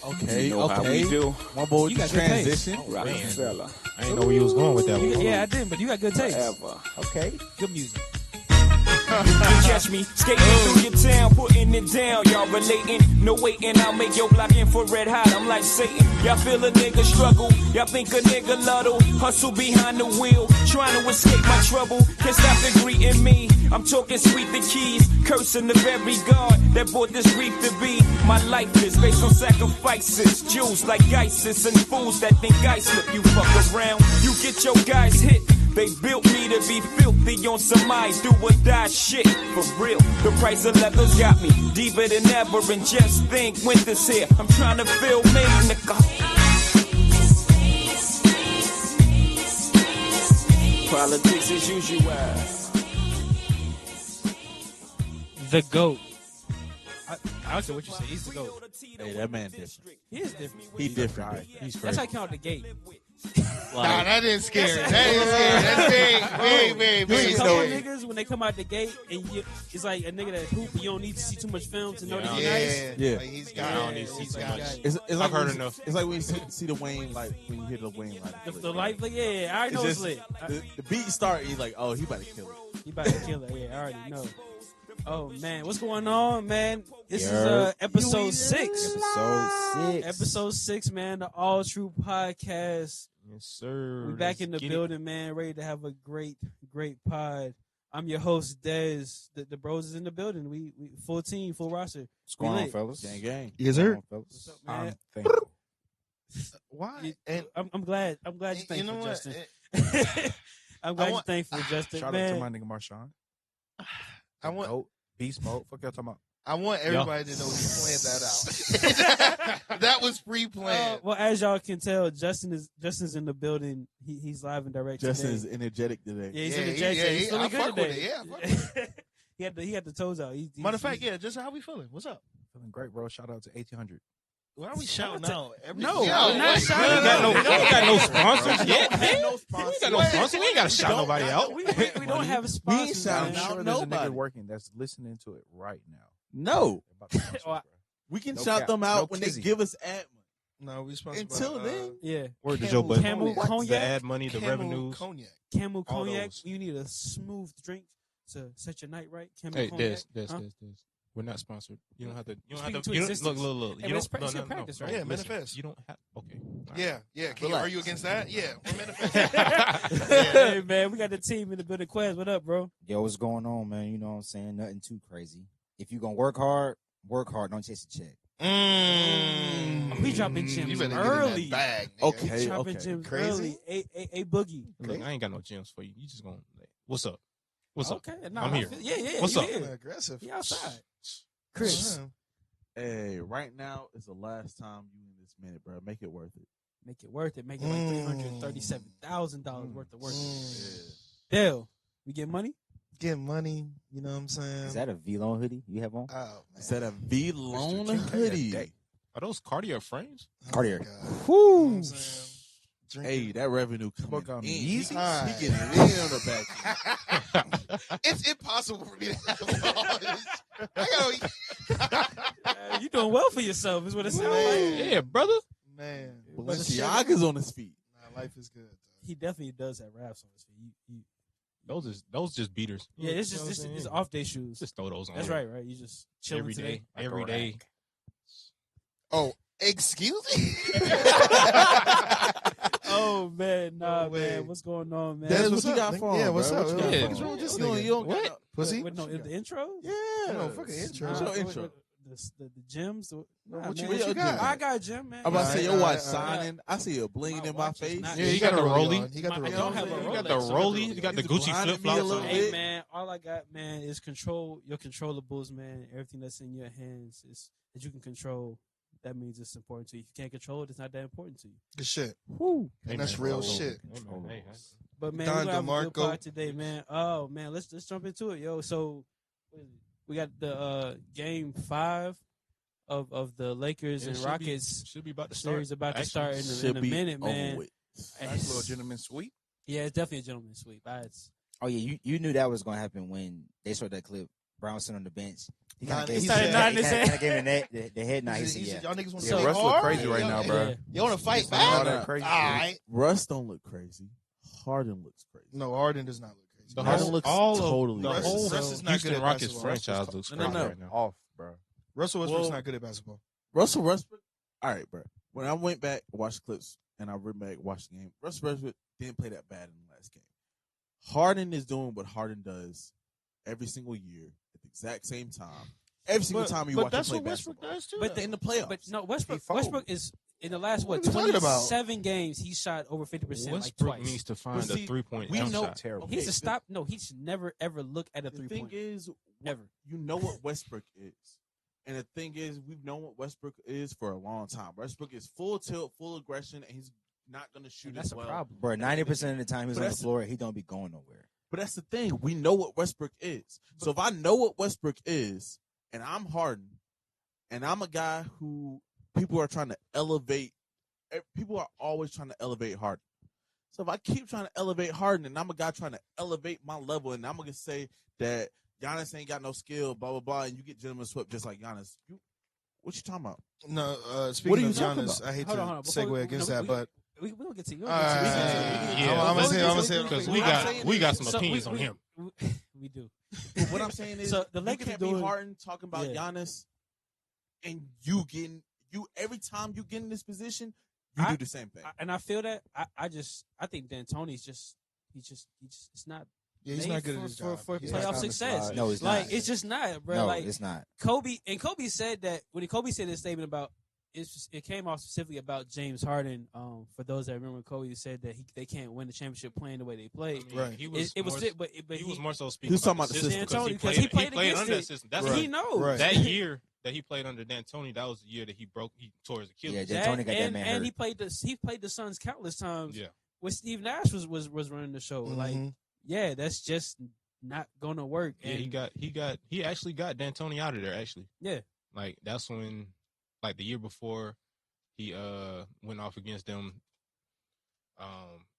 Okay, you know how we do. My boy, You got good transition. Rockefeller. I didn't know where you was going with that one. Yeah, I didn't, but you got good taste. Forever. Okay, good music. You catch me skating through your town, putting it down. Y'all relating, no waiting. I'll make your block infrared hot. I'm like Satan. Y'all feel a nigga struggle. Y'all think a nigga luddle. Hustle behind the wheel, trying to escape my trouble. Can't stop the greeting me. I'm talking sweet the keys, cursing the very God that brought this reef to be. My life is based on sacrifices. Jews like ISIS and fools that think I slip. You fuck around, you get your guys hit. They built me to be filthy on some I do or die shit. For real, the price of leather's got me deeper than ever. And just think, winter's here. I'm trying to feel me, nigga. Politics as usual. The GOAT. I don't care what you say. He's the GOAT. Hey, that man different. He is different. He different. He's That's crazy. how you count the gate. Nah, that didn't scare. That didn't scare. That's big. You see a couple Big. niggas when they come out the gate and it's like a nigga that hoop, you don't need to see too much film to know that he's nice. Yeah. Like, he's got I don't it. need to see He's too got much. it. It's like I've heard when enough. It's like when you see the Wayne, like when you hear the Wayne, like The light, like, yeah, I already know it's lit. The beat start, you're like, oh, he about to kill it. You about to kill it. Yeah, I already know. Oh, man. What's going on, man? This is episode 6. Episode 6, man. The AllTrue Podcast. Yes, sir. We back in the Get it. building, man. Ready to have a great pod. I'm your host, Dez. The bros is in the building. We full team, full roster. What's going on, lit. fellas? Gang. Yes, sir. What's up, man? I'm thankful. Why? And I'm glad you're you thankful, know what? Justin. I'm glad you're thankful, Justin. Shout man. out to my nigga Marshawn. I want. Goat, beast mode. Fuck y'all talking about. I want everybody to know he planned that out. That was pre-planned. Well, as y'all can tell, Justin's in the building. He's live and direct. Justin today. is energetic today. Yeah, he's Yeah, energetic. He's I feeling fuck good with today. it. Yeah, I fuck with he had the toes out. Matter of fact, yeah, just how we feeling? What's up? Feeling great, bro. Shout out to 1800. Why are we shouting out? No, we're Yo, not wait, shouting We ain't out. got no sponsors yet. No We ain't got no sponsors. We ain't got to shout nobody out. We don't have sponsors. shout I'm man. out sure there's a nobody. nigga working that's listening to it right now. No. About to sponsor us, bro. We can No shout cap. them out No when kizzy. they give us ad money. No, we sponsored Until by, then, Yeah. Word to Camel- Joe Budden. Camel What? cognac. The ad money, the Camel revenues. Cognac. Camel All cognac. those. You need a smooth drink to set your night right. Camel Hey, cognac. Des. Huh? We're not sponsored. You don't have to. You don't Speaking have to to. You existence. don't, look. Hey, You let's don't. practice your practice, right? Yeah, Listen, manifest. You don't have. Okay. All Yeah, yeah. Can Relax. are you against that? Yeah, we're manifesting. Hey, man, we got the team in the building. Quez, what up, bro? Yo, what's going on, man? You know what I'm saying? Nothing too crazy. If you gonna work hard, don't chase a check. We dropping You gems better get in early. that bag, nigga. Okay. Dropping gems Crazy? early. A boogie. Look, I ain't got no gems for you. You just gonna. What's up? What's up? Okay, nah, I'm I here. feel- yeah. What's you up? here. Aggressive. He outside. Chris, hey, right now is the last time you in this minute, bro. Make it worth it. make it worth it. Make it like $337,000 worth of work. Mm. Dale, we get money? Get money. You know what I'm saying? Is that a V-Long hoodie you have on? Oh, man. Is that a V-Lone Mr. King hoodie? Day. Are those cardiac frames? Oh, Cartier. my God. You know Whoo. what I'm saying? Hey, that revenue coming Smoke on in. Yeezys? He getting it in on the back. It's impossible for me to have all this. I gotta, You doing well for yourself is what it sounds like. Yeah, brother. man. Balenciaga's on his feet. Nah, life is good. Though. He definitely does have raps on his feet. Those just beaters. Yeah, it's You know just what I'm it's saying? off day shoes. Just throw those on. That's right. You just chilling Every today. day. Every day. Oh, excuse me? Oh man, nah, No way. man. What's going on, man? That's what's what you up, got nigga? for him, Yeah, what's bro? up? What you Yeah. got What's for wrong him? with this You don't- nigga? you don't What? got no- Pussy? With the intro? Yeah. No, fucking intro. What's your intro? The gems. Nah, What you- man. what you got? I got a gem, man. I'm about to say Alright, your watch alright. signing. I see a bling My in my watch is face. not- Yeah, you got the rollie. on. He got the I rollie. don't have a You got Rolex. the rollie. You got the He's Gucci blinding flip me a flops little on. bit. Hey man, all I got, man, is control your controllables, man. Everything that's in your hands is that you can control. That means it's important to you. If you can't control it, it's not that important to you. Good shit. Woo. And that's real shit. But man, Don we're gonna have a good DeMarco. pod today, man. Oh man, let's jump into it, yo. So we got the game 5 of the Lakers and Rockets should be about to start. series about to Actually, start in Should a be minute, over man. with. Nice little gentleman sweep. Yeah, it's definitely a gentleman's sweep. Oh yeah, you knew that was gonna happen when they showed that clip. Brown sitting on the bench. He kind of He gave started nodding his head. the head nod. He said, He said, yeah. y'all niggas want to Yeah, play Russ look hard? crazy right now, bro. Yeah. You want to fight Nah, back? that crazy All shit. right. Russ don't look crazy. Harden looks crazy. No, Harden does not look crazy. The Harden whole, looks all totally of the crazy. whole Russ is not good Houston at Rockets basketball. franchise looks No, crazy no. right now. Off, bro. Russell Westbrook's Well- not good at basketball. Russell Westbrook. All right, bro. When I went back, watched clips, and I went back, watched the game, Russell Westbrook didn't play that bad in the last game. Harden is doing what Harden does every single year at the exact same time. Every single time you watch him that's play what Westbrook basketball. does too. But though. In the playoffs. But no, Westbrook. He fouled. Westbrook is in the last What are we talking about? 27 games. He shot over 50% like Westbrook twice. needs to find But see, a 3-point we jump know- shot. Terrible. He's Okay, a stop. No, he should never ever look at a the 3-point. thing is, Never. you know what Westbrook is. And the thing is, we've known what Westbrook is for a long time. Westbrook is full tilt, full aggression, and he's not going to shoot And that's as a well. problem. Bro, 90% of the time he's But on the that's- floor, he don't be going nowhere. But that's the thing. We know what Westbrook is. So if I know what Westbrook is, and I'm Harden, and I'm a guy who people are trying to elevate, people are always trying to elevate Harden. So if I keep trying to elevate Harden, and I'm a guy trying to elevate my level, and I'm going to say that Giannis ain't got no skill, blah, blah, blah, and you get gentlemen swept just like Giannis, what you talking about? No, What are speaking you of talking Giannis, about? I hate Hold to on, hold on. Before segue against no, that, but we don't get to you. I'm gonna say Because What I'm saying we got is- some So opinions on him. We do. But what I'm saying is, So the you Lakers can't are doing- be Harden talking about Yeah. Giannis, and you every time you get in this position, you do the same thing. And I feel that I think D'Antoni's just it's not. yeah, he's made not good at his job. for He's playoff not- success. No, it's like not. it's just not, bro. No, like it's not. Kobe said that when Kobe said his statement about it came off specifically about James Harden. For those that remember, Kobe said that they can't win the championship playing the way they play. Right. He was It was more, fit, but he was more so He speaking was talking about about the system. D'Antoni, because he played played against under it. that system. That's Right. He knows Right. that year that he played under D'Antoni. That was the year that he tore his Achilles. Yeah, D'Antoni got that man and hurt. he played the Suns countless times. Yeah. When Steve Nash was running the show. Like, Mhm. yeah, that's just not gonna work. Yeah, And he actually got D'Antoni out of there. Actually, Yeah. like that's when, like the year before, he went off against them.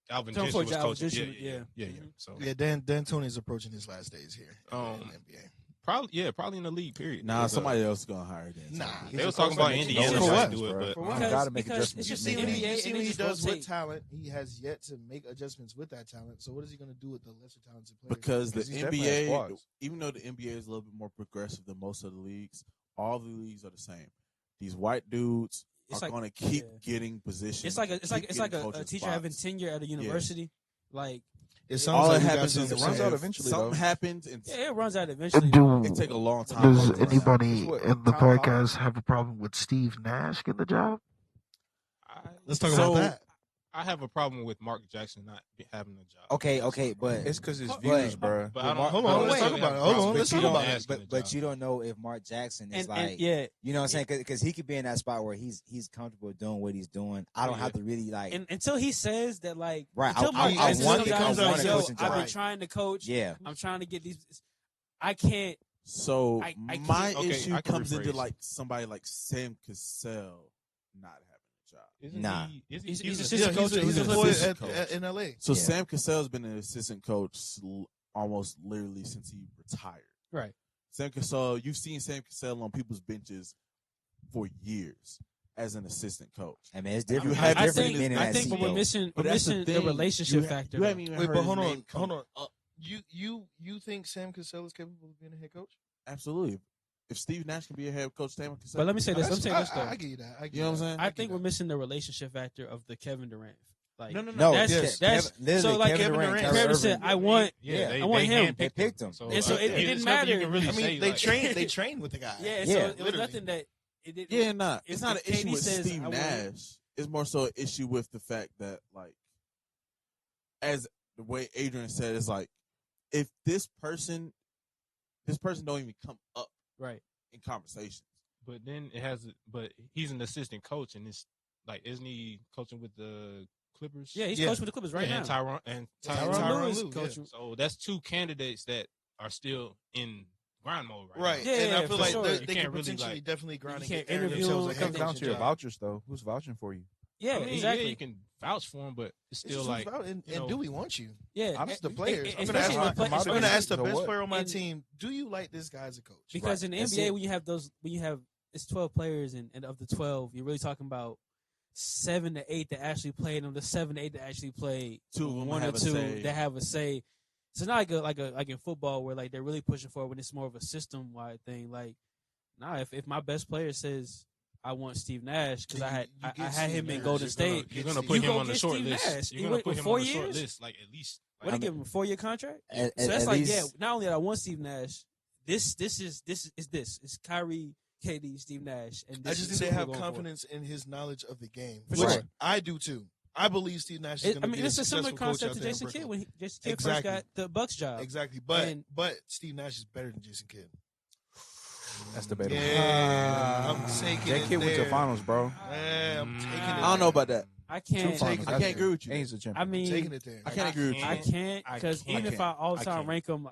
Alvin Don't Gentry was forget Alvin coaching. Gentry, Yeah. yeah. So Yeah, D'Antoni's approaching his last days here in the NBA. probably in the league. Period. Nah, Because, somebody else is gonna hire that. Nah. He's They a was talking coach about that Indiana knows For what? what? to do it, but For Because- what? Gotta make because adjustments. it's You just see the what NBA, he and they just does with rotate. talent. He has yet to make adjustments with that talent. So what is he going to do with the lesser talented players? Because the Because he's definitely had NBA, squads. even though the NBA is a little bit more progressive than most of the leagues, all the leagues are the same. These white dudes It's are like- going to keep yeah. getting positions. It's like a coaching teacher spots. having tenure at a university. Like, it sounds All like that we got happens is something it to runs say. out eventually, something though. happens, and yeah, it runs out eventually. it take a long time. Does for it to anybody It's what in the Kyle Lowry- podcast have a problem with Steve Nash getting the job? Let's talk So- about that. I have a problem with Mark Jackson not having a job. Okay, but It's because his But- views, bro. But I don't, Hold I on, don't let's talk necessarily about have it. a Hold on, problem let's with talk him about it. asking a but job. you don't know if Mark Jackson is and like, yeah, you know what I'm saying? Because he could be in that spot where he's comfortable doing what he's doing. I don't Yeah. have to really like. and until he says that, like, Right, until I Mark Jackson want comes it- out I and want says, a "Yo, coaching I've been job." trying to coach. yeah, I'm trying to get these. I can't. So I can't- my Okay, issue I can comes into rephrase. like somebody like Sam Cassell not having a job. Isn't Nah. He's He's an a Yeah, assistant he's coach. he's an employed assistant coach. in LA. So Yeah. Sam Cassell's been an assistant coach almost literally since he retired. Right. Sam Cassell, you've seen Sam Cassell on people's benches for years as an assistant coach. I mean, it's different. You have It's I different think. being in I that think, but CEO. we're missing. But We're that's missing the thing. relationship You factor. You haven't even Wait, heard but his hold on, name come hold on. up. You think Sam Cassell is capable of being a head coach? Absolutely. If Steve Nash can be a head coach, Sam Cassell. But let me say this. Let me say this though. I get you that. I get You know what I'm that. saying? I think we're missing the relationship factor of the Kevin Durant. Like, No. No, That's yes, that's Kevin, so like Kevin Durant, Kyrie Kevin said, Irving. I want. Yeah, they, I want they him. handpicked They picked him. So, And so it didn't there's nothing matter. You can really I mean, say, they like, trained with the guy. Yeah, Yeah, so it was literally. nothing that. It didn't. Yeah, nah. If It's not an KD issue with says, Steve I want Nash. It's more so an issue with the fact that, like, as the way Adrian said, it's like, if this person don't even come up Right. in conversations. But then it has. But he's an assistant coach, and it's like, isn't he coaching with the Clippers? Yeah, he's Yeah. coaching with the Clippers right and now. Tyronn Lewis Lue, coaching. So that's two candidates that are still in grind mode right Right. now. Yeah, and I yeah, feel for like sure. they You could can't really, potentially like- definitely grind You and can't get earn interview themselves him, a It head comes down coaching to your job. vouchers, though. Who's vouching for you? Yeah, I mean, exactly. Yeah, you can vouch for him, but it's still It's like, and you know, do we want you? Yeah, I'm just the players. I'm especially going the play- to ask the So best what? player on my And- team, do you like this guy as a coach? because in the That's NBA, it. when you have it's 12 players, and of the 12, you're really talking about 7 to 8 that actually played, and of the 7 to 8 that actually played, 2 of them one or have a two say. that have a say. It's not like in football where like they're really pushing for it when it's more of a system wide thing. Like, nah, if my best player says I want Steve Nash because I had Steve him in Nash. Golden State, you're gonna You put him go on the get short Steve list. Nash. You're gonna With put him 4 on the short years? list, like at least. what do you give him, a 4-year contract? At So that's at like, least, yeah, not only that I want Steve Nash, this is it's Kyrie, KD, Steve Nash, and I this just is think who they we're have going for. confidence in his knowledge of the game, For which sure. I do too. I believe Steve Nash is going to be it's a similar successful coach concept out to there in Jason Kidd Brooklyn. when Jason Kidd Exactly. first got the Bucks job. Exactly, And- but Steve Nash is better than Jason Kidd. That's debatable. Yeah, I'm taking That it kid went to there. the finals, bro. Yeah, I'm taking it. I don't know about that. I Two can't. finals. I can't That's agree it. with you. And he's a champion. I mean, Taking it there. I can't agree with you. I can't I because can't. even if I all I time can't. rank them,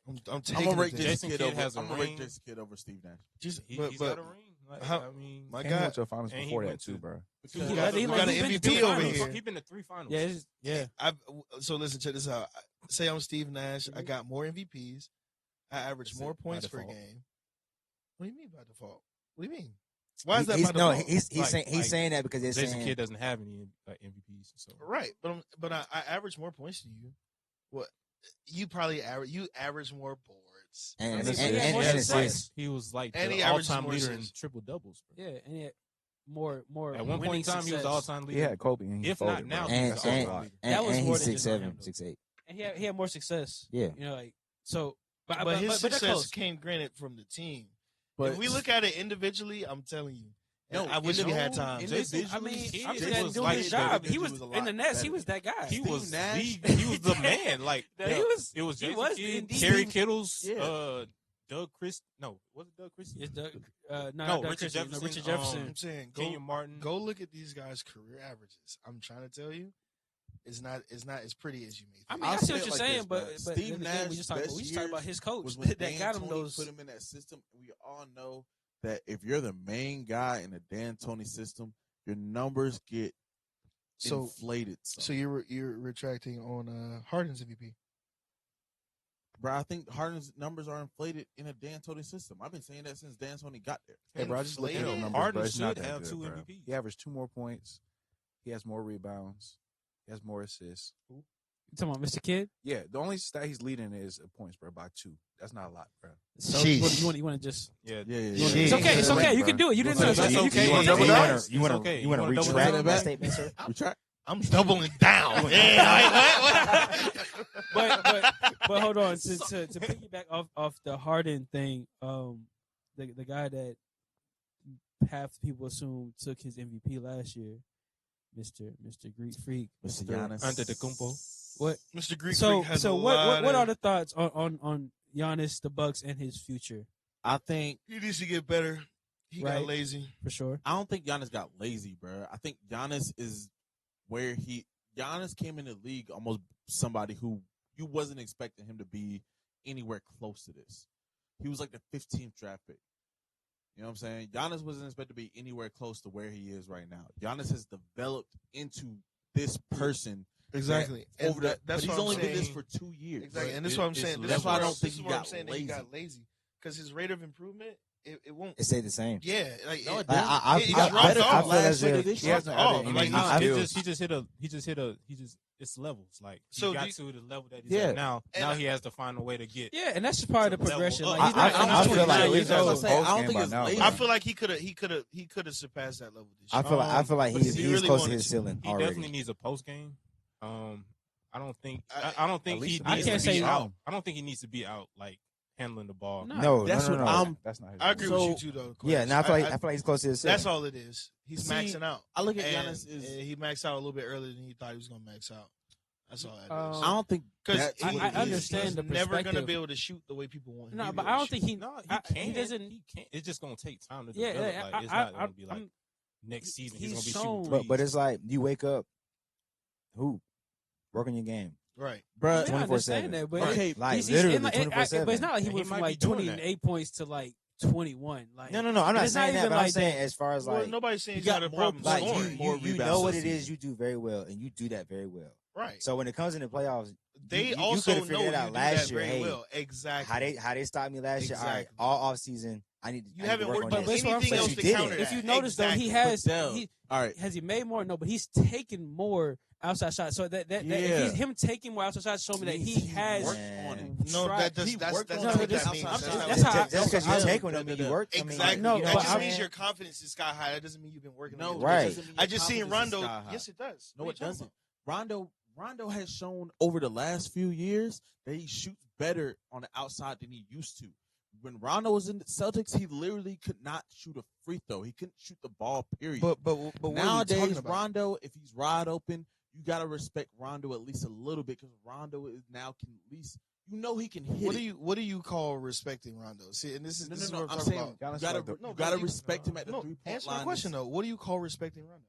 I'm I'm taking gonna it rate there. Jason Kidd Kidd over. has a I'm gonna rate ring. Jason Kidd over Steve Nash. Just, He's but got a ring. Like, how- I mean, my And he God, went to the finals And he before that went too, to- bro. he got- got we got an he's been to MVP two over finals. here. He's been to 3 finals. Yeah, yeah. So listen, check this out. Say I'm Steve Nash. I got more MVPs. I average That's more it, by points per default. game. What do you mean by default? What do you mean? Why is that he's, by no, default? he's Like- saying like saying that because they're Jason saying Kidd doesn't have any like MVPs, so Right, but I average more points than you. What you probably average more boards. and And and more assists. success. he was like And he the averages all-time more leader in assists. triple doubles. Yeah, and he had more. At one point in winning time, he was the success. all-time He leader. had Kobe, and he If not folded, now, bro. And That's and, a lot. That was and more he's than just 6'7", him, though. 6'8". And he had more success. Yeah. You know, like so. But But his they're success close. came granted from the team. But If we look at it individually, I'm telling you. No, I wish we had time. individually, I mean, Jason I'm just was glad doing like his that job. because He was a in lot the Nets. He better. was that guy. He was Steve Nash. he was the man. Like He was. It was He Jason was Kidd, the Terry MVP. Kittles, Yeah. Doug Chris. No, was it Doug Chris? It's Doug, No, Doug Richard Christie. Jefferson, Richard Jefferson. I'm saying Kenyon Martin. go look at these guys' career averages. I'm trying to tell you, it's not as pretty as you may think. I mean, I'll I see say what it you're like saying, this, but man. but Steve then again, Nash we just talking about best about years his coach was when that got him D'Antoni those. put him in that system. We all know that if you're the main guy in the D'Antoni system, your numbers get So inflated. so you're retracting on Harden's MVP. Bro, I think Harden's numbers are inflated in a D'Antoni system. I've been saying that since D'Antoni got there. Hey, bro, I just looked at Inflated? his numbers, Harden bro. It's not should that have good, 2 bro. MVPs. He averaged 2 more points. He has more rebounds. He has more assists. You talking about Mr. Kidd? Yeah, the only stat he's leading is points, bro, by 2. That's not a lot, bro. So Jeez. you want to just? Yeah, Yeah. It's okay. It's okay. You can do it. You didn't know. That's You okay. can- You wanna you double can- down? You want It's okay. to You wanna double retract down? that statement, sir? Retract. I'm doubling down. Yeah. But hold on to piggyback off the Harden thing. The guy that half the people assume took his MVP last year, Mr. Greek Freak, Mr. Giannis. Antetokounmpo. What? Mr. Greek So Freak has so a what lot what of- are the thoughts on Giannis, the Bucks, and his future? I think He needs to get better. He Right. got lazy. For sure. I don't think Giannis got lazy, bro. I think Giannis is where Giannis came in the league almost somebody who you wasn't expecting him to be anywhere close to this. He was like the 15th draft pick. You know what I'm saying? Giannis wasn't expected to be anywhere close to where he is right now. Giannis has developed into this person Exactly. that- over that. That's But he's what I'm only been this saying. for 2 years. Exactly, But and this is it- what I'm it's saying. level. That's why I don't This think is he what I'm got saying that lazy. he got lazy because his rate of improvement, it won't. It stayed the same. Yeah, like No, it it, didn't. I It- I it's dropped feel off. as if He He hasn't off. added any Like, new I- skills. He just it's levels. Like he So got do- to the level that he's Yeah. at now. And Now I- he has to find a way to get. Yeah, and that's just part of the Level progression. up. Like he's I- not. I he's feel like 29 he's years at old. a I don't think by it's now, lazy. bro. I feel like he could have surpassed that level this year. I feel like but he's if he he's really close to wanted his to, ceiling He already. definitely needs a post game. I don't think At he least I needs can't to say be no. out. I don't think he needs to be out like handling the ball. No. That's what I'm. That's not his I agree role. with you too, though. Yeah, Quez. now I feel like he's close to his ceiling. that's all it is. He's See, maxing out. I look at And- Giannis and is. he maxed out a little bit earlier than he thought he was going to max out. That's all that is. Um, I don't think Because that's what I it is. understand he's the never going to perspective. be able to shoot the way people want him. No, to be but able I to don't shoot. think he. No, he I- can't. He doesn't. He can't. It's just gonna take time to Yeah, develop. yeah, Like it's not gonna be like next season. He's he's gonna be shown- shooting but threes. it's like you wake up, hoop, work on your game. Right. Bro, I understand 24/7. that, but Okay, it- like he's literally in like, 24/7. but it's not like he And he went from might like be doing 28 that. points to like 21. Like No. I'm not it's saying that, even but I'm like saying that. as far as Well, like, nobody's saying you he's got got a more problem like points, scoring. more you rebounds know what this it is season. you do very well, and you do that very well. Right. So when it comes in the playoffs, They you also could have know figured it you out do last that year. very Hey, well. Exactly. how they stopped me last year? All right, Exactly. all off season, I need to. You I need haven't to work worked on on this. But anything that's what I'm else saying. to You did counter it. that. If you notice though, he Exactly. has Dell, he all right. has he made more? No, but he's taken more outside shots. So that Yeah. if him taking more outside shots show me that he has worked on it. No, tried- that's He that's worked that's on not it. what that I'm means. saying- That's not that's what how that Just because you I'm- take on them and you work, Exactly. I mean, No, you know that what just I'm means saying? your confidence is sky high. That doesn't mean you've been working No, on it. that Right. doesn't mean your I just seen confidence is Rondo. sky high. Yes, it does. No, What it are you doesn't. talking Rondo has shown over the last few years that he shoots better on the outside than he used to. When Rondo was in the Celtics, he literally could not shoot a free throw. He couldn't shoot the ball, period. But what are we Nowadays, talking about? Rondo, if he's wide open, you got to respect Rondo at least a little bit because Rondo is now can at least, he can hit it. What do you call respecting Rondo? See, and this is what No, I'm I'm talking saying about. you got No, to you- respect him at the No, 3-point answer line. my question though. What do you call respecting Rondo?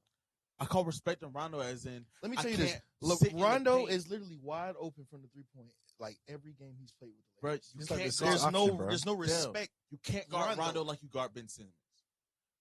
I call respecting Rondo as in Let me I tell you this. can't Look, sit in the Rondo paint. is literally wide open from the 3-point, like every game he's played with the Bro, Lakers. you It's like can't the guard sixth option, bro. There's no respect. You can't guard Rondo. Rondo like you guard Ben Simmons.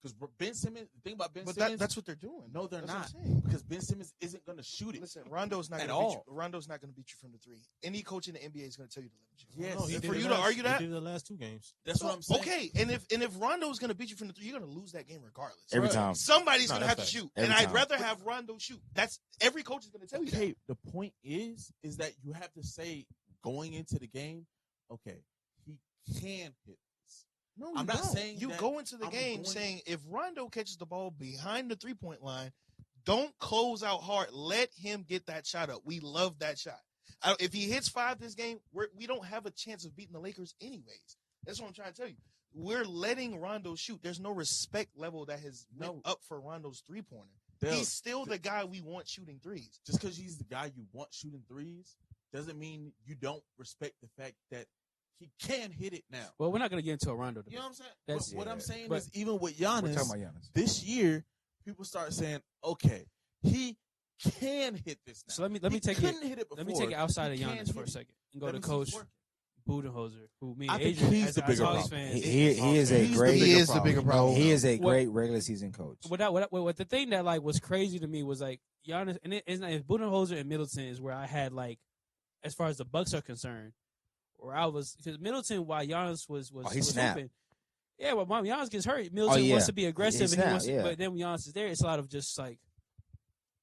Because Ben Simmons, the thing about Ben But Simmons, that's what they're doing. no, they're That's not. what I'm saying. Because Ben Simmons isn't going to shoot it. Listen, Rondo's not At going to beat all. you. Rondo's not going to beat you from the 3. Any coach in the NBA is going to tell you to limit you. Yes. No, he And did for it you last- to argue that, he did it the last 2 games. That's what I'm saying. okay. And if Rondo's going to beat you from the 3, you're going to lose that game regardless. Every Bruh, time. Somebody's No, going to have that's to fact. shoot, Every and I'd time. rather have Rondo shoot. That's every coach is going to tell you that. Okay, the point is that you have to say going into the game, okay, he can hit this. No, I'm you not don't. saying You that go into the I'm game going- saying if Rondo catches the ball behind the 3-point line, don't close out hard. Let him get that shot up. We love that shot. If he hits 5 this game, we don't have a chance of beating the Lakers anyways. That's what I'm trying to tell you. We're letting Rondo shoot. There's no respect level that has went up for Rondo's 3-pointer. Dale, He's still the guy we want shooting threes. just because he's the guy you want shooting threes doesn't mean you don't respect the fact that he can hit it now. Well, we're not gonna get into a Rondo debate. You know what I'm saying? That's- What I'm saying but- is even with We're talking Giannis, about Giannis. this year, people start saying, okay, he can hit this now. So let me He take couldn't it. hit it before. Let me take it outside of He can Giannis for a hit it. second and go That to means Coach he's working. Budenholzer, who me I and think Adrian, he's as the bigger Hawks problem. fans, He is a He's the great. bigger He is the bigger problem. He is a What- great regular season coach. what the thing that like was crazy to me was like Giannis, and it's not Budenholzer and Middleton is where I had like, as far as the Bucks are concerned, where I was because Middleton while Giannis was he snapped. open, yeah, but when Giannis gets hurt, Middleton yeah. wants to be aggressive, He and he snapped, wants, yeah. but then when Giannis is there, it's a lot of just like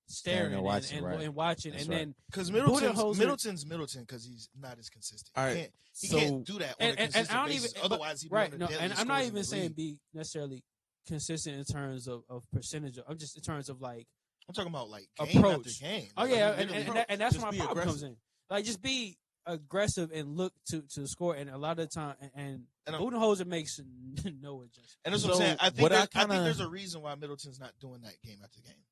staring and watching, right. and watching, That's and right. then Because Budenholzer- Middleton's Middleton because he's not as consistent. All right, He so- can't do that on a and consistent I don't basis. even Otherwise, he'd be right. one of No, the and deadliest I'm not scorers in even the saying league. be necessarily consistent in terms of percentage. I'm just in terms of like I'm talking about like game approach. after game. Oh Like, yeah, he literally- and that's Just where be my problem comes aggressive. in. Like just be aggressive and look to score. And a lot of the time, and And I'm- Budenholzer makes no adjustment. And that's what I'm So, saying. I think, what I I think kinda- there's a reason why Middleton's not doing that game after game.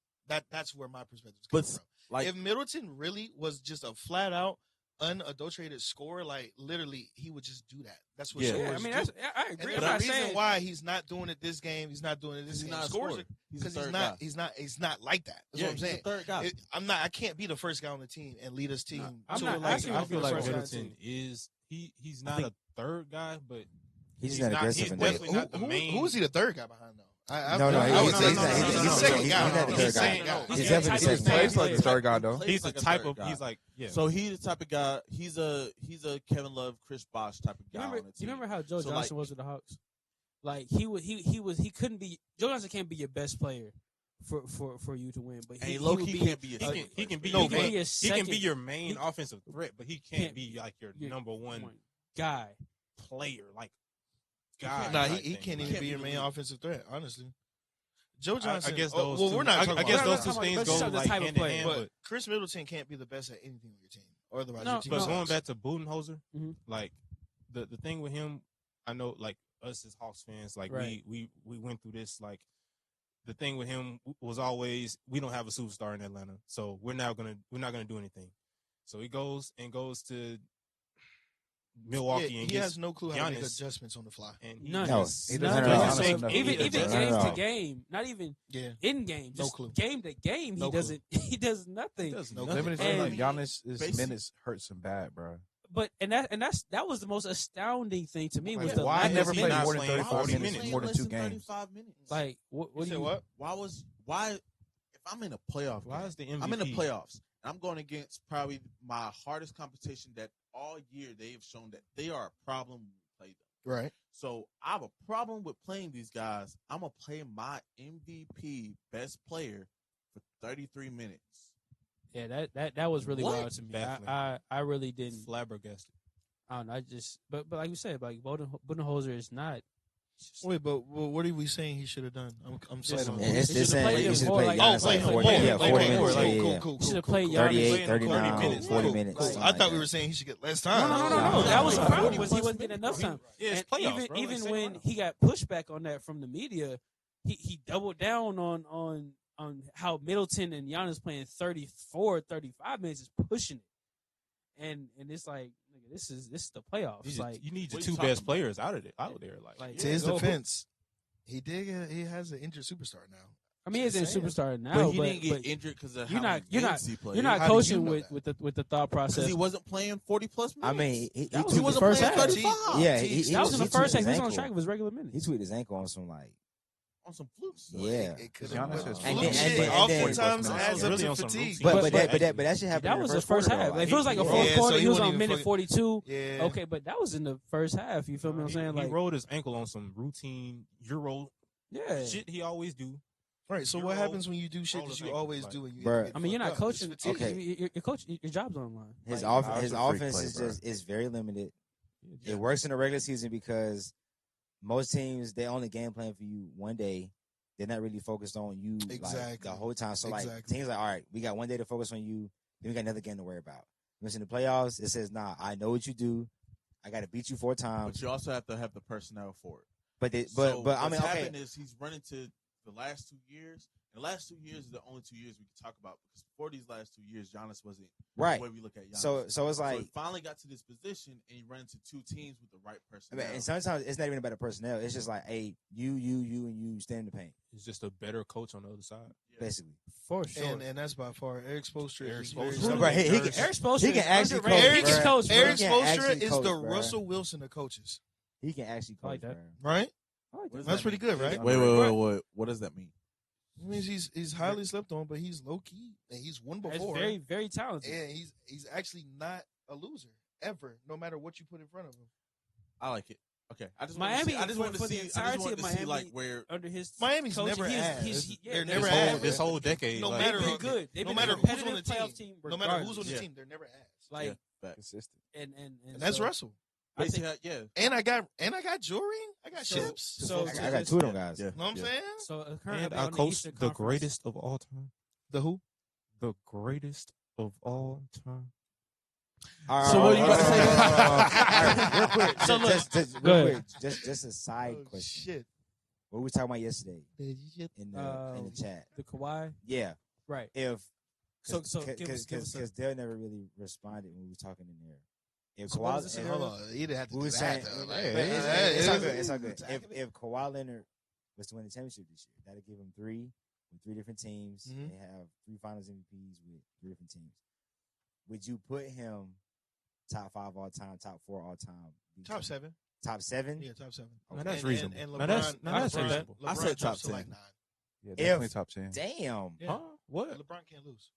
That's where my perspective is But coming from. like, If Middleton really was just a flat out unadulterated scorer, like literally, he would just do that. That's what Yeah. scorers Yeah, I mean, do. I agree. And I'm the not reason saying why he's not doing it this game, he's not doing it this he's game. not a Scores scorer. He's because a he's third not. guy. He's not like that. That's Yeah, what I'm he's a saying. third guy. I can't be the first guy on the team and lead his team. I'm to not a like, asking I you feel for like the first Middleton guy, is he's not a third guy, but He's he's not not- aggressive he's enough. definitely not the main. Who is he the third guy behind though? No, I he's would not- say he's the not- second he's guy. not the He's third the second guy. guy. He's He's definitely the the type of second player- guy. He's like the third guy though. Plays He's the like a type third of guy. he's like yeah. So he's the type of guy. He's a Kevin Love, Chris Bosh type of guy. You on the remember, team. you remember how Joe So, Johnson like- was with the Hawks? Like he couldn't be. Joe Johnson can't be your best player for you to win, but And he low would key be, can't be. He can be No, your but- main- he a he can be second your main he- offensive threat, but he can't can't be like your your number one guy. player. Like guy. Nah, type he thing. can't Like, even be your main offensive threat. Honestly, Joe I Johnson. guess oh, those. well, two, we're not talking I about guess that. those No, two no, things but go just the like type of hand in player. hand. But Chris Middleton can't be the best at anything on your team, or otherwise No, your team But sucks. going back to Budenholzer, Mhm. like the thing with him, I know like us as Hawks fans, like Right. we went through this. Like the thing with him was always we don't have a superstar in Atlanta, so we're not gonna do anything. So he goes to Milwaukee Yeah, and he gets has no clue how to make Giannis. adjustments on the fly. and he None. No, just- he None. doesn't know. Just Honestly, make- no. Even He even doesn't game know. to game, not even Yeah, in game, No just clue. game to game, No he doesn't. He does nothing. He does No nothing. Limited clue. like And- Giannis' Basic- minutes hurts him bad, bro. that was the most astounding thing to me was Like, the why lack never of played minutes. more than playing 35 40 minutes, minutes? more than Less 2 games? 35 minutes. Like what You do said you what? Why if I'm in a playoff Why game, is the MVP? I'm in the playoffs and I'm going against probably my hardest competition that all year they have shown that they are a problem when we play them. Right. So I have a problem with playing these guys. I'm gonna play my MVP best player for 33 minutes. Yeah, that was really What? wild to me. Baffling. I really didn't. Flabbergasted. I don't know. I just but like you said, like Budenholzer is not. Wait, but what are we saying he should have done? I'm Just- saying. Yeah, It's he this should've played he him should have more played like- Giannis Oh, like play 40, him yeah, more, 40 like, minutes. more, Yeah, like, yeah. cool. He should have played Giannis. 38, 30 39, minutes, 40 bro. minutes. Cool. something I like thought we that. were saying he should get less No, time. no. That was the Yeah. problem. Was he wasn't getting enough time. Yeah, it's And playoffs, bro. even Like, when second he got pushback on that from the media, he doubled down on how Middleton and Giannis playing 34, 35 minutes is pushing it, and it's like nigga, this is the playoffs. You need your what two you best talking players out there. Like To his go- defense, he has an injured superstar now. I mean, he's a Just saying. superstar now, But he but didn't get injured because of you're how not- many you're not- games he played. you're not How do you coaching know with the thought process. because he wasn't playing 40+ minutes. I mean, he That was he in the wasn't first playing half. 35. yeah, that was in the first half. He was on ankle. track of his regular He minutes. tweeted his ankle on some like, on some flukes. yeah. It could Giannis have has And fluke then- shit. and then- Oftentimes and then- adds up really to on some fatigue. routine. But But- that shit happened. That in was the the first quarter, half. though. If it was like a Yeah, fourth so quarter, he he was wouldn't on even minute fucking- 42. Yeah. Okay, but that was in the first half. You feel me? What I'm saying, he like, rolled his ankle on some routine Euro yeah. shit he always do. Right. So You're what all- happens when you do shit all that the you things, always like- do? And you Bruh. get I mean, you're not fucked up? coaching. It's fatigue. Okay. Your coach, your job's on the line. His Like, his Nah, it's a freak offense play, is bro. is very limited. It works in the regular season because most teams they only game plan for you one day. They're not really focused on you like Exactly. the whole time. So like Exactly. teams like, all right, we got one day to focus on you. Then we got another game to worry about. When it's in the playoffs, it says, nah, I know what you do. I got to beat you 4 times. But you also have to have the personnel for it. But So but I what's mean, okay. happened is he's running to the last 2 years. The last 2 years is the only 2 years we can talk about because before these last 2 years, Giannis wasn't Right. the way we look at Giannis. So it's So like, he finally got to this position and he ran into 2 teams with the right I personnel. mean, and sometimes it's not even about the personnel. It's just like, hey, you, and you stand in the paint, He's just a better coach on the other side. Yeah. basically. for sure. And that's by far Eric Spoelstra. Eric is very Spoelstra. solid. Bro, he can- Eric Spoelstra he can is actually underrated. coach, He can bruh. coach, bro. Eric He can Spoelstra actually is coach, the bruh. Russell Wilson of coaches, He can actually I like coach, that. bro. right? I like What does that. That's that pretty mean? good, right? Wait. What does that mean? It means he's highly slept on, but he's low key and he's won That's before. very, very talented. And he's actually not a loser ever, no matter what you put in front of him. I like it. Okay, I just Miami, want to see. I just for want to the see. I entirety just want of to see Miami, like where. Under his Miami's coaching, never he's- asked. he's- yeah, They're they're never so- asked. This whole decade, No like, matter They've who- been good. They've no been matter a who's on the competitive playoff team, team. no matter who's on regardless. the Yeah. team, they're never asked. Like, Facts. Consistent. and that's so, Russell. I think, Basically, yeah. And I got Jory. I got So- Chips. so- I got 2 of them guys. Yeah. Know what I'm saying? so currently and on I the coached Eastern the Conference- greatest of all time. The who? The greatest of all time. So what are you about to say? Real quick. So look, just go real ahead. quick. Just a side Oh, question. shit. What we talking about yesterday Did you shit? in the Um, chat? the Kawhi, Yeah. right? If So give us a- because Dale never really responded when we were talking in there. If So what Kawhi, was the and- scenario? Hold on. He didn't have to we do were that, saying, though. but Like, it's all it good. is- It's all good. attacking If Kawhi Leonard was to win the championship this year, that'd give him 3 with 3 different teams. Mhm. They have 3 Finals MVPs with 3 different teams. Would you put him top 5 all time, top 4 all time? top 7. Top 7? Yeah, top 7. Now that's And- reasonable. And now LeBron, that's LeBron- reasonable. LeBron I said drops top to like 10. 9. Yeah, definitely If- top 10. Damn. Yeah. Huh? What? LeBron can't lose.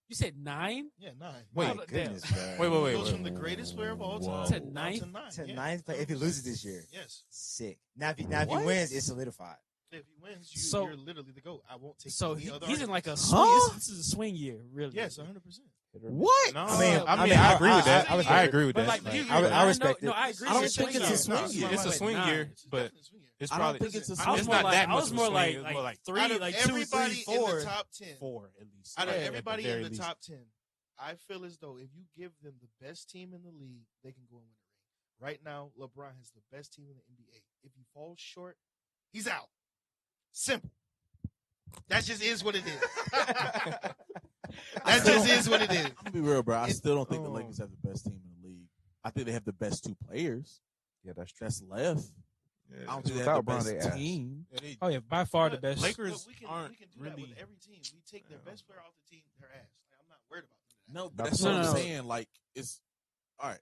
You said 9? Yeah, 9. Wait, My goodness, damn. bro. Wait. He goes from the greatest player of all time To down ninth? to 9. To yeah. 9th place if he loses this year. Yes. Sick. Now if he wins, it's solidified. If he wins, So- you're literally the GOAT. I won't take So any other he's in like a arguments. swing. This is a swing year, really. Yes, 100%. What? No, I mean, I agree with that. I I agree with But that. like, Like, you, I respect no, it. I agree. I don't with think you. it's a swing No, year. it's a like swing nine. year, but Definitely a swing year. it's I probably don't think it's a I was it's more not like that I was much of a more swing. like It's more like three, Out of like 2, everybody 3, in 4. the top 10, 4 at least. out of At the everybody very in the least. top 10, I feel as though if you give them the best team in the league, they can go and win a ring. Right now, LeBron has the best team in the NBA. If he falls short, he's out. Simple. That just is what it is. That just is what it is. I'm gonna be real, bro. I It- still don't think the Lakers have the best team in the league. I think they have the best 2 players Yeah, that's true. that's left. Yeah, I don't think they Without have the Bron, they best ass. team. yeah, they- Oh yeah, by far the best. Lakers But we can aren't do that really. with every team. We take their best player off the team, their ass. Like, I'm not worried about that. No, Not but that's for what I'm No. saying. Like, it's all right.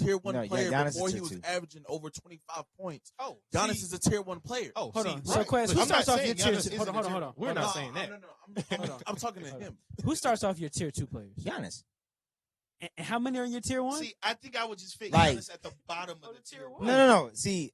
tier 1 No, player Giannis is before he tier was 2. averaging over 25 points. Oh, Giannis see, is a tier 1 player. oh, Hold see, on. So, right. Quest, But who I'm not starts off saying your tier Giannis 2? Hold on, isn't a hold on. We're not saying that. No. I'm talking to him. Who starts off your tier 2 players? Giannis. And how many are in your tier 1? See, I think I would just fit Like- Giannis at the bottom of the tier 1. No. See,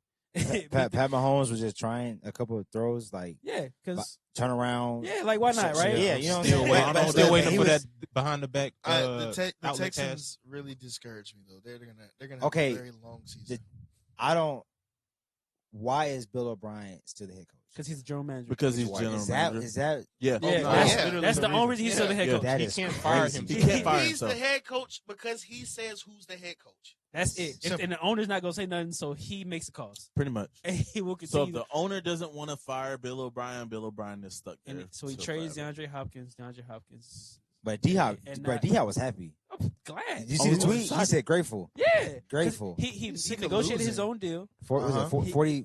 Pat Mahomes was just trying a couple of throws, like Yeah, because turn around. yeah, like why not, right? Yeah, you know what I'm Still saying? waiting, But still waiting he for was- that behind the back. The outlet Texans really discourage me though. They're gonna have Okay. a very long season. I don't. why is Bill O'Brien still the head coach? Because he's the general manager. Because he's Why? general Is that manager. is that Yeah. Yeah, no, that's, yeah. that's the only reason he's still the head Yeah. coach. that He is can't fire crazy. him. He can't fire He's himself. the head coach because he says who's the head coach. That's it. Simple. And the owner's not gonna say nothing, so he makes the calls. Pretty much. And he will So continue. if the owner doesn't want to fire Bill O'Brien is stuck there. and so he till trades forever. DeAndre Hopkins. But D-Hop, And bro, not- D-Hop was happy. I'm glad. Did you see the Oh, tweet? He excited. said grateful. Yeah. 'Cause Grateful. He sick of negotiated his losing. own deal. Was it Uh-huh.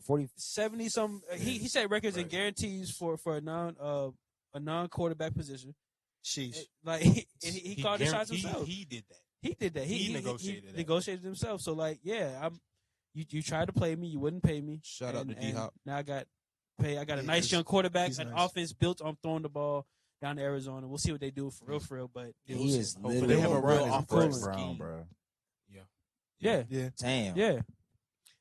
40 70 some he said records and guarantees for a non quarterback position. Sheesh. Like he called the shots himself. He did that. He did that. He negotiated that. negotiated himself. So like, yeah, you tried to play me, you wouldn't pay me. Shout out to And D-Hop. now I got pay. I got a Yeah, nice young quarterback, he's an nice. offense built on throwing the ball down to Arizona. We'll see what they do for real. But He is Hopefully literally they have a real Brown is offense Brett Brown, scheme. bro. yeah, Yeah. Damn. yeah.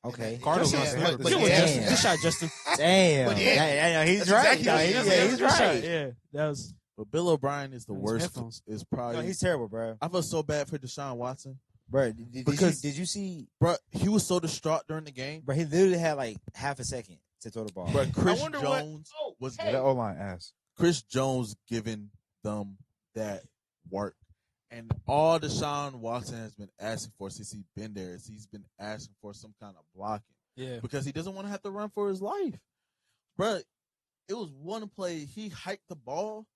Okay. Cardinals Yeah, gonna but- snap but the Good yeah. one, Justin. Damn. Good shot, Justin. Damn. But yeah, he's that's right. exactly No, what he he's, does. yeah, he's Good shot. right. Yeah, that was. But Bill O'Brien is the Those worst. headphones. Is No, probably. he's terrible, bro. I feel so bad for Deshaun Watson. Bro, Because- did you see? Bro, he was so distraught during the game. Bro, he literally had like half a second to throw the ball. But Chris I wonder what- Jones Oh, was Yeah, that O-line ass. Chris Jones giving them that work. And all Deshaun Watson has been asking for since he's been there is he's been asking for some kind of blocking Yeah. because he doesn't want to have to run for his life. Bro, it was one play. He hiked the ball.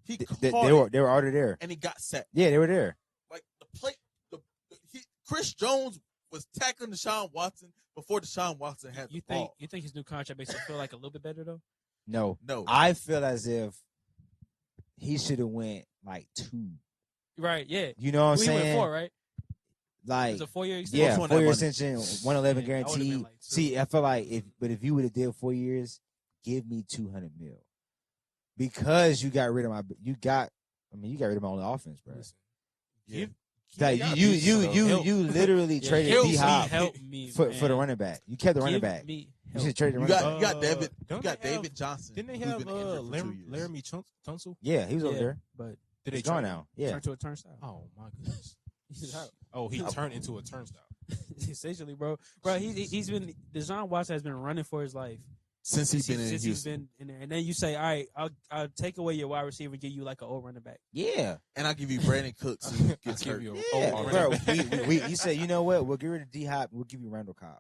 He caught They it, were already there. and he got sacked. Yeah, they were there. Like the play, Chris Jones was tackling Deshaun Watson before Deshaun Watson had You the ball. think his new contract makes him feel like a little bit better though? No, No, I feel as if he should have went like 2. Right. Yeah. You know what I'm He went saying? 4, right? It Like, was a 4-year extension. yeah, What's on 4 that year money? extension, 111 Yeah, I would've been guaranteed. like 2. See, I feel like if you would have did 4 years, give me $200 million because you got rid of you got rid of my only offense, bro. Listen, Yeah. Like gotta you do something. you literally Yeah, traded help D me, Hop help me, for the man. running back. You kept the running Give back. me You help. should trade the you running got back. you got David. You don't got they have- David Johnson. Didn't they who's have been injured for 2 years. Laramie Tunsil? Yeah, he was over Yeah, there. but Did He's they gone trade now. Yeah. turn to a turnstile. Oh my goodness. He's out. Oh, he turned into a turnstile. Essentially, bro. He's been Deshaun Watson has been running for his life Since he's been in since Houston. he's been in there. And then you say, all right, I'll take away your wide receiver and give you like an old running back. Yeah. And I'll give you Brandon Cooks who gets give hurt. you Yeah, Oh, bro. running We you said, you know what? We'll get rid of D Hop. We'll give you Randall Cobb.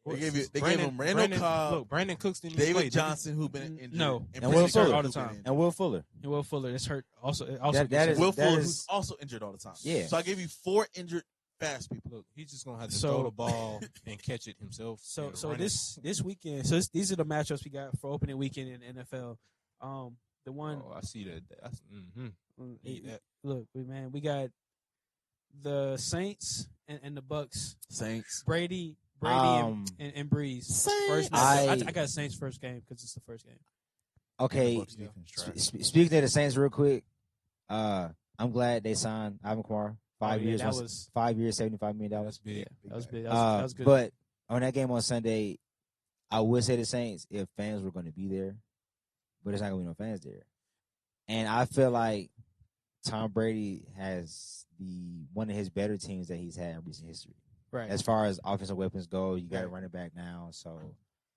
They gave him Randall Cobb, Look, Brandon Cooks didn't even play, David didn't he? Johnson who been injured. No. and And Brandon Will Fuller. Cooks all the who been time. injured. And Will Fuller. And Will Fuller is hurt. Also That gets is- hurt. Will Fuller, is- who's also injured all the time. Yeah. So I gave you 4 injured fast people. Look, he's just gonna have to So- throw the ball and catch it himself. So and so run it. this weekend. So these are the matchups we got for opening weekend in NFL. The one Oh, I see that. That's, look, man, we got the Saints and the Bucks. Saints. Brady and Breeze. Saints. First matchup. I got Saints first game because it's the first game. Okay. Bucks defense trash. Speaking of the Saints, real quick, I'm glad they signed Ivan Kamara. 5 years, That was 5 years, $75 million. that's big. yeah, that was big. That was good. But on that game on Sunday, I would say the Saints if fans were going to be there, but it's not going to be no fans there. And I feel like Tom Brady has one of his better teams that he's had in recent history. right. As far as offensive weapons go, you got a running back now, so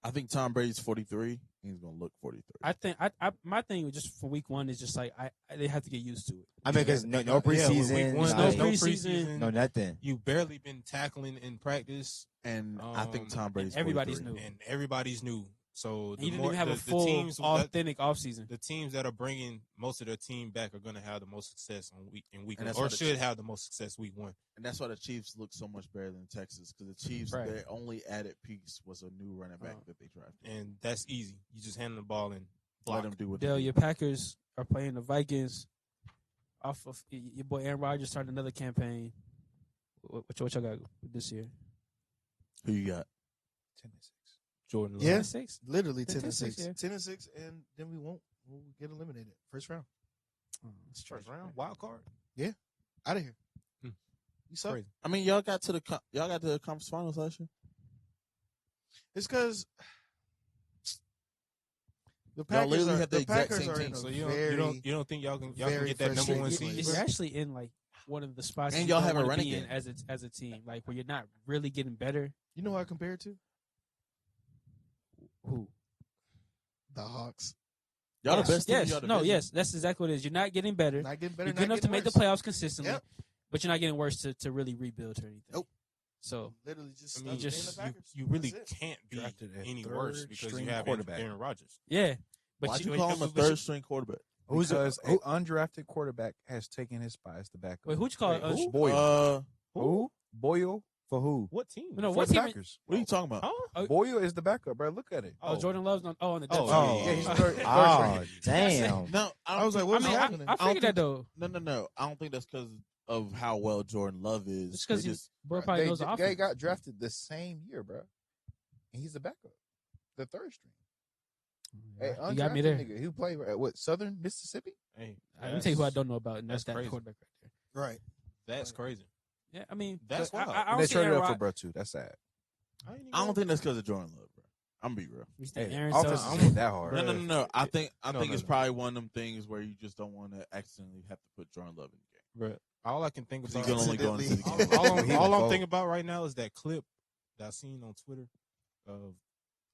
I think Tom Brady's 43. He's gonna look 43. I think my thing just for week one is just like they have to get used to it. I mean, because no Yeah, with preseason, week one, like, no there's preseason. no nothing. You barely been tackling in practice, And I think Tom Brady's everybody's 43. new. and everybody's new. So And you didn't even have a the full teams authentic offseason. the teams that are bringing most of their team back are going to have the most success in week And one, that's or why the should have the most success week one. And that's why the Chiefs look so much better than Texas because the Chiefs, Right. their only added piece was a new running back that they drafted. And that's easy. You just hand the ball and Let block. them do what Dale, they your do. Packers are playing the Vikings. Off of your boy Aaron Rodgers started another campaign. What y'all got this year? Who you got? 10-6. Jordan Love. Yeah. 6? Literally 10 10 and 6. yeah. 10 and 6, and then we'll get eliminated first round. First round, wild card. Out of here. Hmm. You suck. Crazy. I mean, y'all got to the conference finals last year. It's because the Y'all Packers literally are, have the the exact Packers same are team. in a So you very don't think y'all can very get that number one frustrating seed? place. You're actually in like one of the spots And you y'all don't have a wanna running be in game. as a team, like where you're not really getting better. You know who I compare it to? Who? The Hawks. Y'all the best team. in Yes. your No. division. Yes. That's exactly what it is. You're not getting better. Not getting better. You're not good enough to getting make the worse. playoffs consistently, Yep. but you're not getting worse to really rebuild or anything. Nope. So Literally just. I mean, stuck just- in the Packers. you really That's it. can't be Drafted a any third worse because string you have quarterback. Aaron Rodgers. yeah, but Why'd you wait, call him a but you- third string quarterback? Because an undrafted quarterback has taken his spot as the backup. Wait, who'd you call? Who? Boyle. Who? Boyle? For who? What team? No, For what the team? Packers. What are you talking about? Huh? Boyle is the backup, bro. Look at it. Oh, Jordan Love's on. Oh, on the depth Oh, chart. yeah, he's Oh. third Oh, string. damn. No, I was like, I what's mean, happening? I figured that though. No. I don't think that's because of how well Jordan Love is. It's because They just- Bro probably knows the They offense. got drafted the same year, bro. And he's the backup. The third string. Hey, You got me there. Nigga, who played at what, Southern Mississippi? Hey, Let me tell you who I don't know about, and that's that's that crazy. quarterback right there. Right. That's crazy. Yeah, I mean, That's but wild. I And don't they see traded Aaron up for Rod- bro too. That's sad. I don't think that's because of Jordan Love, bro. I'm gonna be real. You think Hey, Aaron offense Jones- ain't that hard. No. I think No, it's no. probably one of them things where you just don't want to accidentally have to put Jordan Love in the game. But all I can think Because about, he's gonna only go into the Accidentally. game. all I'm vote. thinking about right now is that clip that I seen on Twitter of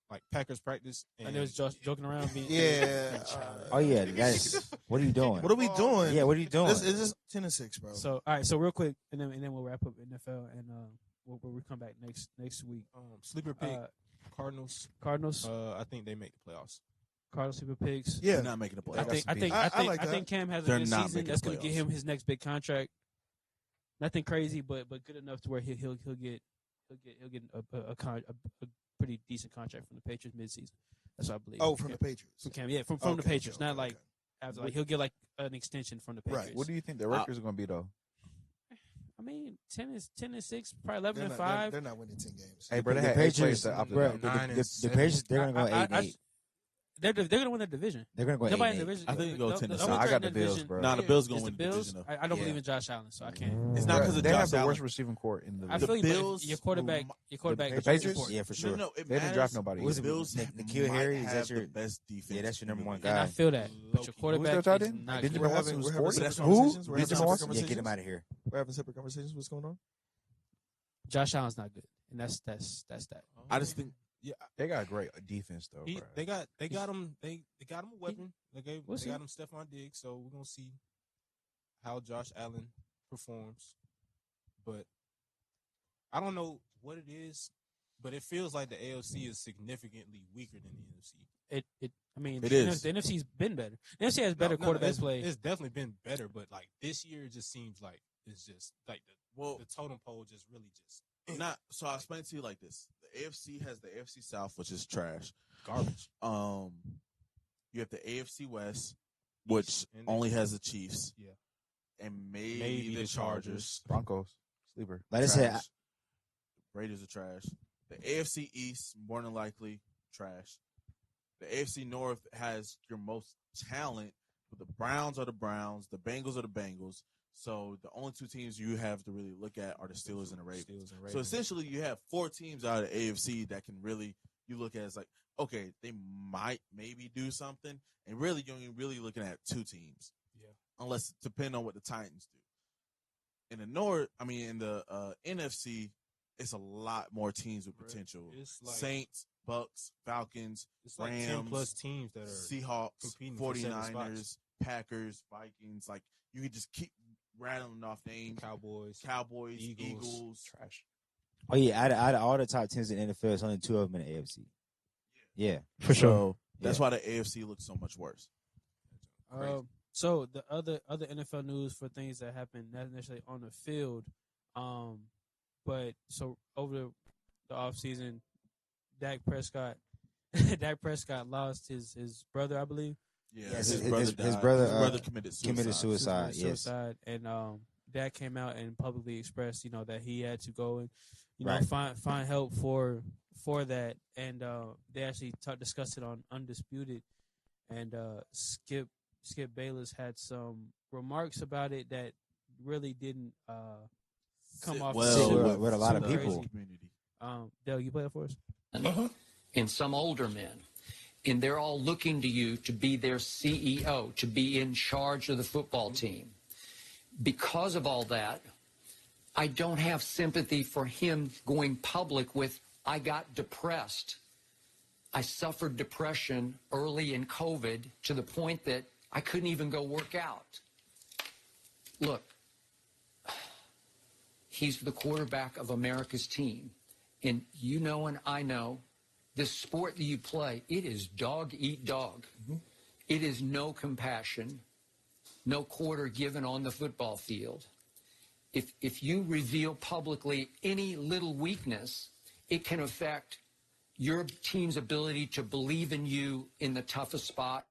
like Packers practice, And they was just joking around. Being, Yeah. Oh yeah, that's what are you doing? What are we doing? Yeah, what are you doing? This is 10-6, bro. So all right, so real quick, and then we'll wrap up NFL, and we'll come back next week. sleeper pick Cardinals. I think they make the playoffs. Cardinals super picks. yeah. They're not making the I playoffs. think I like I that. think Cam has a They're good not season. making That's the going to get playoffs. him his next big contract. Nothing crazy, but good enough to where he'll get a pretty decent contract from the Patriots midseason. That's what I believe. Oh, from the Patriots. From Cam, yeah, from the Okay, Patriots, okay, not okay, like okay. after, like he'll get like an extension from the Right. Patriots. What do you think the records are going to be though? I mean, 10-6, probably 11 They're and not, 5. they're not winning 10 games. Hey, bro, they the had 8 Patriots, players that opted bro, out. the 9 and the 7. Patriots, they're gonna go 8-8. They're gonna win the division. They're gonna go Nobody in 8-8. the division. I think it goes 10 to they'll 6. win I got the division. Bills, bro. Nah, the Bills gonna It's win the Bills. division, though. I don't Yeah. believe in Josh Allen, so I can't. It's not because of They Josh have the Allen. worst receiving core in the I league. feel you, Bills but your quarterback, The is Patriots? important. Yeah, for sure. No, it They didn't matters. draft nobody. Who's The it? Bills Nikhil might Harry? Is have that your? the best defense? Yeah, that's your number in the one league. And I guy. feel that, but your Who's quarterback their tight is end? not Benjamin good. Watson was we're having 40. separate Who? conversations. We're having Benjamin separate Watson? Yeah, get him conversations. out of here. We're having separate conversations. What's going on? Josh Allen's not good, and that's that. I just think They got a great defense though, bro. They got him. They got him a weapon. They We'll see. got him Stephon Diggs. So we're gonna see how Josh Allen performs. But I don't know what it is, but it feels like the AFC is significantly weaker than the NFC. I mean, It the is. The NFC's been better. The NFC has better quarterback it's, play. It's definitely been better, but like this year, it just seems like it's just like well, the totem pole just really just not. So I'll explain to you like this: the AFC has the AFC South, which is trash. garbage. You have the AFC West, which And only has the Chiefs. Yeah. And maybe, Maybe the the Chargers. Broncos sleeper. Like I said, Trash. Raiders are trash. The AFC East, more than likely, trash. The AFC North has your most talent, but the Browns are the Browns, the Bengals are the Bengals. So the only two teams you have to really look at are the Steelers and the Ravens. So essentially, you have 4 teams out of the AFC that can really you look at as like, okay, they might maybe do something, and really you're only really looking at 2 teams. Yeah. Unless depending on what the Titans do. In the North, I mean, in the NFC, it's a lot more teams with potential. It's like Saints, Bucks, Falcons, it's like Rams, 10 plus teams that are Seahawks, competing for 7 spots. 49ers, Packers, Vikings. Like you could just keep rattling off names. Cowboys, Eagles, Trash. oh yeah, out of all the top 10s in the NFL, it's only 2 of them in the AFC. Yeah, For So that's Yeah. why the AFC looks so much worse. So the other NFL news for things that happened, not necessarily on the field, but so over the offseason, Dak Prescott lost his brother, I believe. Yeah, Yes, his his brother brother, died. brother, His brother committed committed suicide. suicide. Yes, And Dak came out and publicly expressed, that he had to go and, Right. find help for that. And they actually discussed it on Undisputed. And Skip Bayless had some remarks about it that really didn't come off well with a lot of super people. crazy. Dale, you play that for us? And some older men. And they're all looking to you to be their CEO, to be in charge of the football team. Because of all that, I don't have sympathy for him going public with I got depressed. I suffered depression early in COVID to the point that I couldn't even go work out. Look, he's the quarterback of America's team. And you know and I know, this sport that you play, it is dog eat dog. It is no compassion, no quarter given on the football field. If you reveal publicly any little weakness, it can affect your team's ability to believe in you in the toughest spot.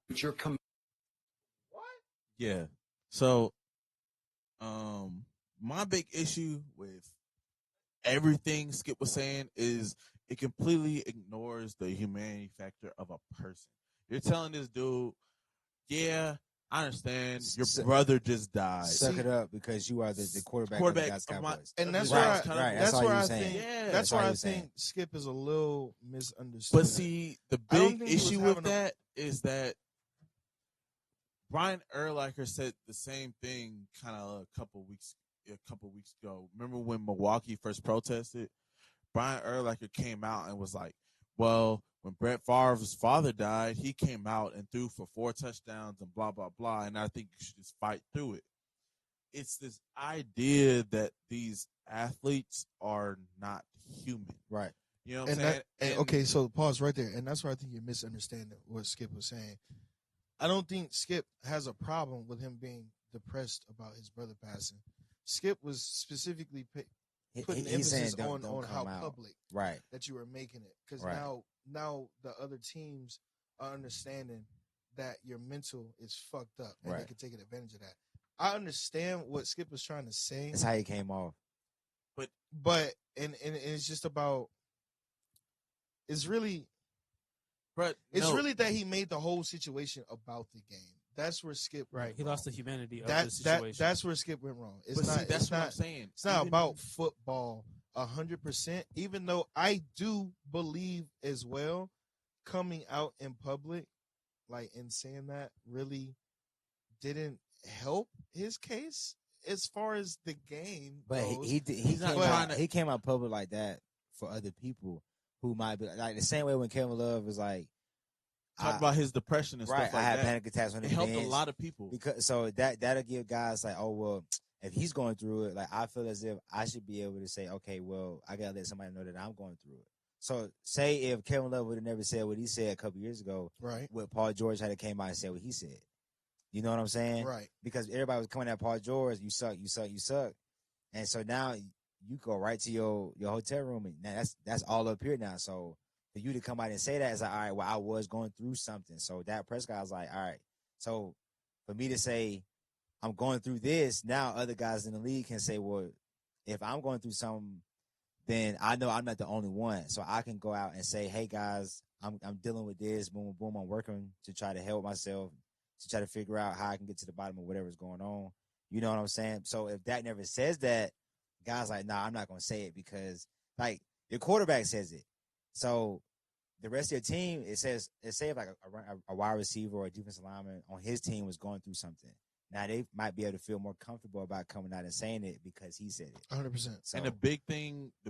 Yeah. So, my big issue with everything Skip was saying is it completely ignores the humanity factor of a person. You're telling this dude, yeah, I understand your brother just died. Suck it up because you are the quarterback of the Dallas Cowboys. And that's Right, where right. that's That's all where you I were saying. think Yeah. that's all where you I were saying. think Skip is a little misunderstood. But see, the I don't big think he was issue with having a- that is that Brian Urlacher said the same thing kind of a couple weeks ago. Remember when Milwaukee first protested? Brian Urlacher came out and was like, well, when Brett Favre's father died, he came out and threw for 4 touchdowns and blah, blah, blah. And I think you should just fight through it. It's this idea that these athletes are not human. Right. You know what I'm saying? Okay, so pause right there. And that's where I think you're misunderstanding what Skip was saying. I don't think Skip has a problem with him being depressed about his brother passing. Skip was specifically putting He's saying emphasis don't on how come out. public Right. that you were making it. Because Right. now the other teams are understanding that your mental is fucked up and they Right. can take advantage of that. I understand what Skip was trying to say. That's how he came off. But it's just about it's really that he made the whole situation about the game. That's where Skip Right. went He wrong. lost the humanity of the situation. That's where Skip went wrong. It's But not see, that's it's what not I'm saying. it's not Even- about football 100%, even though I do believe as well coming out in public like and saying that really didn't help his case as far as the game But goes. he came out public like that for other people who might be like the same way when Kevin Love was like Talk about his depression and right, stuff like I had that. panic attacks when it it helped a ends. lot of people. Because so that'll give guys like, oh well, if he's going through it, like I feel as if I should be able to say, okay, well, I gotta let somebody know that I'm going through it. So say if Kevin Love would have never said what he said a couple years ago, Right. with Paul George had came out and said what he said. You know what I'm saying? Right. Because everybody was coming at Paul George, you suck. And so now you go right to your hotel room and now that's all up here now. So for you to come out and say that, it's like, all right, well, I was going through something. So Dak Prescott was like, all right. So for me to say I'm going through this, now other guys in the league can say, well, if I'm going through something, then I know I'm not the only one. So I can go out and say, hey guys, I'm dealing with this, boom, boom, I'm working to try to help myself, to try to figure out how I can get to the bottom of whatever's going on. You know what I'm saying? So if Dak never says that, guys like, nah, I'm not going to say it because like your quarterback says it. So the rest of your team, say if like a wide receiver or a defensive lineman on his team was going through something. Now they might be able to feel more comfortable about coming out and saying it because he said it. 100%. So, And the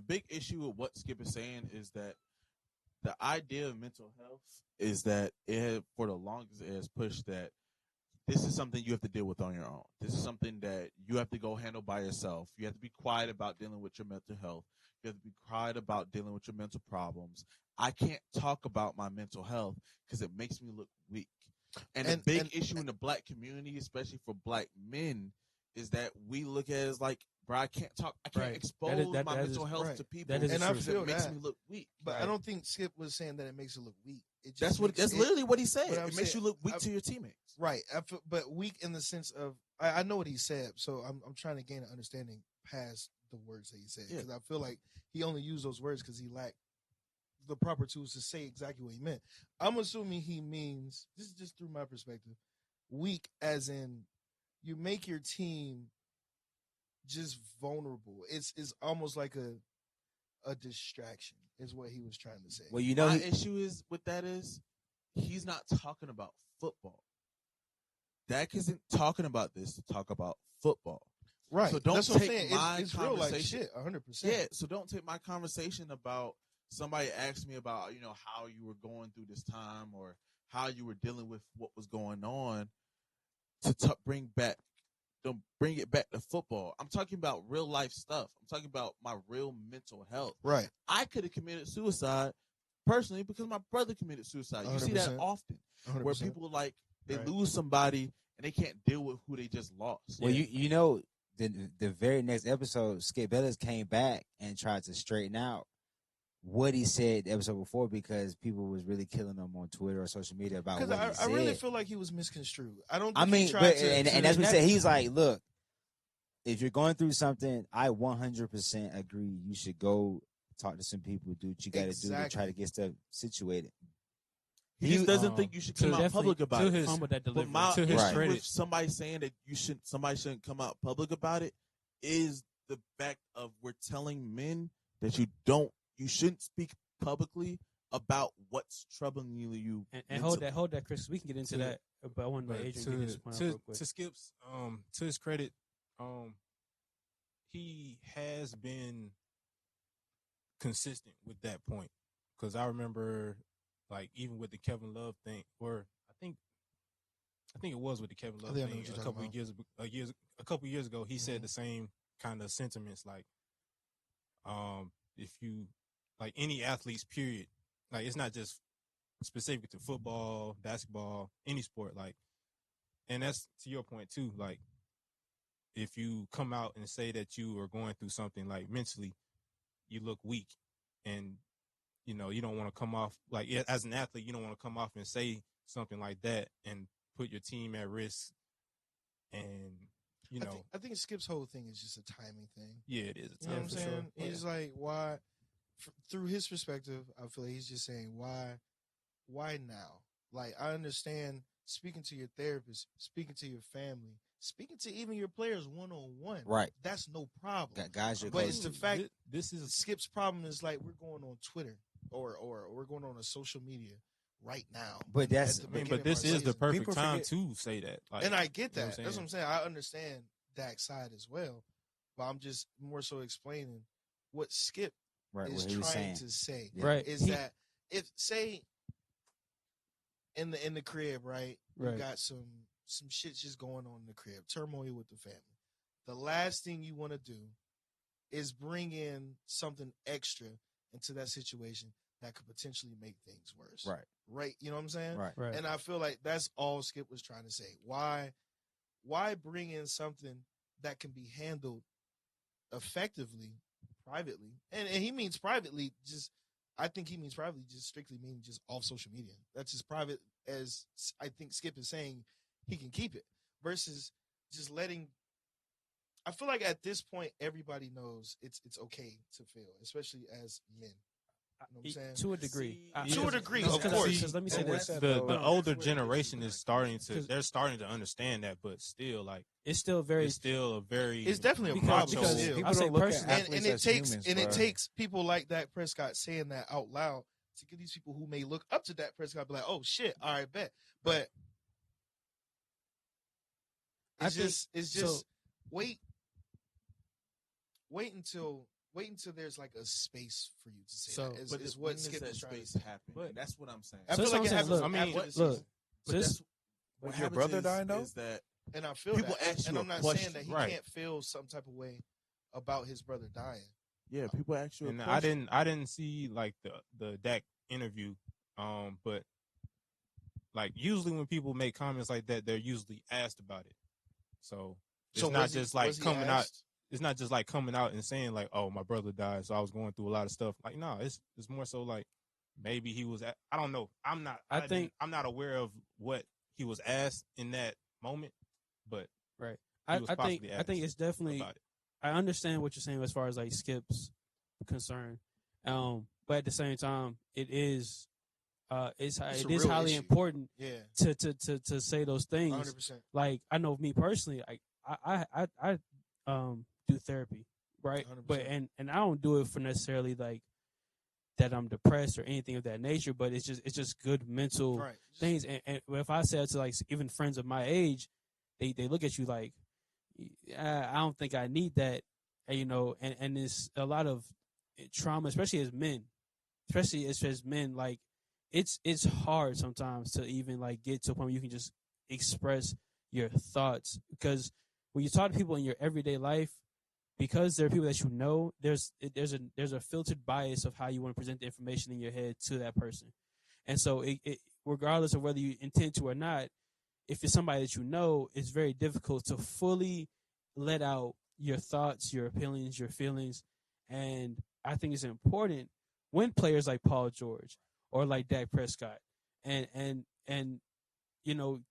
big issue with what Skip is saying is that the idea of mental health is that for the longest it has pushed that this is something you have to deal with on your own. This is something that you have to go handle by yourself. You have to be quiet about dealing with your mental health. You have to be quiet about dealing with your mental problems. I can't talk about my mental health because it makes me look weak. And the big issue in the black community, especially for black men, is that we look at it as like, bro, I can't Right. expose That my is- mental health right. to people. That is And the I truth. feel it makes that. me look weak. But I don't think Skip was saying that it makes it look weak. It just That's makes literally what he said. but I'm It makes saying- you look weak I- to your teammates. Right. But weak in the sense of I know what he said, so I'm trying to gain an understanding past the words that he said Yeah. because I feel like he only used those words because he lacked the proper tools to say exactly what he meant. I'm assuming he means, this is just through my perspective, weak as in you make your team just vulnerable. It's almost like a distraction is what he was trying to say. well, you know, My issue is with that is he's not talking about football. Dak isn't talking about this to talk about football. Right. So don't That's what I'm take saying. my It's real like conversation. shit, 100%. Yeah, so don't take my conversation about somebody asked me about, how you were going through this time or how you were dealing with what was going on, to bring it back to football. I'm talking about real life stuff. I'm talking about my real mental health. Right. I could have committed suicide personally because my brother committed suicide. You see that 100%. often, where 100%. people they Right. lose somebody and they can't deal with who they just lost. Well, the very next episode, Skip Bayless came back and tried to straighten out what he said the episode before because people was really killing him on Twitter or social media about what he Because said. I really feel like he was misconstrued. I don't. Think I mean, he tried and that's what he said. He's like, look, if you're going through something, I 100% agree. You should go talk to some people, do what you got to do to try to get stuff situated. He just doesn't think you should come out public about it. But my issue with somebody saying that somebody shouldn't come out public about it is the fact of we're telling men that you shouldn't speak publicly about what's troubling you. And hold that, Chris. We can get into that. But I want to let Adrian get his point out real quick. To Skip's, to his credit, he has been consistent with that point. Because I remember, like, even with the Kevin Love thing, or I think it was with the Kevin Love thing a couple years ago. He said the same kind of sentiments, like, if you like any athletes, period, like it's not just specific to football, basketball, any sport, like, and that's to your point too. Like, if you come out and say that you are going through something, like mentally, you look weak, and you don't want to come off like as an athlete, you don't want to come off and say something like that and put your team at risk. And I think Skip's whole thing is just a timing thing. Yeah, it is. You know what I'm saying? Sure. He's like, why? Through his perspective, I feel like he's just saying, why now? Like, I understand speaking to your therapist, speaking to your family, speaking to even your players one-on-one. Right. That's no problem. Guys, but it's the fact this is Skip's problem is like we're going on Twitter or we're going on a social media right now. But this is the perfect time to say that. Like, and I get that. You know That's what I'm saying. I understand Dak's side as well, but I'm just more so explaining what Skip is trying to say. Yeah. Right. Is that if say in the crib, right? You got some shit just going on in the crib, turmoil with the family. The last thing you want to do is bring in something extra into that situation that could potentially make things worse. Right. You know what I'm saying? Right. And I feel like that's all Skip was trying to say. Why bring in something that can be handled effectively, privately? And he means privately, I think he means privately just strictly meaning just off social media. That's as private as I think Skip is saying he can keep it versus just letting. I feel like at this point, everybody knows it's okay to feel, especially as men. You know what I'm saying? To a degree. To a degree, of course. Let me say this. The older generation is starting to understand that, but still, like, it's still a very. It's definitely a problem because still. I say personally, and it takes people like Dak Prescott saying that out loud to get these people who may look up to Dak Prescott be like, oh shit, all right, bet. But it's just wait until there's like a space for you to say that. But is what when Skip that is trying space to say. happen. That's what I'm saying. I feel like it happens. Was your brother dying though? And I feel people that. ask and you I'm a not question. saying that he can't feel some type of way about his brother dying. Yeah, people ask you a and question. I didn't see like the Dak interview, but like usually when people make comments like that, they're usually asked about it. So it's not just like coming out. It's not just like coming out and saying like, "Oh, my brother died, so I was going through a lot of stuff." Like, no, it's more so like maybe he was. I don't know. I'm not aware of what he was asked in that moment, but I think it's definitely. I understand what you're saying as far as like Skip's concerned, but at the same time, it is highly important to say those things. 100%. Like I know me personally, I do therapy, right? 100%. But and I don't do it for necessarily like that I'm depressed or anything of that nature, but it's just good mental things. And if I say it to like even friends of my age, they look at you like, I don't think I need that, and it's a lot of trauma, especially as men. especially as men, like it's hard sometimes to even like get to a point where you can just express your thoughts, because when you talk to people in your everyday life, because there are people that you know, there's a filtered bias of how you want to present the information in your head to that person. And so it regardless of whether you intend to or not, if it's somebody that you know, it's very difficult to fully let out your thoughts, your opinions, your feelings. And I think it's important when players like Paul George or like Dak Prescott and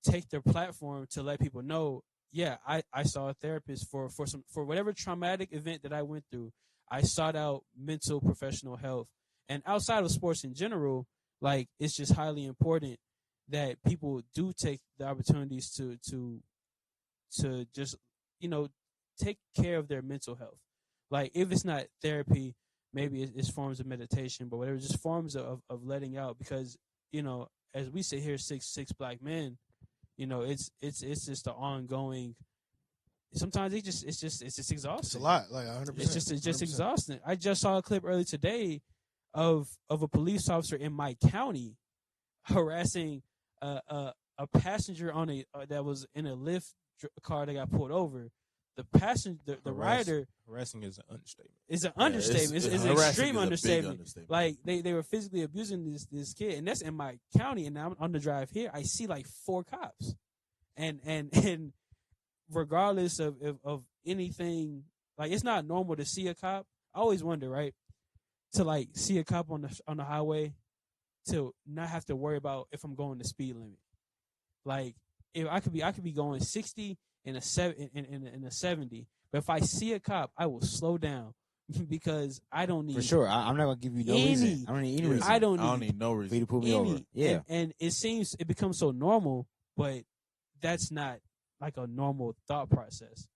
take their platform to let people know, yeah, I saw a therapist for whatever traumatic event that I went through. I sought out mental professional health. And outside of sports in general, like, it's just highly important that people do take the opportunities to just, take care of their mental health. Like, if it's not therapy, maybe it's forms of meditation, but whatever, just forms of letting out. Because, as we sit here, six black men, it's just an ongoing. Sometimes it's just exhausting. It's a lot, like 100%. It's just exhausting. I just saw a clip earlier today of a police officer in my county harassing a passenger on that was in a Lyft car that got pulled over. The passenger, the rider. Harassing is an understatement. It's an understatement. It's an extreme understatement. Like, they were physically abusing this kid, and that's in my county. And now I'm on the drive here. I see like 4 cops, and regardless of anything, like, it's not normal to see a cop. I always wonder, right, to like see a cop on the highway, to not have to worry about if I'm going the speed limit. Like, if I could be going 60 in a 70, but if I see a cop, I will slow down because I don't need. For sure, I'm not gonna give you no reason. I don't need any reason. I don't need no reason for you to pull me over. Yeah, and it becomes so normal, but that's not like a normal thought process,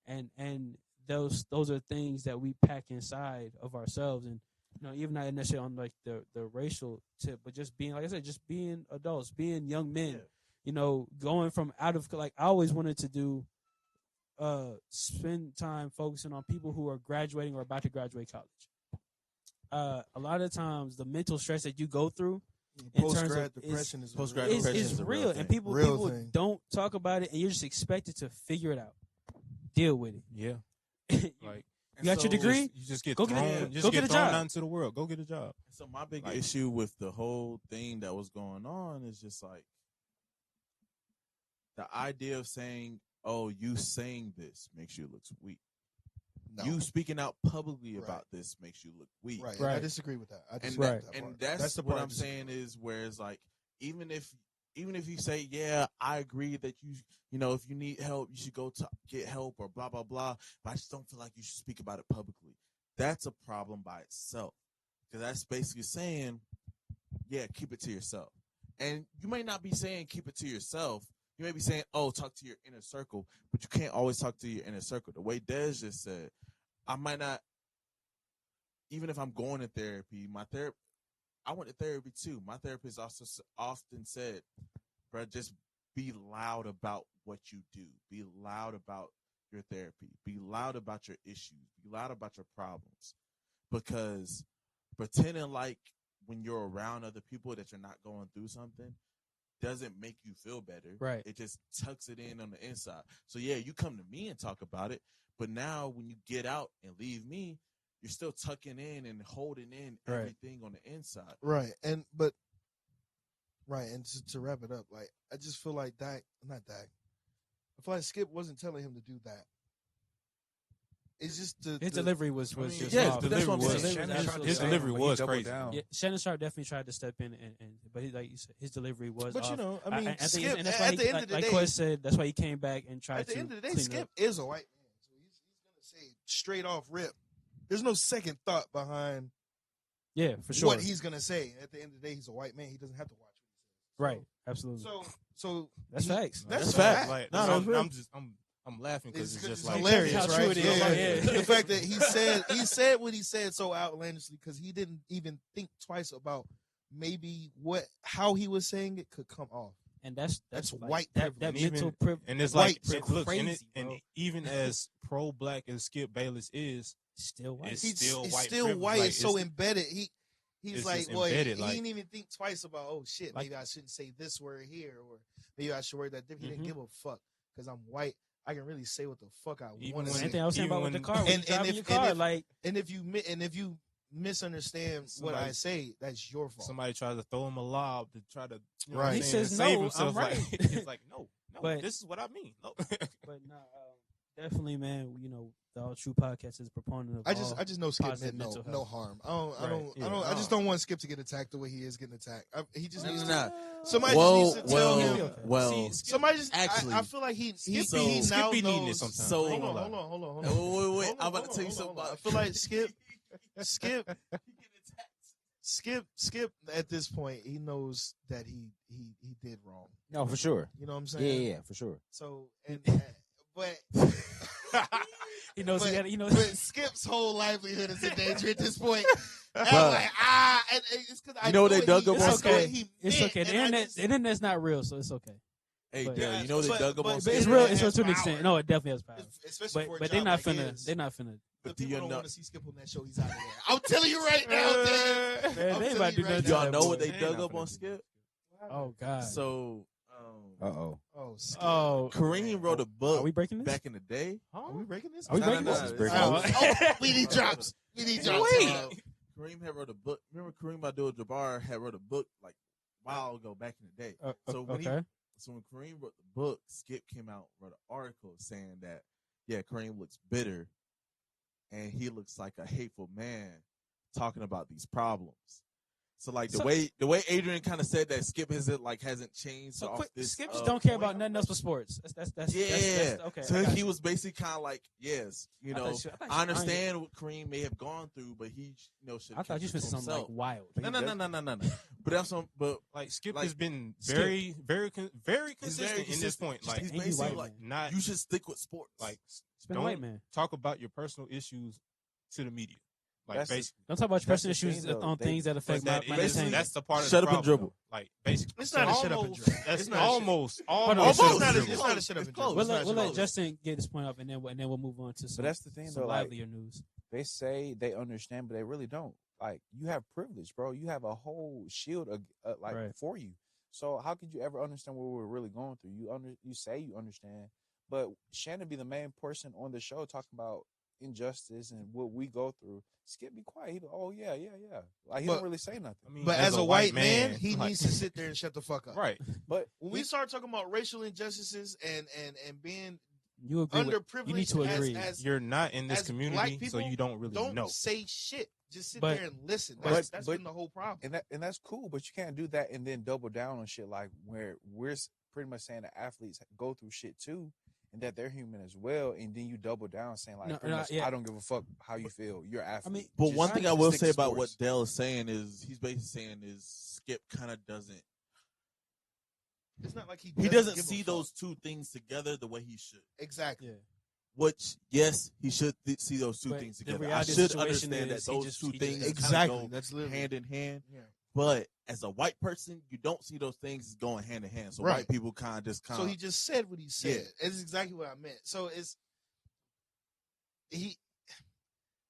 and those are things that we pack inside of ourselves, and even not necessarily on like the racial tip, but just being, like I said, just being adults, being young men. Yeah. Going from out of, like, I always wanted to do, spend time focusing on people who are graduating or about to graduate college. A lot of times, the mental stress that you go through, post-grad depression is real, and people don't talk about it, and you're just expected to figure it out, deal with it. Yeah, like, you got your degree. You just get thrown out into the world. Go get a job. So my big issue with the whole thing that was going on is just like, the idea of saying, "Oh, you saying this makes you look weak." No. You speaking out publicly about this makes you look weak. Right. I disagree with that. And that's what I'm saying is, whereas, like, even if you say, "Yeah, I agree that if you need help, you should go to get help," or blah blah blah, but I just don't feel like you should speak about it publicly. That's a problem by itself, because that's basically saying, "Yeah, keep it to yourself." And you may not be saying keep it to yourself. You may be saying, "Oh, talk to your inner circle," but you can't always talk to your inner circle. The way Des just said, I might not, even if I'm going to therapy, I went to therapy too. My therapist also often said, "Bro, just be loud about what you do. Be loud about your therapy. Be loud about your issues. Be loud about your problems." Because pretending like when you're around other people that you're not going through something doesn't make you feel better. Right. It just tucks it in on the inside. So yeah, you come to me and talk about it, but now when you get out and leave me, you're still tucking in and holding in everything on the inside. Right. And to wrap it up, like, I just feel like I feel like Skip wasn't telling him to do that. It's just his delivery was just yeah, off. That's what I'm saying. His delivery was crazy. Yeah, Shannon Sharp definitely tried to step in, but like you said, his delivery was. But off. Skip, and that's at why the end of the day, like Quest said, that's why he came back and tried to. At the end of the day, Skip is a white man, so he's gonna say straight off rip. There's no second thought behind. Yeah, for sure. What he's gonna say. At the end of the day, he's a white man. He doesn't have to watch what he says. Right. Absolutely. So that's facts. That's facts. Like, I'm laughing because it's just like hilarious, how right? true it is. Yeah. The fact that he said what he said so outlandishly because he didn't even think twice about maybe how he was saying it could come off. And that's white that mental privilege. And it's like and even as pro-black as Skip Bayless is, still white. He's still white. Still white. It's so embedded. He's it's like, just boy, embedded, he like- didn't even think twice about, oh shit, Like- maybe I shouldn't say this word here, or maybe I should word that different. He didn't Mhm. give a fuck because I'm white. I can really say what the fuck I Even want to when- say. Same thing I was saying even about with the when- car. When and you driving if- your car, and like And if you misunderstand what I Somebody- say, that's your fault. Somebody tries to throw him a lob to try to, you know Right. what I'm He saying, says, to save "No, himself. I'm Like, right." it's like, no, But- this is what I mean. No. but no, definitely, man. You know, the AllTrue Podcast is a proponent of. I just know Skip positive meant mental no health. harm. Right. I just don't want Skip to get attacked the way he is getting attacked. He just needs to. Nah. Somebody Well, just needs to tell him. okay. well. See, Somebody just. Actually, I feel like he so- now Skip be needing it knows. sometimes. So- I ain't Hold gonna on, lie. hold on. Wait, Hold on, I'm about hold to tell you on, something. hold on. I About feel like Skip at this point, he knows that he did wrong. No, for sure. You know what I'm Yeah, saying? yeah, for sure. So but He knows. But- He but knows. Skip's whole livelihood is in danger at this point. And But- I'm like, and it's because I You know what they dug up on I know Skip? what he It's meant, okay. The and I internet, just- the internet's not real, so it's okay. Hey, But- Dale, you know they but- dug up but- on But but it's Skip? real. internet It's has to an power. extent. No, it definitely has power. especially for a But they're job not like finna. his. They're not finna. The But do people you don't know- want to see Skip on that show. He's out of there. I'm telling you right now, Dan. Man, I'm they ain't telling about to do you right nothing. now. Y'all know what they They dug not up finna on do Skip? Oh God. So, Uh-oh. Oh, Skip. Oh, Kareem wrote a are book we breaking this? back in the day. Are we breaking this? Are we Nah, breaking nah, this? nah, This is it's- breaking Oh, news. we need drops. We need drops. Wait. Kareem had wrote a book. Remember Kareem Abdul-Jabbar had wrote a book like a while ago back in the day. So when okay. when Kareem wrote the book, Skip came out and wrote an article saying that Kareem looks bitter and he looks like a hateful man talking about these problems. So like the way Adrian kind of said that Skip hasn't changed So off quick, this. Skip just don't care about point. nothing else but sports. That's okay. So I got he you. was basically kind of like, yes, I thought you- I understand what Kareem may have gone through, but he, should. I thought you keep it said to something like himself. wild. No. But that's some. But Like Skip Like, has been Skip. very he's consistent very in this consistent. point. Like he's Ain't he basically white, like, man? not you should stick with sports. like It's been a white man. talk about your personal issues to the media. Like That's the- basically, Don't talk about your That's personal the issues thing, though. on They- things that affect my that, entertainment. that's the part of Shut the up and problem, dribble. though. Like basically, It's not a shut up and almost- dribble. That's It's not a almost Hold on, almost. it's Almost. not a It's shut up and close. dribble. We'll It's not let, a we'll shut let up. Justin get his point up, and then we'll move on to some, But that's the thing, some though. Like, livelier news. they say they understand, but they really don't. Like, you have privilege, bro. You have a whole shield, Right. for you. So how could you ever understand what we're really going through? You say you understand, but Shannon be the main person on the show talking about injustice and what we go through. Skip be quiet. He go, oh yeah. Like he But- don't really say nothing. I mean, But as a white man, he like- needs to sit there and shut the fuck up. right. But When we start talking about racial injustices and being You agree? You need underprivileged to agree. as You're not in this as black community, so people, you don't really don't know. say shit. Just sit But- there and listen. but- That's but- been the whole problem. and that's cool, but you can't do that and then double down on shit like where we're pretty much saying that athletes go through shit too, and that they're human as well, and then you double down saying like, No, pretty no, much, yeah. I don't give a fuck how you feel. You're an athlete. mean, But Just one thing I will stick say to about what sports. Dale is saying is he's basically saying is Skip kind of doesn't. It's not like he He doesn't doesn't give a see fuck. those two things together the way he should. Exactly. Yeah. Which, yes, he should see those two But things the together. I reality of should the situation understand that is he those just- two he just- things Exactly. kinda That's go literally hand in hand. Yeah. But as a white person, you don't see those things going hand in hand. So Right. white people kind of So he just said what he said. It's exactly what I meant. So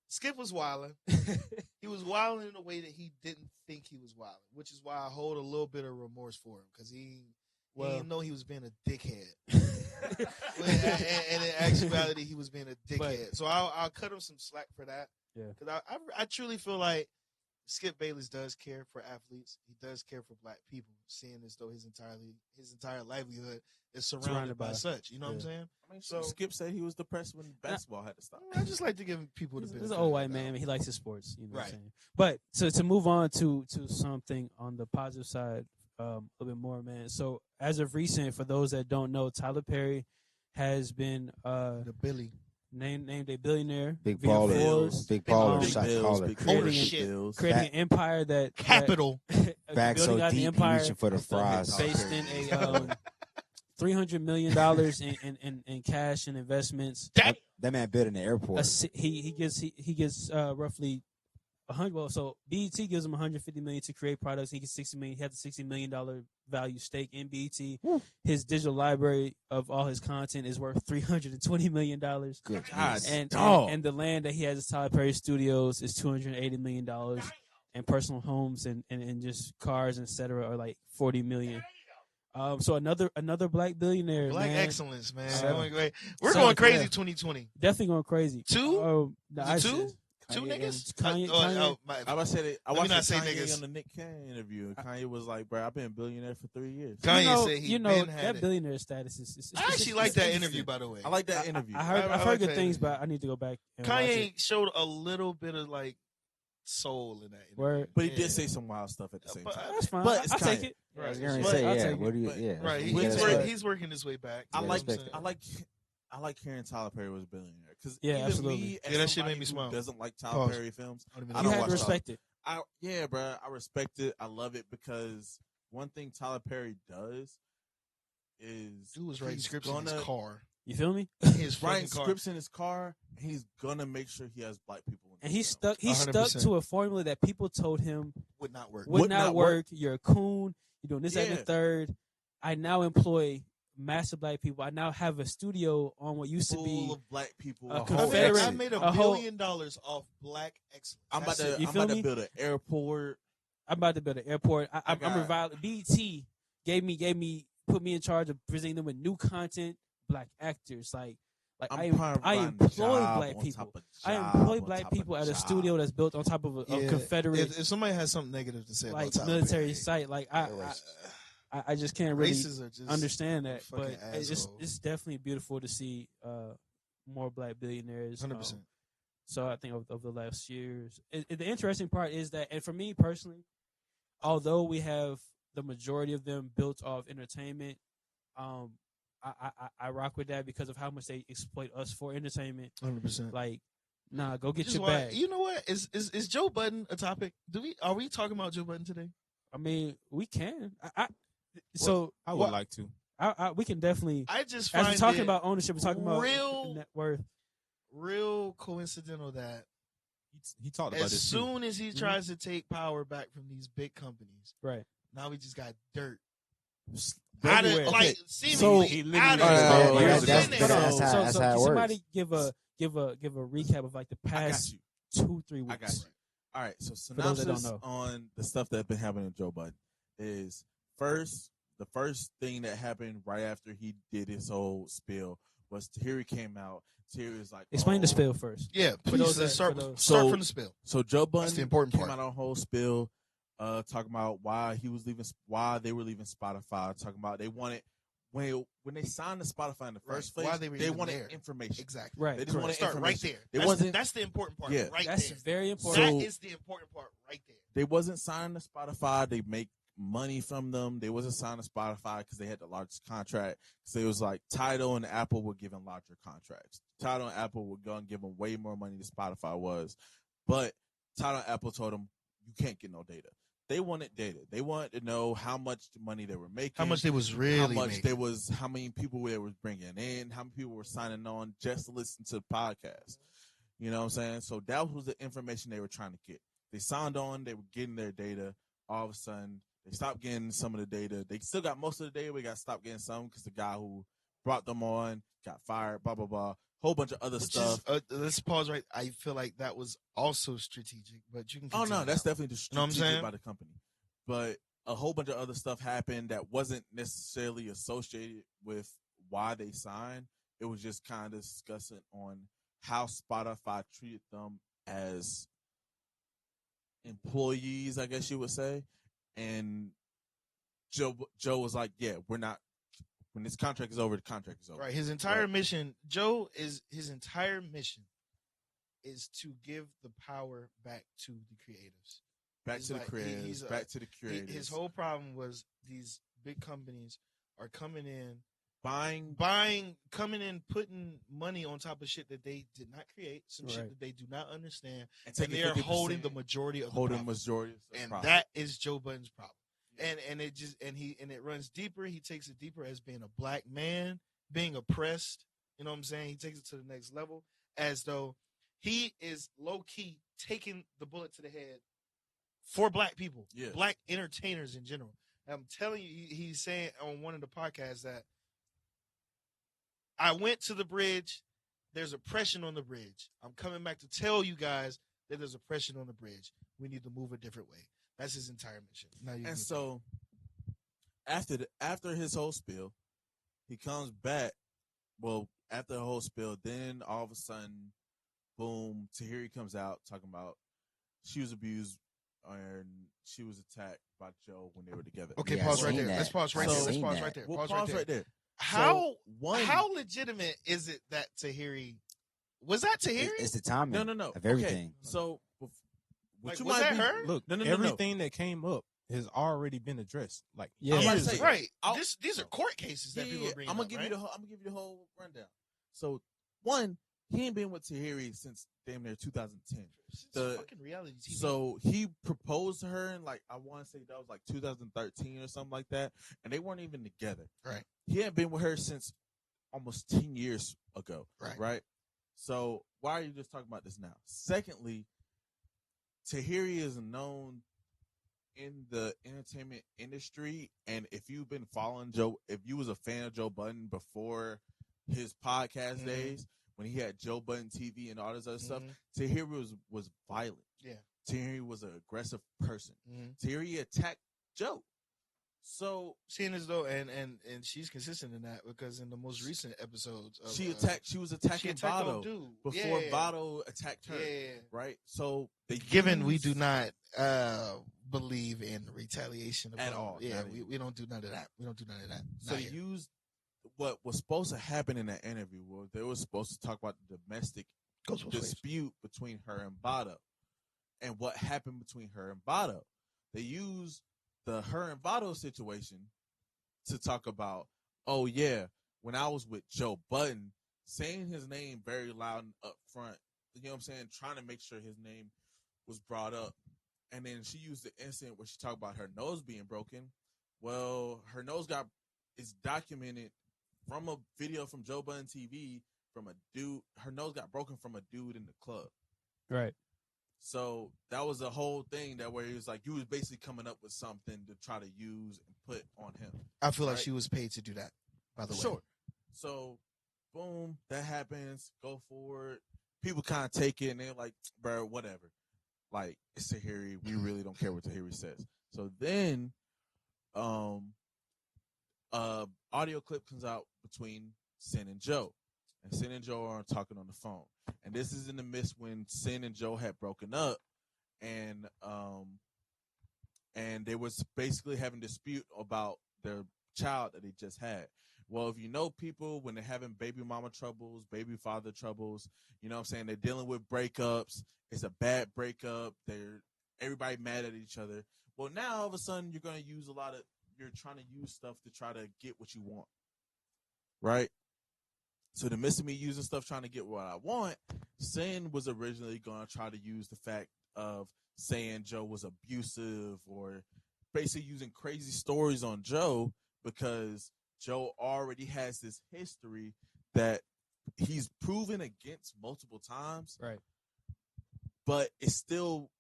Skip was wilding. He was wilding in a way that he didn't think he was wilding, which is why I hold a little bit of remorse for him because he didn't know he was being a dickhead. and in actuality, he was being a dickhead. So I'll cut him some slack for that. Yeah. Because I truly feel like Skip Bayless does care for athletes. He does care for black people, seeing as though his entire livelihood is surrounded by such. You know what I'm saying? So Skip said he was depressed when basketball had to stop. I just like to give people the He's benefit. an old of white the man. doubt. He likes his sports. You know what I'm Right. saying? But to move on to something on the positive side, a little bit more, man. So as of recent, for those that don't know, Tyler Perry has been The Billy. named a billionaire. Big via baller. Forbes, Big Big baller. big Shot bills, caller. big Creating ownership shit. bills. creating an empire that Capital. Back so building out the deep, he empire reaching for the fries. based in a $300 million in cash and investments. That man built in the airport. He gets roughly 100. Well, so BET gives him 150 million to create products. He gets 60 million. He has a $60 million value stake in BET. His digital library of all his content is worth $320 million. Good. God, And dog. the land that he has at Tyler Perry Studios is $280 million. and personal homes and just cars, etc., are like 40 million. So another black billionaire. Black man. excellence, man. So- We're so, going crazy yeah. 2020. Definitely going crazy. Two? No, Is it two? Kanye Two niggas? and- Kanye, I was say I Let me watched not say Kanye niggas. on the Nick Cannon interview. And Kanye was like, "Bro, I've been a billionaire for 3 years." Kanye said he been had that it. billionaire status is I actually like that interview, by the way. I like that interview. I heard I I've like heard good that things, interview. but I need to go back and watch it. Kanye showed a little bit of like soul in that interview. Word. But he did say some wild stuff at the same But- time. That's fine. But it's I'll take Kanye. it. I was Right. gonna But- say, I'll yeah. take What do you? But- Yeah, Right. you He's, gotta work, respect. he's working his way back. I Yeah, like respect it. I like hearing Tyler Perry was a billionaire because Yeah, even absolutely. me, as Yeah, that shit somebody made me who smile. doesn't like Tyler Pause. Perry films. I don't even I You don't had watch to respect it. Yeah, bro, I respect it. I love it because one thing Tyler Perry does is Dude was writing he's scripts in his car. You feel me? His writing fucking car. scripts in his car. And he's gonna make sure he has black people in And the he film. stuck. He 100%. stuck to a formula that people told him Would not work. would not work. You're a coon. You're doing this, that, and Yeah. the third. I now employ massive black people. I now have a studio on what used to Full be. of black people. a a whole Confederate- I exit. made a $1 whole- billion off black excellence. I'm about That's it. to You I'm feel about me? to build an airport. I'm about to build an airport. I'm got- reviving. BET put me in charge of presenting them with new content, black actors. Like I providing employ job black on people. top of I job employ on black top of people at a job. studio that's built on top of a Yeah, Confederate If somebody has something negative to say like about Tyler military Perry, site. Like they're racist. I just can't really Races are just understand that, but fucking it's assholes. definitely beautiful to see more black billionaires. 100%. So I think of the last years, the interesting part is that, and for me personally, although we have the majority of them built off entertainment, I rock with that because of how much they exploit us for entertainment. 100%. Like, nah, go get Which is your why- bag. You know what? Is Joe Budden a topic? Are we talking about Joe Budden today? I mean, we can. So I would What- like to. we can definitely. I just As find we're talking it about ownership, we're talking about real- net worth. real coincidental that He talked about as this too. soon as he tries to take power back from these big companies, Right. now we just got dirt. Everywhere. Like So- seemingly He literally out of just- nowhere. yeah, Here's that's- the that's- thing, that's though. how- So it can works. somebody give a recap of like the I got past you. 2-3 weeks? I got you. All right, so those that don't synopsis know. on the stuff that's been happening to Joe Budden is the first thing that happened right after he did his whole spill was Terry came out. Terry was like, Explain the "Oh." spill first. Yeah, For please those let's that- start for those- start So- from the spill. So Joe Budden That's the important came part. out on a whole spill, talking about why he was leaving, why they were leaving Spotify. Talking about they wanted when they signed to Spotify in the first Right, place, why they were even wanted there. information. Exactly. Right. They just wanted Start right information. there. It wasn't. That's the important part. Yeah. Right That's there. very important. That So- is the important part right there. They wasn't signed to Spotify. They make money from them. They wasn't signed to Spotify because they had the largest contract. So it was like Tidal and Apple were giving larger contracts. Tidal and Apple were going to give them way more money than Spotify was. But Tidal and Apple told them, you can't get no data. They wanted data. They wanted to know how much money they were making. How much they was really how much making. they was, how many people they was bringing in, how many people were signing on just to listen to the podcast. You know what I'm saying? So that was the information they were trying to get. They signed on, they were getting their data. All of a sudden, they stopped getting some of the data. They still got most of the data. We got to stop getting some because the guy who brought them on got fired, blah, blah, blah. Whole bunch of other Which stuff. is, let's pause right. I feel like that was also strategic, but you can. Oh, continue no, that's now. definitely just You know what I'm strategic saying? by the company. But a whole bunch of other stuff happened that wasn't necessarily associated with why they signed. It was just kind of discussing on how Spotify treated them as employees, I guess you would say. And Joe was like, yeah, we're not, when this contract is over, the contract is over. Right. His entire Right. mission, his entire mission is to give the power back to the creatives. Back He's to the like- creators, he's a- back to the creators. His whole problem was these big companies are coming in, buying, coming in, putting money on top of shit that they did not create, some shit Right. that they do not understand, and and taking they are 50%, holding the majority of the holding profit. majority of the And profit. that is Joe Budden's problem. And it just and it runs deeper. He takes it deeper as being a black man, being oppressed. You know what I'm saying? He takes it to the next level as though he is low key taking the bullet to the head for black people, Yeah. black entertainers in general. And I'm telling you, he's saying on one of the podcasts that I went to the bridge. There's oppression on the bridge. I'm coming back to tell you guys that there's oppression on the bridge. We need to move a different way. That's his entire mission. Now you And can so after his whole spiel, he comes back. Well, after the whole spiel, then all of a sudden, boom, Tahiri comes out talking about she was abused and she was attacked by Joe when they were together. Okay, Yeah, pause I've right seen there. that. Let's pause right I've there. Let's seen pause that. right there. We'll Pause right there. How How legitimate is it that Tahiri was that Tahiri? It's the timing. No. Of everything. Okay, so what Like, you was might that be, her? Look, No. everything that came up has already been addressed. Like, Yeah. I'm about to years say, ago. Right. I'll- These are court cases that people are bringing I'm gonna up, give right? you I'm gonna give you the whole rundown. So one, he ain't been with Tahiri since damn near 2010. It's the- fucking reality TV. So he proposed to her in, like, I want to say that was like 2013 or something like that, and they weren't even together. Right. He hadn't been with her since almost 10 years ago. Right. Right. So why are you just talking about this now? Secondly, Tahiri is known in the entertainment industry, and if you've been following Joe, if you was a fan of Joe Budden before his podcast Mhm. days, when he had Joe Budden TV and all this other stuff, Mhm. Tahiri was violent. Yeah. Tahiri was an aggressive person. Mhm. Tahiri attacked Joe. So Seeing as though, and she's consistent in that because in the most recent episodes, of, she was attacking attacked Votto old dude. before Yeah. Votto attacked her. Yeah. Right. So they Given we used- do not believe in retaliation At upon- all, Yeah, not we don't do none of that. We don't do none of that. So Not they here. used what was supposed to happen in that interview. Well, they were supposed to talk about the domestic Goes both ways. dispute between her and Votto, and what happened between her and Votto. They used the her and Votto situation to talk about, oh yeah, when I was with Joe Budden, saying his name very loud and up front, you know what I'm saying, trying to make sure his name was brought up. And then she used the incident where she talked about her nose being broken. Well, her nose is documented from a video from Joe Budden TV from a dude. Her nose got broken from a dude in the club. Right. So that was a whole thing that where he was like, you was basically coming up with something to try to use and put on him. I feel like right. she was paid to do that. By the way, Sure. So, boom, that happens. Go forward. People kind of take it and they're like, bro, whatever. Like, it's Tahiri. We really don't care what Tahiri says. So then, audio clip comes out between Sin and Joe. And Sin and Joe are talking on the phone. And this is in the midst when Sin and Joe had broken up, and they was basically having dispute about their child that they just had. Well, if you know people, when they're having baby mama troubles, baby father troubles, you know what I'm saying, they're dealing with breakups. It's a bad breakup. Everybody mad at each other. Well, now all of a sudden you're trying to use stuff to try to get what you want. Right? So the midst of me using stuff trying to get what I want, Sin was originally going to try to use the fact of saying Joe was abusive or basically using crazy stories on Joe because Joe already has this history that he's proven against multiple times. Right. But it's still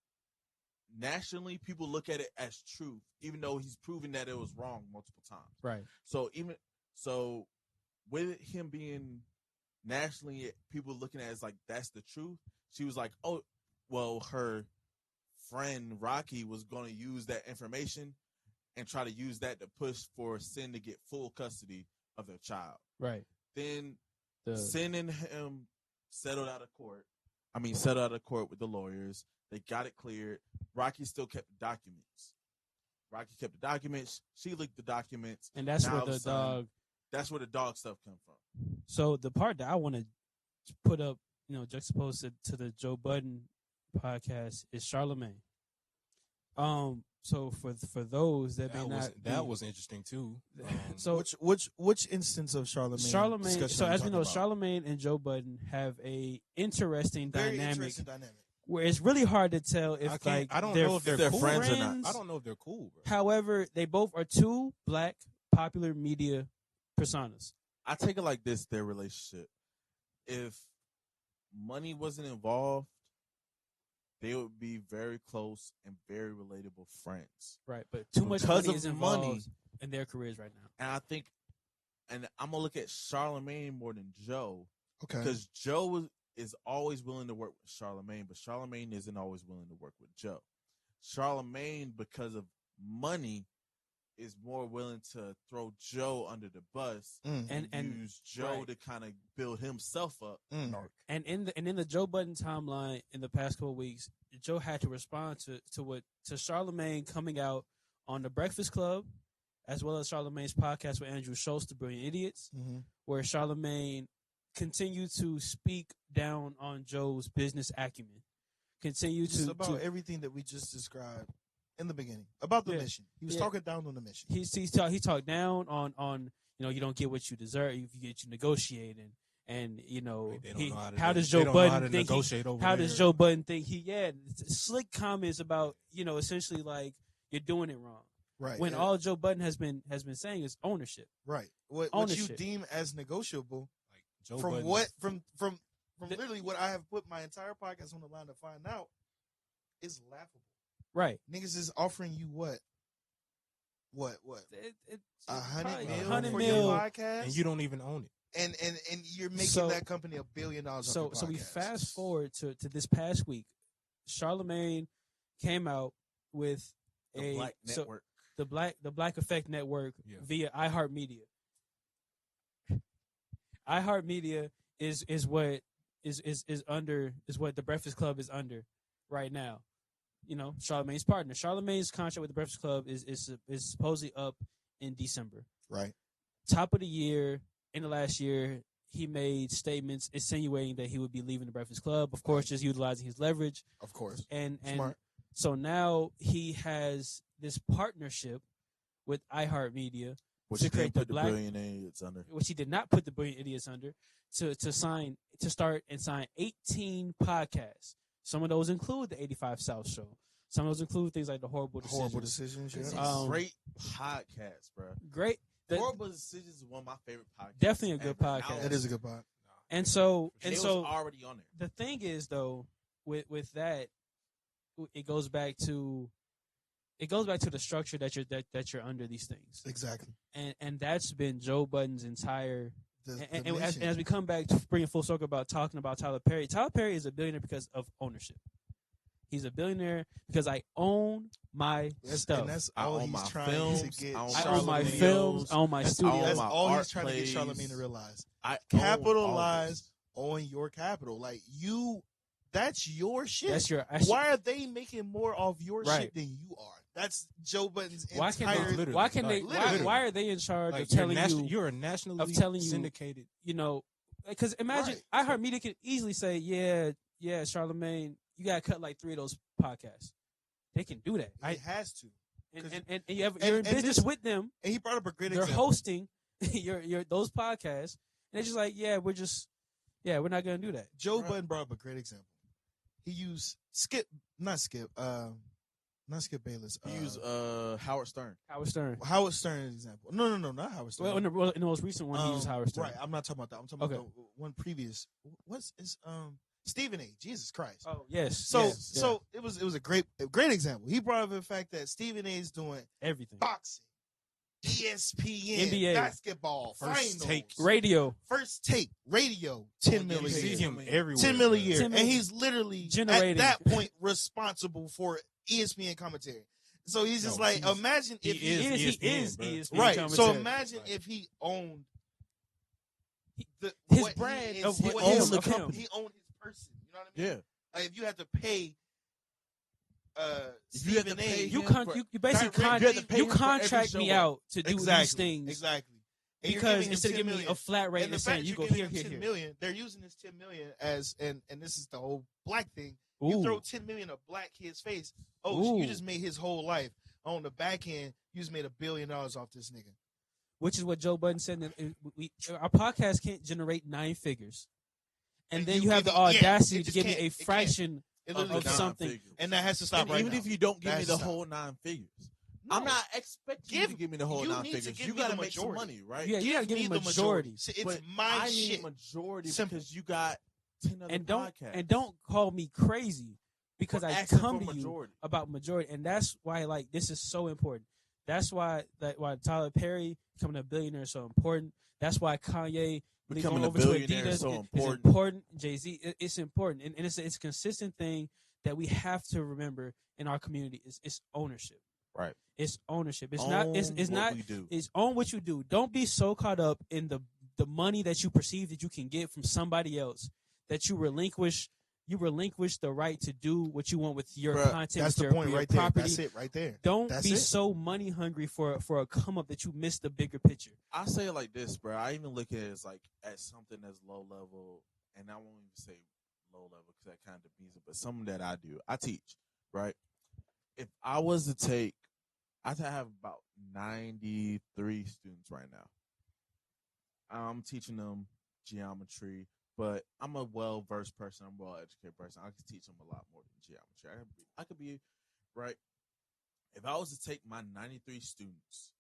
nationally, people look at it as truth, even though he's proven that it was wrong multiple times. Right. So with him being nationally, people looking at it as like that's the truth. She was like, oh, well, her friend Rocky was going to use that information and try to use that to push for Sin to get full custody of their child. Right. Then Sin and him settled out of court with the lawyers. They got it cleared. Rocky still kept the documents. She leaked the documents. And that's Now where the dog. That's where the dog stuff come from. So the part that I want to put up, juxtaposed to the Joe Budden podcast is Charlemagne. So for those that may not, that was interesting too. So which instance of Charlemagne? So as we know, Charlemagne and Joe Budden have a interesting Very dynamic. interesting dynamic. Where it's really hard to tell if I don't they're know if they're cool. friends or not. I don't know if they're cool, bro. However, they both are two black popular media personas. I take it like this, their relationship. If money wasn't involved, they would be very close and very relatable friends. Right, but too much Because money of is involved money. in their careers right now. And I think, and I'm going to look at Charlemagne more than Joe. Okay. Because Joe is always willing to work with Charlemagne, but Charlemagne isn't always willing to work with Joe. Charlemagne, because of money, is more willing to throw Joe under the bus and use Joe to kind of build himself up. And in the Joe Budden timeline in the past couple of weeks, Joe had to respond to Charlemagne coming out on the Breakfast Club, as well as Charlemagne's podcast with Andrew Schultz, The Brilliant Idiots, where Charlemagne continued to speak down on Joe's business acumen. Just about everything that we just described in the beginning about the mission. He was talking down on the mission. He talked down on you don't get what you deserve if you negotiating. And how does Joe Budden think? How does Joe Budden think slick comments about essentially like you're doing it wrong, right? When all Joe Budden has been saying is ownership, right? What you deem as negotiable, like Joe from Budden what from literally what I have put my entire podcast on the line to find out is laughable, right? Niggas is offering you what? It's $100 million for your podcast, and you don't even own it. And you're making that company $1 billion. So we fast forward to this past week. Charlemagne came out with the Black Network, the Black Effect Network via iHeartMedia. iHeartMedia is what the Breakfast Club is under right now. Charlemagne's partner. Charlemagne's contract with the Breakfast Club is supposedly up in December. Right. Top of the year. In the last year, he made statements insinuating that he would be leaving the Breakfast Club. Of course, just utilizing his leverage. Of course. And Smart. So now he has this partnership with iHeartMedia, which he didn't put the Brilliant Idiots under. Which he did not put the Brilliant Idiots under, to start and sign 18 podcasts. Some of those include the 85 South Show. Some of those include things like the Horrible Decisions. Yeah. Great podcast, bro. Great. Horrible Decisions is one of my favorite podcasts. Definitely a good podcast. It is a good podcast. And so already on there. The thing is though, with that, it goes back to the structure that you're under these things. Exactly. And that's been Joe Budden's entire. And as we come back to bringing full circle about talking about Tyler Perry is a billionaire because of ownership. He's a billionaire because I own my stuff. And that's all he's trying to get. I own my films. I own my studio. That's all he's trying to get Charlemagne to realize. Capitalize on your capital. Like that's your shit. Why are they making more of your shit than you are? That's Joe Budden's entire. Why are they in charge of telling you? You're a nationally syndicated. Because imagine iHeartMedia could easily say, yeah, Charlemagne, you gotta cut like 3 of those podcasts. They can do that. It has to. And you're in business with them. And he brought up a great example. They're hosting your those podcasts, and they're just like, we're not gonna do that. Joe Budden brought up a great example. He used not Skip Bayless. He used Howard Stern. Howard Stern is an example. No, not Howard Stern. Well, in the most recent one, he used Howard Stern. Right, I'm not talking about that. I'm talking about the one previous. What's his Stephen A. Jesus Christ. Oh yes. So it was a great example. He brought up the fact that Stephen A. is doing everything: boxing, ESPN, NBA, basketball, First Take, radio, 10 million. You see him everywhere. 10 million a year, and he's literally at that point responsible for ESPN commentary. So he's just imagine if he is ESPN right. Commentary. So imagine if he owned his brand of he owned the company. He owned his person. You know what I mean? Yeah. Like if you had to pay, Stephen A. You basically contract me out to do these things exactly. Because instead of giving me a flat rate and saying you go here, 10 million, they're using this 10 million as and this is the whole black thing. You throw 10 million a black kid's face. You just made his whole life. On the back end, you just made $1 billion off this nigga. Which is what Joe Budden said. Our podcast can't generate 9 figures. And then you have the audacity to give me a fraction of something. And that has to stop right now. Even if you don't give me the whole 9 figures. No. I'm not expecting you to give me the whole 9 figures. You got to make some money, right? Yeah, you got to give me the majority. It's my shit. I need majority because you got 10 other podcasts. And don't call me crazy because I come to you about majority. And that's why, this is so important. That's why Tyler Perry becoming a billionaire is so important. That's why Kanye becoming a billionaire is so important. It's important. Jay-Z, it's important. And it's a consistent thing that we have to remember in our community is it's ownership. Right. It's ownership. It's not. It's Own not. what we do. It's own what you do. Don't be so caught up in the money that you perceive that you can get from somebody else that you relinquish the right to do what you want with your Bruh, content. that's with the your, point your right there. property. That's it right there. Don't That's be it. so money hungry for a come up that you miss the bigger picture. I say it like this, bro. I even look at it as like at something that's low level, and I won't even say low level because that kind of demeans it, but something that I do. I teach, right? If I was to take, I have about 93 students right now. I'm teaching them geometry, but I'm a well-versed person. I'm a well-educated person. I can teach them a lot more than geometry. I could be, right? If I was to take my 93 students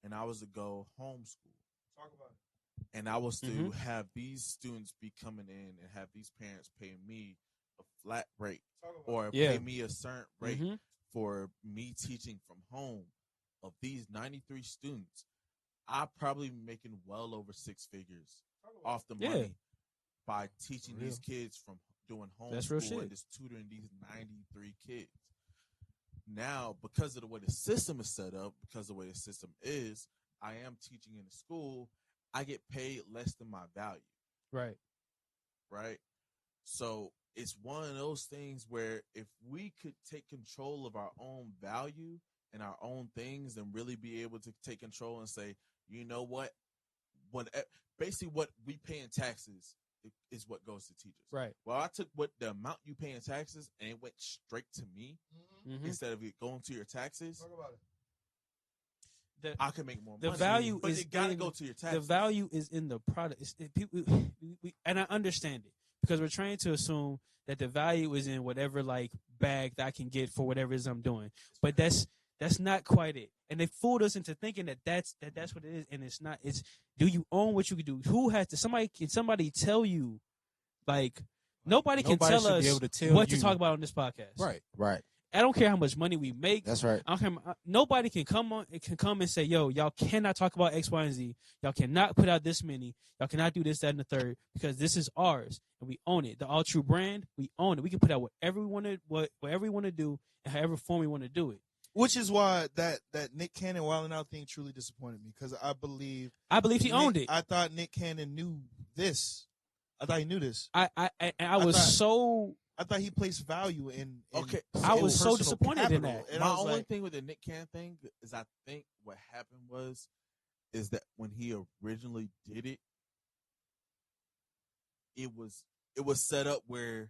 and I was to go homeschool, Talk about it. and I was to have these students be coming in and have these parents pay me a flat rate or pay me a certain rate for me teaching from home, of these 93 students, I'm probably making well over six figures off the money by teaching these kids from doing homeschool and just tutoring these 93 kids. Now, because of the way the system is set up, because of the way the system is, I am teaching in a school, I get paid less than my value. Right? So it's one of those things where if we could take control of our own value and our own things and really be able to take control and say, you know what, basically what we pay in taxes is what goes to teachers. Right. Well, I took what the amount you pay in taxes and it went straight to me instead of it going to your taxes. Talk about it. I can make more The money. value but is it gotta go to your taxes. The value is in the product. And I understand it because we're trying to assume that the value is in whatever like bag that I can get for whatever it is I'm doing. But that's not quite it. And they fooled us into thinking that that's what it is, and it's not. It's, do you own what you can do? Who has to? Can somebody tell you? Like nobody can tell should us be able to tell what you. to talk about on this podcast. Right. I don't care how much money we make. That's right. I don't care, nobody can come and say, yo, y'all cannot talk about X, Y, and Z. Y'all cannot put out this many. Y'all cannot do this, that, and the third, because this is ours and we own it. The AllTrue brand, we own it. We can put out whatever we want to do and however form we want to do it. Which is why that Nick Cannon wilding out thing truly disappointed me, because I believe he owned it. I thought Nick Cannon knew this. I thought he knew this. I thought he placed value in I was so personal disappointed in capital. that. And My I was only like, thing with the Nick Cannon thing is I think what happened is that when he originally did it, it was set up where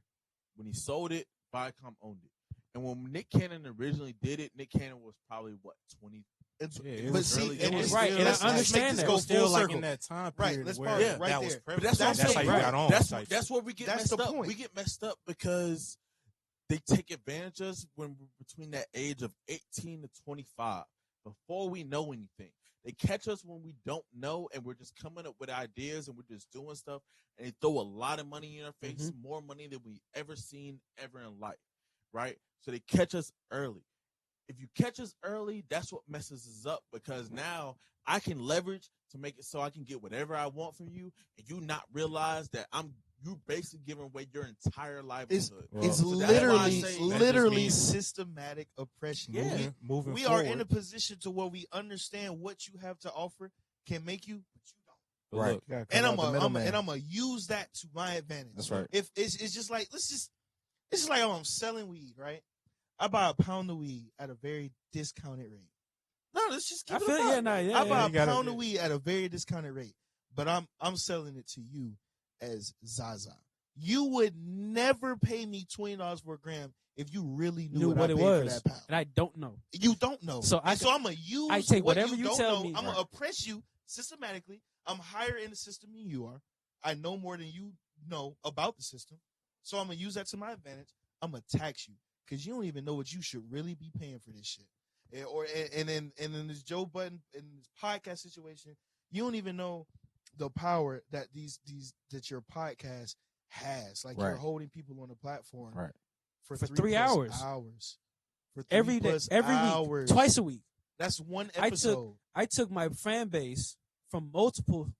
when he sold it, Viacom owned it. And when Nick Cannon originally did it, Nick Cannon was probably what, 20. It but was see, early- and it it's was right, still- and I let's understand make this that. go It was still full like circle. in that time Right, period let's where pause right that there. was But prevalent. that's That's how you right. got on. That's where we get That's messed the up. point. We get messed up because they take advantage of us when we're between that age of 18 to 25 before we know anything. They catch us when we don't know and we're just coming up with ideas and we're just doing stuff, and they throw a lot of money in our face, more money than we ever seen ever in life, right? So they catch us early. If you catch us early, that's what messes us up, because now I can leverage to make it so I can get whatever I want from you, and you not realize that you basically giving away your entire livelihood. It's So that's why I literally say- literally systematic oppression. Yeah. Moving We forward. are in a position to where we understand what you have to offer can make you, but you don't. But Right. look, Gotta cut And out I'm the gonna middleman. use that to my advantage. That's right. If it's just like it's just like I'm selling weed, right? I buy a pound of weed at a very discounted rate. No, let's just keep I it feel a buck. I buy a you gotta- pound of weed at a very discounted rate, but I'm selling it to you as Zaza. You would never pay me $20 for a gram if you really knew what I it paid was, for that pound. and I don't know. You don't know. So I'm gonna use I take what whatever you you don't tell know. me. I'm gonna oppress you systematically. I'm higher in the system than you are. I know more than you know about the system. So I'm gonna use that to my advantage. I'm gonna tax you because you don't even know what you should really be paying for this shit. And in this Joe Budden in this podcast situation, you don't even know the power that that your podcast has. Like you're Right. holding people on the platform Right. for 3 hours. hours. For Every day, 3+ every hours. week, twice a week. That's one I episode. took my fan base from multiple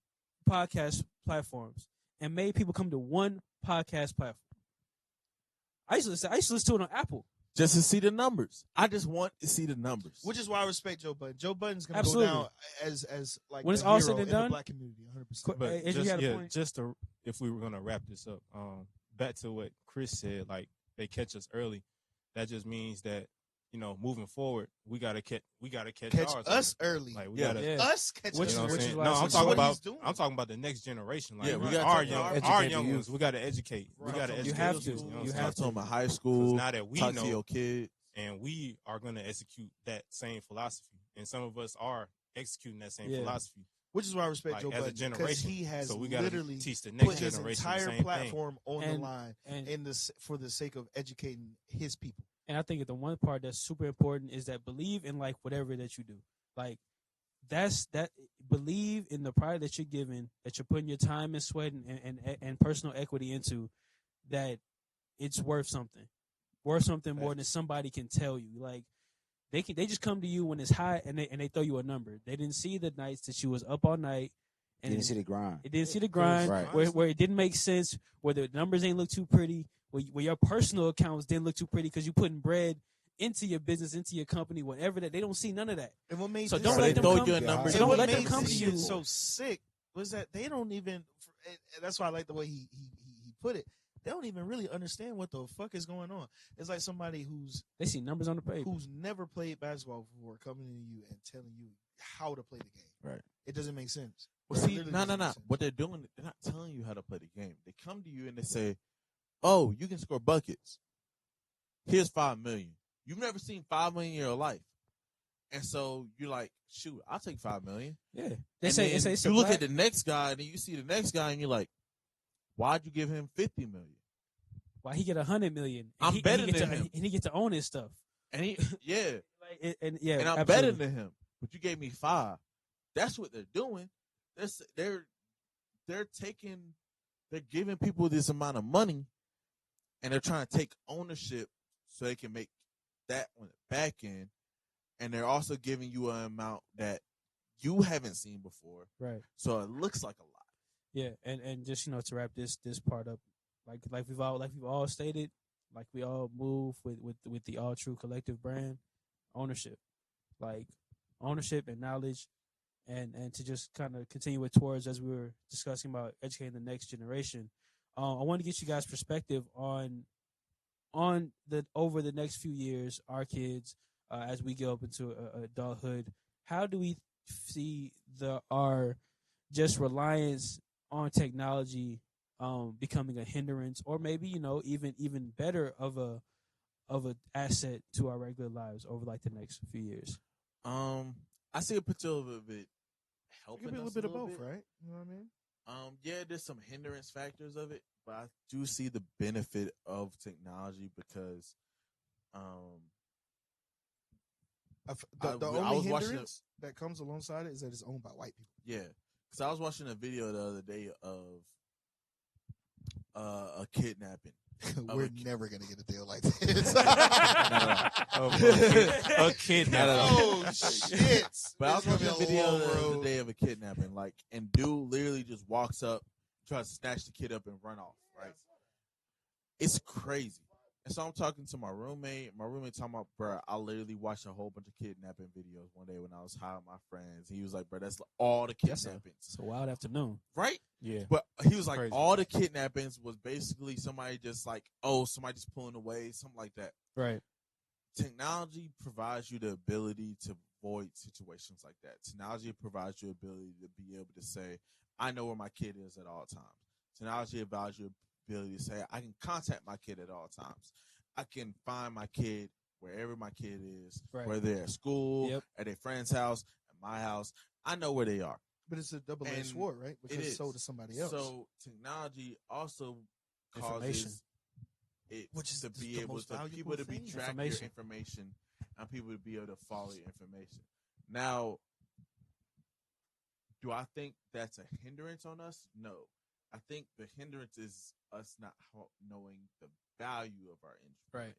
podcast platforms and made people come to one podcast platform. I used to listen to it on Apple. Just to see the numbers. I just want to see the numbers. Which is why I respect Joe Budden. Joe Budden's going to go Absolutely. down as like When the it's all hero said and in the done, black community, 100%. But Adrian, you had a point? just to, if we were gonna wrap this up, back to what Chris said, like they catch us early. That just means that moving forward, we gotta catch ours us early. Like we Yeah. gotta. Yeah. Us catch Which- us You know what I'm which is saying? why No, I I'm said- talking what about he's doing. I'm talking about the next generation. Like Yeah, we our gotta young talk to our educate young the ones. youth. We gotta educate. We gotta You educate. have those to. kids, you know what You I'm have saying? Talking about high Because school. now that we Talk to know, your kid. and we are gonna execute that same philosophy, and some of us are executing that same Yeah. philosophy. Which is why I respect Like, Joe as a Budden, because generation. he has So we gotta literally teach the next put his generation the entire same thing. platform on the And- line And for the sake of educating his people. And I think the one part that's super important is that believe in like whatever that you do. Like that believe in the product that you're giving, that you're putting your time and sweat and personal equity into, that it's worth something. Worth something more than somebody can tell you. Like they just come to you when it's hot and they throw you a number. They didn't see the nights that you was up all night and Didn't see the grind. it didn't see the grind, Right. where it didn't make sense, where the numbers ain't look too pretty, where your personal accounts didn't look too pretty because you putting bread into your business, into your company, whatever that. They don't see none of that. And what made So this don't So let they them throw come. you a number. So and don't what let them made come to this you. shit so sick was that they don't even. And that's why I like the way he put it. They don't even really understand what the fuck is going on. It's like somebody They see numbers on the page. who's never played basketball before coming to you and telling you how to play the game. Right. It doesn't make sense. Well, It see, literally no. doesn't make sense. What they're doing, they're not telling you how to play the game. They come to you and they say, "Oh, you can score buckets. Here's $5 million. You've never seen $5 million in your life, and so you're like, shoot, I'll take $5 million." Yeah. They And say then it's you a look black- at the next guy, and then you see the next guy, and you're like, "Why'd you give him $50 million?" why he get $100 million. I'm he better get than to, him. and he get to own his stuff. And he, yeah, Like, and yeah, and I'm absolutely. better than him, but you gave me 5. That's what they're doing. They're giving people this amount of money, and they're trying to take ownership so they can make that on the back end, and they're also giving you an amount that you haven't seen before, Right. so it looks like a lot. Yeah, and just to wrap this part up, like we've all stated, like we all move with the AllTrue collective brand, ownership, like ownership and knowledge, and to just kind of continue it towards, as we were discussing about educating the next generation. I want to get you guys' perspective on the over the next few years, our kids, as we get up into adulthood, how do we see our just reliance on technology becoming a hindrance, or maybe even better of a asset to our regular lives over like the next few years? I see a picture of it It helping could be a us little bit of both, bit. right? You know what I mean? Yeah, there's some hindrance factors of it, but I do see the benefit of technology because, The I only was watching hindrance that comes alongside it is that it's owned by white people. yeah, because I was watching a video the other day of a kidnapping. We're never gonna get a deal like this. A kid now. Oh shit! But I was It's gonna watching a be video long the other road. day of a kidnapping, and dude literally just walks up, tries to snatch the kid up and run off. Right? It's crazy. And so I'm talking to my roommate. My roommate talking about, bro, I literally watched a whole bunch of kidnapping videos one day when I was high with my friends. He was like, bro, that's all the kidnappings. It's a wild afternoon. Right? Yeah. But he was like, Crazy. all the kidnappings was basically somebody just somebody just pulling away, something like that. Right. Technology provides you the ability to avoid situations like that. Technology provides you the ability to be able to say, I know where my kid is at all times. Technology allows you the ability to say, I can contact my kid at all times. I can find my kid wherever my kid is, Right. whether they're at school, Yep. at a friend's house, at my house. I know where they are. But it's a double-edged And sword, right? Because it it's is. sold to somebody else. So technology also Information. causes it Which is to the be able most to valuable people to be thing. track your information and people to be able to follow your information. Now, do I think that's a hindrance on us? No. I think the hindrance is us not knowing the value of our information. Right.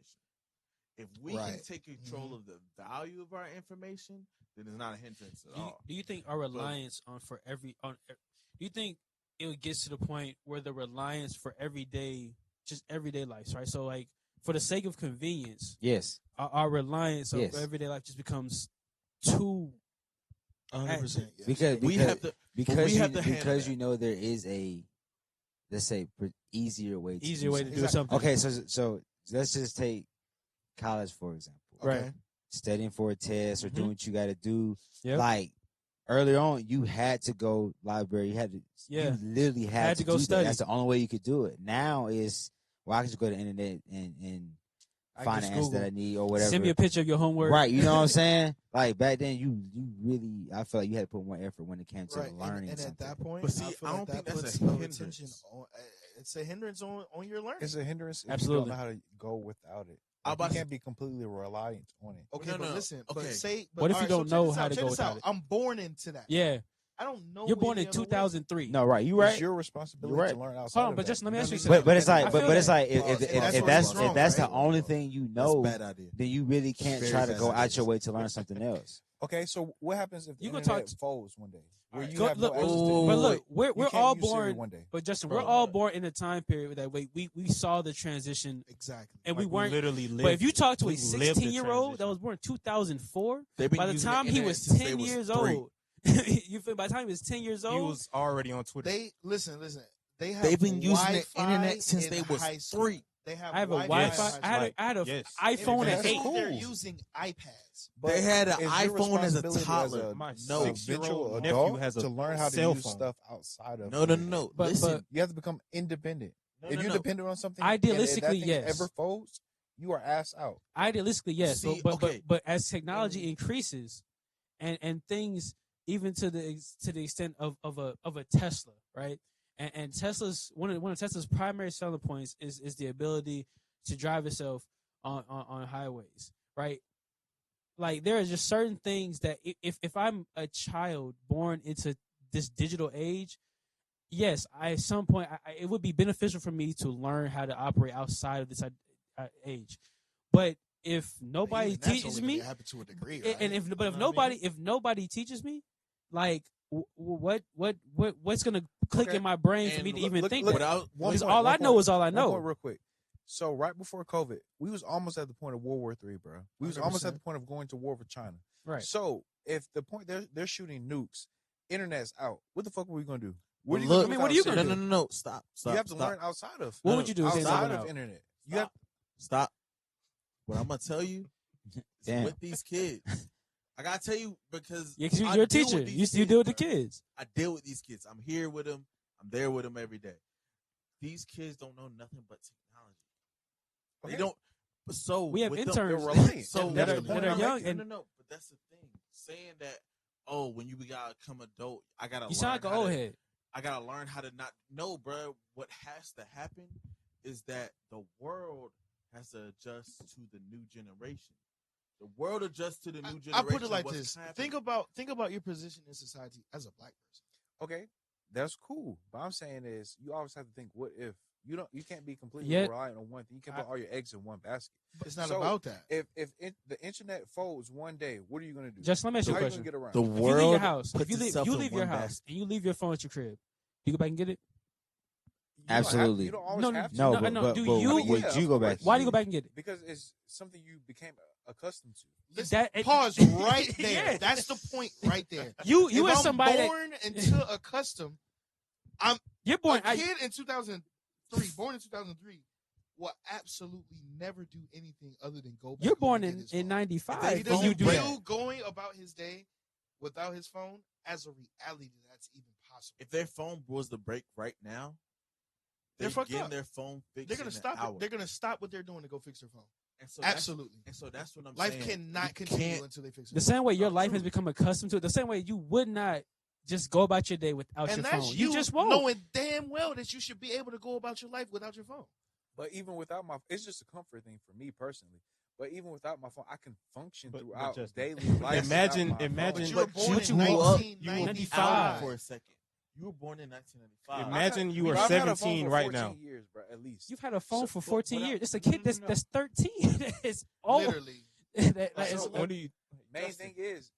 If we can Right. take control of the value of our information, then it's not a hindrance at all. Do you think our reliance do you think it gets to the point where the reliance for everyday life, right? So like for the sake of convenience, Yes. our reliance Yes. of everyday life just becomes too 100%. Yes. Because We have to. because we you, have to handle because that. you know there is a, let's say, easier way to easier do way to do Exactly. something. Okay, so let's just take college for example. Right. Studying for a test or Mhm. doing what you got to do. Yep. Like earlier on, you had to go library. You had to. Yeah. You literally had to go do that. study. That's the only way you could do it. Now is, well, I can just go to the internet and I find the just answer that Google. I need or whatever. Send me a picture of your homework. Right, you know what I'm saying? Like back then, you really, I felt like you had to put more effort when it came to Right. learning And at something. that point, But see, I, feel I like don't think that that's puts a no hindrance. attention on. It's a hindrance on your learning. It's a hindrance if Absolutely. you don't know how to go without it. I'm Like, about you to- can't be completely reliant on it. Okay, No, but no. listen. Okay. But say, but, What if all you right, so don't check know this how out, to check go this without out. it? I'm born into that. Yeah. I don't know. You're born any in other way. 2003. No, right, you right. It's your responsibility You're right. to learn outside Hold on, of but that. just let me You ask you know something. But it's like, I feel but it's that. like And that's if where that's it's wrong, if that's the right? only thing you That's know, a bad idea. then you really can't Very try to bad go idea. out your way to learn something else. Okay, so what happens if the You gonna internet talk folds one day? Where Alright, you go- have look, no access to oh, it? But wait. look, we're You can't all use Siri born. one day. But Justin, Bro. we're all born in a time period that we saw the transition, Exactly. and Like, we weren't. literally lived. But if you talk to we a lived the 16-year-old that transition. was born in 2004, They've been by the using time he internet was since they 10 was years 3. old, you feel? By the time he was 10 years He old, was already on Twitter. They listen. They have. They've been using the Wi-Fi internet since in they was high school. 3. They have. I have a Wi-Fi. Wi-Fi. Yes. I had an Yes. iPhone In at That's 8. school, they're cool. using iPads. They had an is your iPhone as a responsibility toddler. My No. 6-year-old eventual nephew adult has a to learn how to cell use phone. stuff outside of No, no, it. no, no. But- Listen, You have to become independent. no, If no, you're no. dependent on something, Idealistically, and that thing yes. ever folds, you are ass out. Idealistically, yes, See, but okay. but as technology increases, and things even to the extent of a Tesla, right? And Tesla's one of Tesla's primary selling points is the ability to drive itself on highways, right? Like there are just certain things that if I'm a child born into this digital age, yes, at some point it would be beneficial for me to learn how to operate outside of this age. But if nobody Even that's teaches only me, gonna happen to a degree, and right? if You know what I mean? nobody teaches me, like what's gonna click Okay. in my brain for And me to look- even look- think look- that? without One Because point, all one I know point, is all I one know. point real quick. So right before COVID, we was almost at the point of World War III, bro. We was almost at 100%. the point of going to war with China. Right. So if the point they're shooting nukes, internet's out. What the fuck are we gonna do? Well, What are you look, gonna do I mean, what without are you Siri? gonna no, do? no, no, no. Stop. You have to Stop. learn outside of. What No, would you do if they outside went of out? internet. You have Stop. What I'm gonna tell you is Damn. with these kids. I gotta tell you because Yeah, because I you're a deal with teacher. these You kids, deal with the bro. kids. I deal with these kids. I'm here with them. I'm there with them every day. These kids don't know nothing but technology. They Okay. don't. So We have with them- interns They're reliant. So that are that young No, and- no, no. But that's the thing. Saying that, oh, when you gotta become adult, I gotta. You sound like an learn how old to- head. I gotta learn how to not. No, bro. What has to happen is that the world has to adjust to the new generation. The world adjusts to the new generation. I put it like What's this: happening. think about your position in society as a black person. okay, that's cool. But I'm saying is you always have to think, what if you can't be completely Yeah. reliant on one thing. You can't put all your eggs in one basket. It's not So, about that. If the internet folds one day, what are you gonna do? Just let me ask you a How you question. gonna get around? The If you leave world your house, puts if you leave, itself you in leave your one house basket. and you leave your phone at your crib, you go back and get it. You don't have- Absolutely. you don't always No, have to. No, No, but, no, but, do but you- would Yeah, you of go back? course. Why do you go back and get it? Because it's something you became accustomed to. Listen, That- pause right there. Yeah. That's the point right there. You if as I'm somebody that born into a custom, you're born. a kid in 2003, born in 2003, will absolutely never do anything other than go back. You're home born and in get his phone. '95, He and you doesn't do feel that. going about his day without his phone as a reality that's even possible. If their phone was to break right now, They're they're fucked getting up. their phone fixed. They're gonna in stop an hour. it. They're gonna stop what they're doing to go fix their phone. And so that's- Absolutely. And so that's what I'm Life saying. cannot You continue can't- until they fix it. The same way your No, life has true. become accustomed to it, the same way you would not just go about your day without and your that's phone. you just won't. knowing damn well that you should be able to go about your life without your phone. But even without it's just a comfort thing for me personally. But even without my phone, I can function But throughout just- daily life. Imagine- without my imagine- phone. But you were But born you in grew up- 1995. for a second. You were born in 1995. Imagine you were I've had a phone 17 for right 14 now. years, bro, at least. You've had a phone So- for but 14 without- years. It's a no, kid no, no. that's 13. It's old. Literally. That Like, is- so What do you? Main Justin. thing is,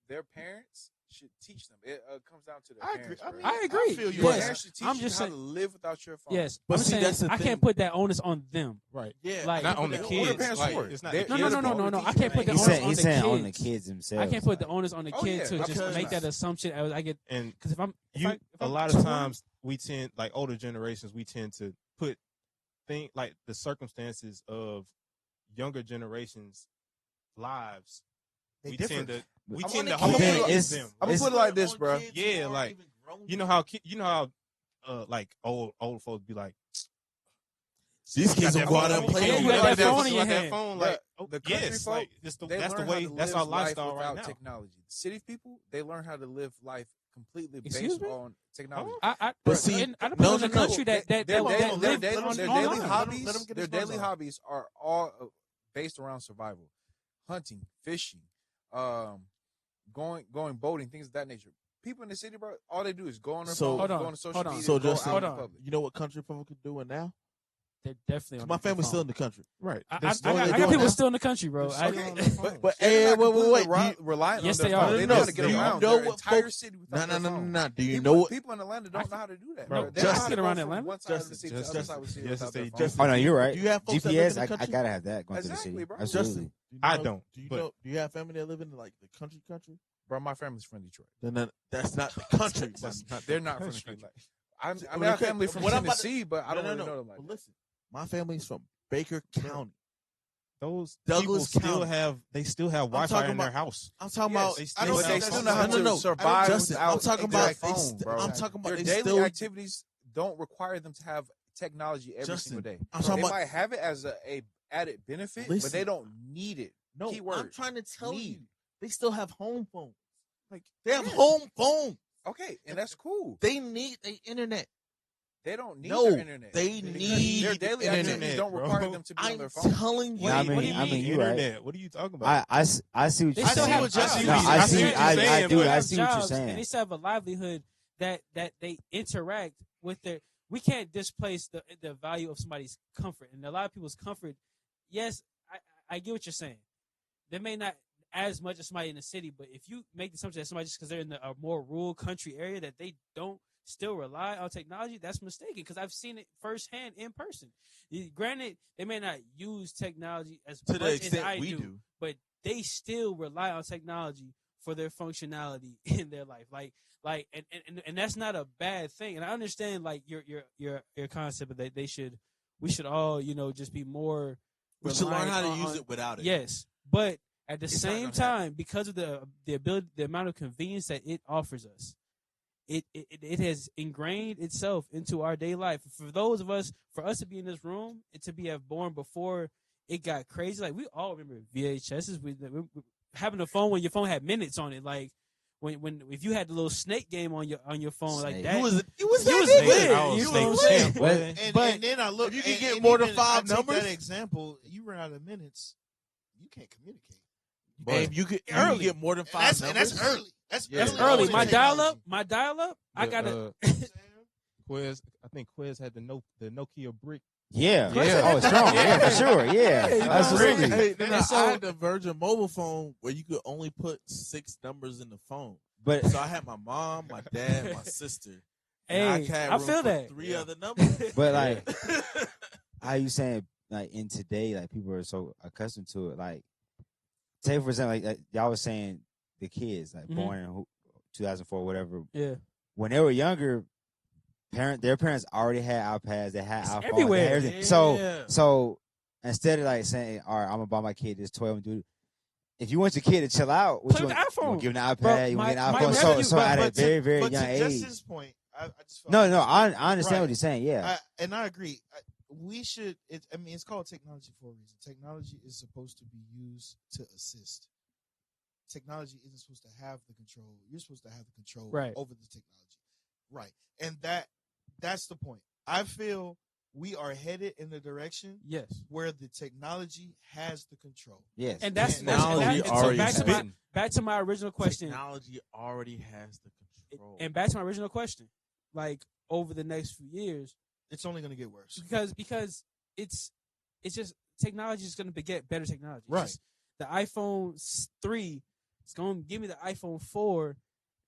their parents should teach them. It comes down to the I parents. agree. bro. I agree. I feel you. Yes. on Parents that. should teach I'm you just how saying- to live without your phone. Yes, But I'm see, saying that's the I thing. can't put that onus on them. Right. Yeah, Like- Not on the What are kids. parents Like, for? it's not They're- the No, kids. no, no, no, no. I can't put the He's onus saying on he's the saying kids. on the kids themselves. I can't put the onus on the Oh, kids yeah, to just absolutely make that not. assumption. I get And because if I'm if you I- if a I'm lot of 20 times we tend, like older generations, we tend to put like the circumstances of younger generations' lives. They We different. tend to we I'm tend on to the hold kids. it It's- them. I'm gonna It's- put it like this, bro. Yeah, like, you know how like old folks be like, These kids got don't go out that and play. Yeah, no you more. got that that phone in your that hand. phone, But like, oh, the country yes, folk, like that's they the learn way. how to That's live our lifestyle life right without now. technology. The city people, they learn how to live life completely Excuse based me? on technology. But see, I don't no, in the no, no. country that Their live daily, on their online. daily Let hobbies, him get their his daily buzz off. hobbies are all based around survival, hunting, fishing, going boating, things of that nature. People in the city, bro, all they do is go on their So- phone, Hold go on, on social hold on. media, So go just out hold in on. public. You know what country folk are doing now? They're definitely on My their family's phone. still in the country. Right. I They're still- got doing people now. still in the country, bro. Okay, But they're hey, not wait, completely wait, wait. reliant Yes, on they their are. phone. They No, know no, how to get do you around know their what entire folks- city No, without no, their no, no, phone. no. Do you People, know what? people in Atlanta don't know how to do that. Bro, Bro. They Justin- know how to get go around from Atlanta. one side of the Justin, city to the other Justin, side of the city Justin without their say- phone. Justin- Oh no, you're right. Do you have folks that live GPS, in the I country? gotta have that going Exactly, to the city. bro. Absolutely. Justin, do you I know- don't, Do you but- know? Do you have family that live in like the country? Bro, my family's from Detroit. Then that's not the country. That's not They're the not from the country. country. Like, I mean, I Okay, have family from what I'm about to- Tennessee, but I don't No, really no. know them like But that. listen, my family's from Baker County. Those Douglas people still County. have Wi-Fi talking in their about- house. I'm talking Yes, about. they I still don't But have they think still that's- know how no, no, to no. survive Justin, without I'm talking their about. phone, bro. I'm talking about Their they daily still. activities don't require them to have technology every Justin, single day. I'm They talking about. might have it as a added benefit, but Listen. they don't need it. No, Keyword, I'm trying to tell need. you, they still have home phones. Like They have yes. home phones. Okay, and that's cool. They need the internet. They don't need No, their internet. they Because need their daily internet, activities don't bro. require them to be on I'm their phone. telling you. Yeah, I mean- what do you I mean, mean you right. internet? What are you talking about? I see what They you're still saying. have what you're jobs. saying. No, I I see see. what you're I saying, do. but- I have see what you're jobs, and they saying. still have a livelihood that they interact with their. We can't displace the value of somebody's comfort, and a lot of people's comfort. Yes, I get what you're saying. They may not as much as somebody in the city, but if you make the assumption that somebody just because they're in a more rural country area that they don't still rely on technology, that's mistaken because I've seen it firsthand in person. Granted, they may not use technology as To much the as extent I we do, do. but they still rely on technology for their functionality in their life. And that's not a bad thing. And I understand like your concept that we should all, just be more We should learn how to reliant use on- it without it. Yes. But at the It's not same gonna time, because of the ability, the amount of convenience that it offers us, it has ingrained itself into our day life. For those of us, for us to be in this room and to be born before it got crazy, like we all remember VHSs. We having a phone when your phone had minutes on it, like when if you had the little snake game on your phone like Snake. that. You was that You was nigga. lit. I was You know snake what I'm saying? champ, boy. What? And then I look. if you can and- get and more than even 5 I take numbers- that example, you run out of minutes, you can't communicate. And you could Early. get more than 5 And numbers. that's early. That's Yeah. That's Yeah. early. Yeah. My Yeah. dial up. I gotta. Quiz. I think Quiz had the Nokia brick. Yeah. Yeah. Oh, it's strong. Yeah, for sure. Yeah, Yeah, you know absolutely. Hey, then And I had the Virgin mobile phone where you could only put 6 numbers in the phone. But So I had my mom, my dad, my sister. and Hey, had I room feel for that. 3 other numbers. But, like, how you saying like in today, like people are so accustomed to it. Like, say for example, like y'all was saying the kids like Mhm. born in 2004, whatever. Yeah. When they were younger, their parents already had iPads. They had It's iPhones. They everywhere. had everything. Yeah. So instead of like saying, "All right, I'm gonna buy my kid this toy," if you want your kid to chill out, what Play you with want? the You want iPhone. to give them an iPad? Bro, you want to get my an iPhone? nephew- So at a very, very but young to age. Justin's point, I just felt No, like- no, I understand Right. what you're saying. Yeah, and I agree. We should. It's called technology for a reason. Technology is supposed to be used to assist. Technology isn't supposed to have the control. You're supposed to have the control Right. over the technology, right? And that's the point. I feel we are headed in the direction Yes. where the technology has the control. yes. And that's Technology so already back to my original question. Technology already has the control. And back to my original question. Like over the next few years, It's only going to get worse. because it's just technology is going to beget better technology. It's Right. just the iPhone 3 is going to give me the iPhone 4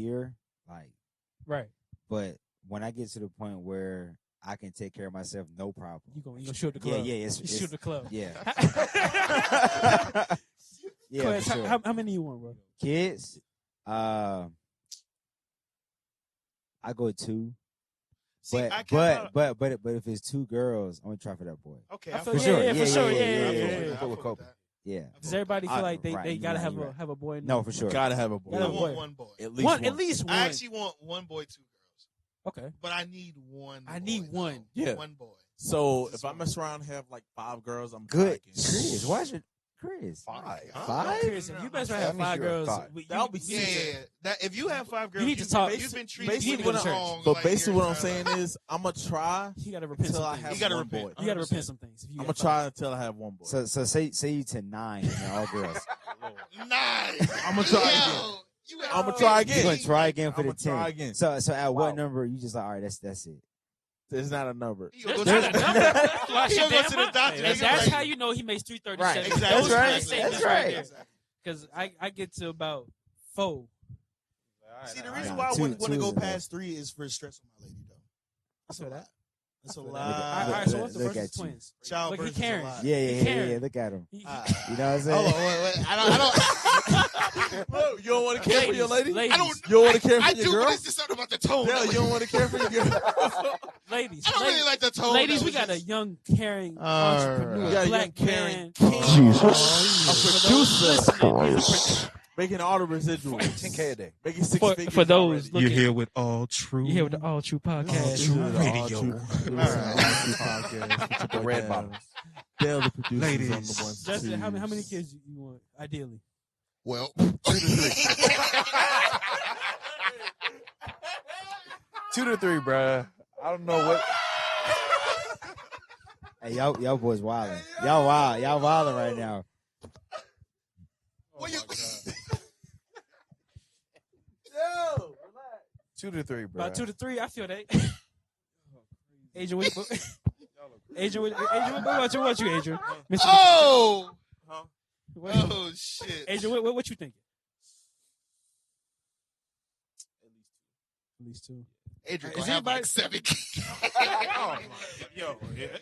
year, like Right. But when I get to the point where I can take care of myself, no problem. You gonna shoot the club? Yeah. You shoot the club. Yeah. Quest, for sure. how many you want, bro? Kids, I go 2. See, But I can't. but if it's 2 girls, I'm gonna try for that boy. Okay, I I feel feel yeah, that. yeah, for sure. I Yeah, feel yeah, that. yeah, I yeah. feel that. I feel that. Yeah. Does everybody feel like they Right, gotta you're right. have a boy? No, for sure. Gotta have a boy. I Yeah, want boy. one boy. At least One, at least one. I actually want one boy, 2 girls, Okay. but I need one. I need boy, one. though. Yeah. One boy. So if I mess around and have like 5 girls, I'm Good. cracking. Chris, watch it. Chris. 5. Huh? 5? Chris, if you best friend have That means 5 you're a girls, thought. That would be Yeah, sick. That if you have 5 girls, You need to you've talk. Been, you've been treated Basically, what I'm- wrong. But like, basically, your what I'm entire saying life. is, I'm gonna try you gotta repent until some I things. have You gotta one repent. boy. You gotta 100%. repent some things. If you I'm have gonna try until I have one boy. So say you to 9 and all girls. Nice. I'm gonna try Yo, you I'm gonna try You're again. gonna try again for I'ma the 10. try again. So at what Wow. number you just like, all right, that's it. There's not a number. You gonna go There's to not a number. Watch You your gonna go damn to the mouth. doctor. And and that's like- how you know he makes 337. Right, exactly. Those That's three right. statements That's right. there. Because I get to about 4. See, the reason Nah, why I two- wouldn't want to two go is enough. past 3 is for stress on my lady, though. That's a feel lot. that. That's a All lot. right, so what's the Look versus at you. twins? Child Look, he birth is a caring. lot. Yeah. Look at him. He- You know what I'm saying? Hold on, wait. I Bro, you don't want to care for your lady? Ladies, You don't want to care for I your do, girl? but it's just something about the tone. Dale, you don't want to care for your girl? ladies, I don't really like the tone. ladies, that we was got a just- young, caring All right. entrepreneur, We got a black young, caring man. Jesus A producer making all the residuals. 10K a day. Making 6 For figures those already. looking, You're here with AllTrue. you here with the AllTrue Podcast. True Radio. The red bottoms. Dale, the producers Ladies. on the ones. Justin, how many kids you want ideally? Well, 2 to 3, bruh. I don't know what. Hey, y'all boys wilding. Y'all wilding right now. what you? 2 to 3, bruh. About 2 to 3, I feel that. Adrian, what about you, Adrian? Mr. Oh, What, oh shit. Adrian, what you thinking? At least 2. Adrian Is gonna have like anybody- 7 kids. Yo,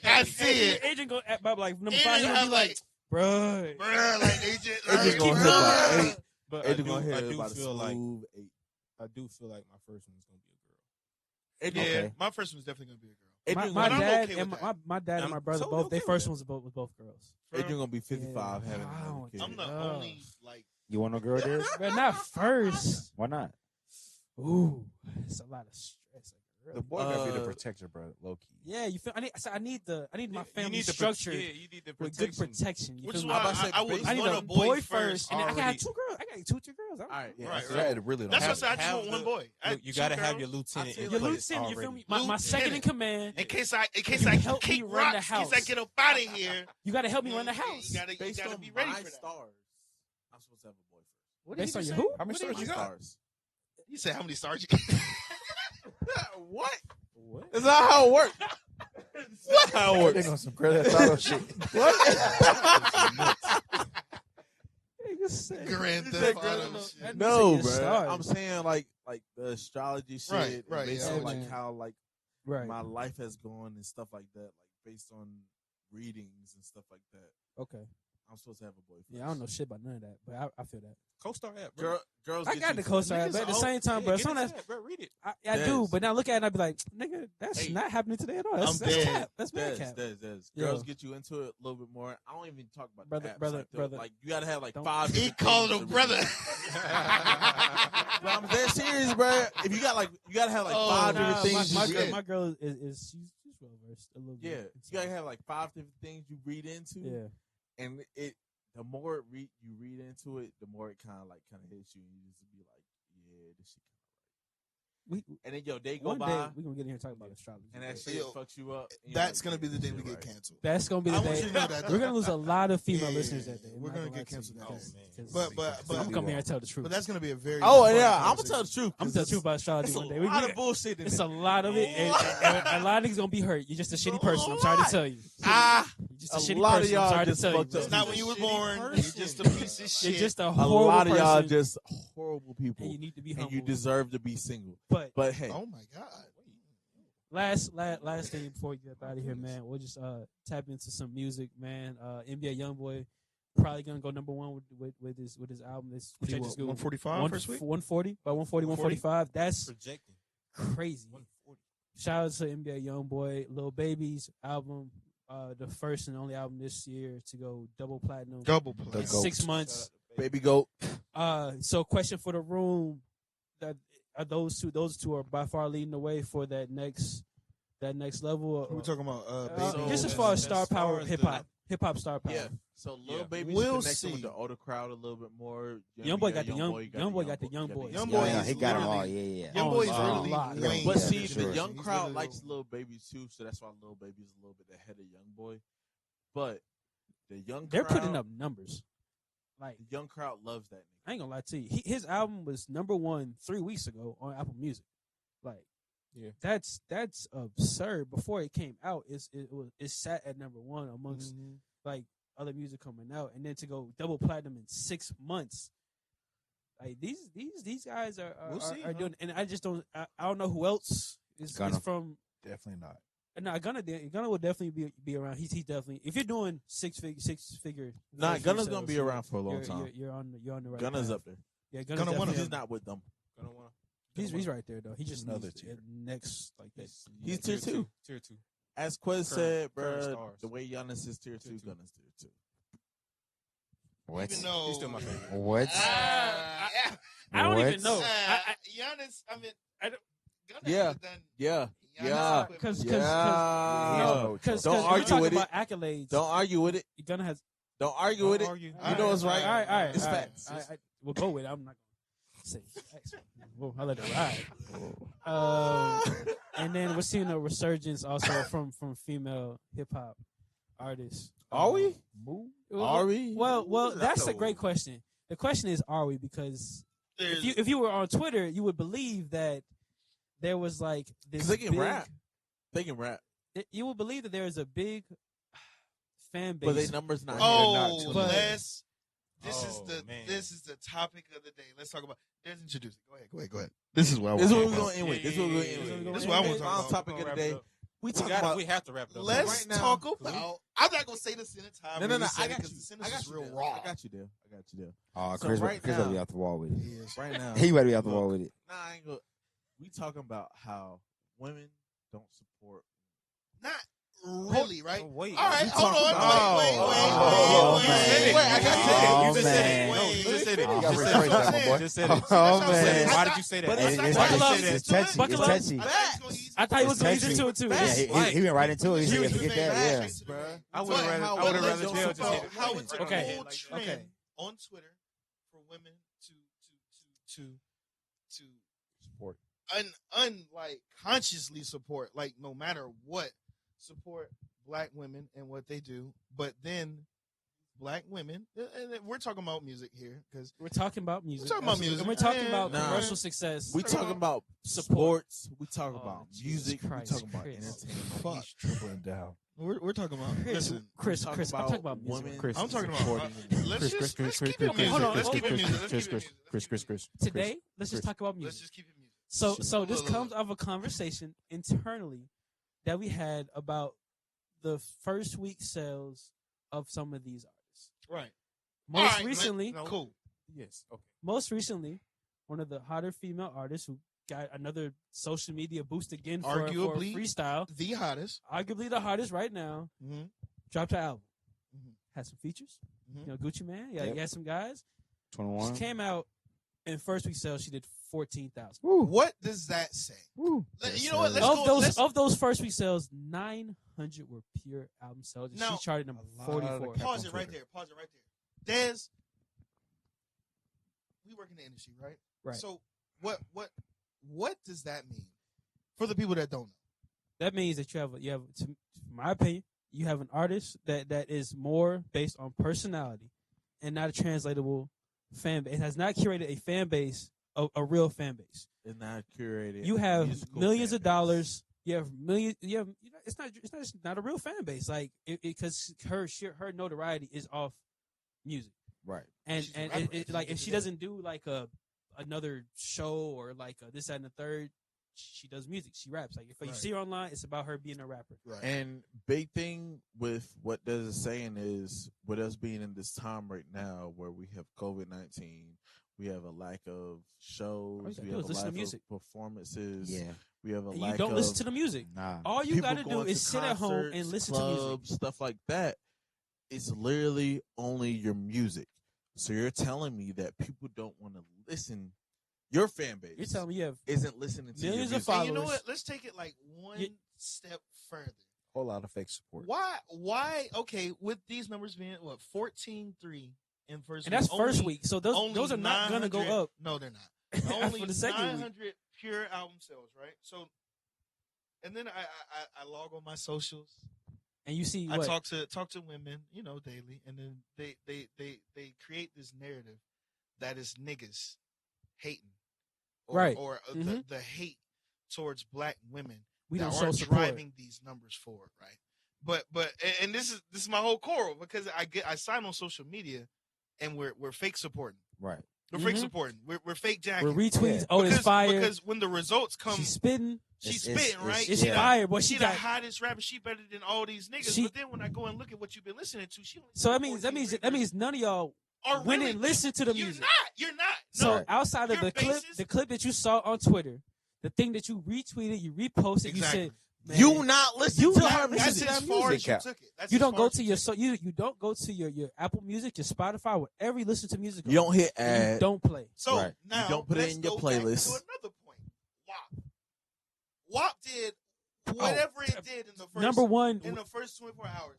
I see it. Adrian go at about like number 5. Adrian He'll have be like, bruh. bruh, like Adrian. Adrian gonna hit bruh. about 8. but Adrian gonna hit I do about a feel like smooth 8. I do feel like my first one's gonna be a girl. Adrian, Yeah, Okay. my first one's definitely gonna be a girl. Adrian, My But I'm dad okay and with my dad and I'm my brother totally both. Their okay first with ones was both girls. Adrian gonna be 55 Yeah. having I another don't kid. I'm the Yeah. only like. You want no girl there? But not first. Why not? Ooh, it's a lot of stress. The boy gotta be the protector, bro. Low key. Yeah, you feel? I need my family you need the structured you need the with good protection. protection. You Which feel is me? why I'm about to say I would I need want a a boy first, and then I got already. 2 girls. I got 2 girls. All right, yeah. Right, so right. I really don't. That's have what I said. I just have want one the- boy. I Look, had you 2 gotta have girls. your lieutenant. I'll in Your tell place lieutenant, you feel already. me? My second in command. In case I You help me kick run the rocks, in case I house. get up out of here. You got to help me run the You house. gotta Based on be ready my for that. stars, I'm supposed to have a boy first. What did Based you on just your say? who? How many stars My you got? stars. You said how many stars you got? What? What? That's not how it works. That's not how it They works. on some Grand Theft Auto shit. Grand You Theft said Auto Grand shit. No, Your bro. stars. I'm saying like the astrology shit, Right, and right, based yeah, on like man. how like Right. my life has gone and stuff like that, like based on readings and stuff like that. Okay. I'm supposed to have a boy first. Yeah, I don't know shit about none of that, but I feel that. Co-star app, bro. Girls I get got you the co-star, first. but at the Niggas same time, bro, get some of into that that, bro. Read it. I do, Des. but now look at it and I be like, nigga, that's Hey. not happening today at all. That's, I'm that's dead. cap. That's bad cap. Des. Yeah. Girls get you into it a little bit more. I don't even talk about Brother, the apps brother, like that. brother. Like you gotta have like Don't- 5. He different called things him to brother. Bro, I'm dead serious, bro. If you gotta have like Oh, 5 Nah, different things my you girl, read. my girl is she's well versed a little Yeah, bit. you gotta have like 5 different things you read into. Yeah. And the more you read into it, the more it kind of hits you, and you just be like, yeah, this shit. And then they go One by, day we're gonna get in here and talk about astrology. and that shit Yo, fucks you up. and you're That's like, gonna be yeah, the day this we shit get right. canceled. That's gonna be the I want day. you to know that, We're though. gonna lose a lot of female Yeah, listeners that day. I'm we're not gonna lie get to you, canceled that because- day. because But I'm gonna come here and tell the truth. But that's gonna be a very Oh fun yeah, I'm gonna conversation. tell the truth. I'm gonna tell the truth about astrology It's a one day. lot of bullshit in It's it. a lot of it, and a lot of niggas gonna be hurt. You're just a shitty person. I'm sorry to tell you. Ah, You're just a a shitty lot of person. I'm y'all sorry to just tell you. fucked up. It's not when you were born. You're just a piece of You're shit. just a a horrible lot of y'all person, just horrible people, and you need to be and humble. you deserve to be single. But But hey, Oh my God. last thing before we get out of here, man. We'll just tap into some music, man. NBA YoungBoy probably gonna go number one with his album. This What, 145 first week? 140 by 140, 145. That's Projecting crazy. 140. Shout out to NBA YoungBoy, Lil Baby's album, the first and only album this year to go double platinum. Double in play. 6 months. baby goat. So question for the room: that are those two are by far leading the way for that next level. Who we talking about? Baby. Just as far as star as far power, as hip hop star power. Yeah. So Lil Yeah. Baby's We'll connecting with see. the older crowd a little bit more. YoungBoy got the YoungBoy got the young boys. Young Yeah, boy yeah, is he got them all. literally- Yeah. Young boy is Oh, literally lot. Wayne. But Yeah, see, for sure. the young He's crowd literally- likes Lil Baby too, so that's why Lil Baby's a little bit ahead of Young Boy. But the young They're crowd, putting up numbers. Like the young crowd loves that nigga. I ain't gonna lie to you, his album was number 1 3 weeks ago on Apple Music. Like, Yeah. that's absurd. Before it came out, it sat at number 1 amongst like other music coming out, and then to go double platinum in 6 months. Like these guys are We'll see, huh? doing, and I just don't. I don't know who else is Gunna. from. Definitely not. No, Gunna will definitely be around. He's definitely, if you're doing six figure. Nah, first Gunna's sales, gonna be around for a long you're- time. You're on the right. Gunna's path. up there. Yeah, Gunna one of definitely- He's not with them. Gonna wanna- He's right there though. He just Another needs tier. next like that. He's tier two. Tier 2. As Quez Current said, stars. bro, the way Giannis is tier Tier 2, two. Gunna's tier 2. What? Even though He's still my favorite. What? I don't What? even know. Giannis, I mean, I don't- Gunna Yeah. has done Yeah. Giannis Yeah. equivalent. Because Don't we're argue talking with it. about accolades. Don't argue with it. Gunna has. Don't argue with it. argue. You know what's right. All right. It's all right. facts. We'll go with it. I'm not gonna say facts. I'll let it ride. And then we're seeing a resurgence also from female hip hop artists. Are we? Well, Are we? Well, that's a great question. The question is, are we? Because if you were on Twitter, you would believe that there was like this. 'Cause they can big, rap. They can rap, You would believe that there is a big fan base. but they numbers not. Oh, here. But- Les, this Oh, man. is the topic of the day. Let's talk about. Let's introduce it. Go ahead. This is what I This is what want we're to going to end with. This is what we're going to end with. This is what I want to Final talk about. topic of the day. We We talk about. we have to wrap it up. Let's Right now- talk about. I'm not gonna say the sentence. How I No. really I said it, got 'cause you. the sentence I got is you. real Dale. raw. I got you there. Oh, So Chris, right Chris now- better be off the wall with it. Right now, He better be off the wall with it. Nah, I ain't go. We talking about how women don't support. Not really, right? Oh, wait. All right, We hold talking on. about- Wait. Oh, man. Wait, I got Oh, You just said man. it. No, you just said it. You You gotta just rephrase said that, it. my boy. Just said it. Oh, man. Why did you say that? But It's, not it's, buckle it's, up. it's touchy. It's Buckle up. touchy. I thought he was It's going to touchy. ease into it too. Yeah, he went right into it. He said, You- forget that. Yeah. Facts, bruh. I would have But rather. how I would have women rather don't jail just support hit it. How it's a Okay. whole trend Okay. on Twitter for women to Support. like consciously support, like no matter what, support black women and what they do. But then black women, and we're talking about music here because We're talking about music. We're talking about music. And we're talking Yeah. about Nah. commercial success. We talking about Support. sports. We talking Oh, about Jesus music. Christ, We talking about Chris. entertainment. fuck. He's tripling down. We're talking about. Listen, Chris, Talking I'm talking about music. women. Chris. I'm talking about. supporting Let's women. just keep it music. Hold on, Let's hold keep it on. music. Let's keep it music. Chris. Today, let's just Chris. talk about Let's music. just keep it music. So this Look. comes of a conversation internally that we had about the first week sales of some of these artists. Right. Most All right, recently, Cool. Yes. Okay. one of the hotter female artists who got another social media boost again for Arguably freestyle, The hottest. arguably the hottest right now, Mm-hmm. dropped her album. Mhm. Had some features. Mhm. You know, Gucci Man. Yeah, Yep. you had some guys. 21. She came out in first week sales. She did 14,000. What does that say? Woo. You know what? Let's go. Of those first week sales, 900 were pure album sales. And Now, she charted number a lot of 44. the- Pause on it right Twitter. there. Des, we work in the industry, right? Right. So what does that mean for the people that don't know? That means that you have, in my opinion, you have an artist that is more based on personality and not a translatable fan base. It has not curated a fan base, a real fan base. It's not curated. You have musical millions fan of base. dollars. You have millions. You have. It's not a real fan base. Like because her notoriety is off music. Right. And She's a and rapper it, at the like end if of she the day. doesn't do like another show or like this that and the third, she does music. She raps. Like if you Right. see her online, it's about her being a rapper. Right. And big thing with what Des is saying is with us being in this time right now where we have COVID-19, we have a lack of shows, All you gotta we do have is a listen to lack music. of performances, Yeah. we have a And lack you don't of listen to the music. Nah. All you people got to do going is sit at home and concerts, listen to clubs, music. stuff like that. It's literally only your music. So you're telling me that people don't want to listen. Your fan base You're telling me you have isn't listening to millions your of music. And you know followers. what? Let's take it like one You- step further. Whole lot of fake support. Why? Okay, with these numbers being what 14-3 in first, and that's week, first only- week. So those are not going to go 900 up. No, they're not. Only For the second week. 900 pure album sales, right? So, and then I log on my socials. And you see I what? talk to women, daily, and then they create this narrative that is niggas hating, Right. Or Mhm. the hate towards black women We that don't show aren't support. driving these numbers forward, right? But and this is my whole core because I sign on social media, and we're fake supporting. Right. We're fake Mhm. supporting. We're fake jacking. We're retweets. Yeah. Oh, it's because, fire. Because when the results come, She's spitting. she's It's- spitting, right? It's She the- fire, boy. She She the got. hottest rapper. She better than all these niggas. She- But then when I go and look at what you've been listening to, she only So that 14 means records. none of y'all Are went really- and listened to the You're music. You're not. So No. outside of Your basis- the clip that you saw on Twitter, the thing that you retweeted, you reposted, Exactly. you said, man, You not listening You to not her listening That's to music. as that far music. as you took it. That's you as don't far go as to you your took it. you don't go to your Apple Music, your Spotify, wherever you listen to music. You on, don't hit and you ad. don't play. So Right. now You don't put it let's in your go back playlist. to another point. WAP did whatever it did in the first Number one, in the first 24 hours.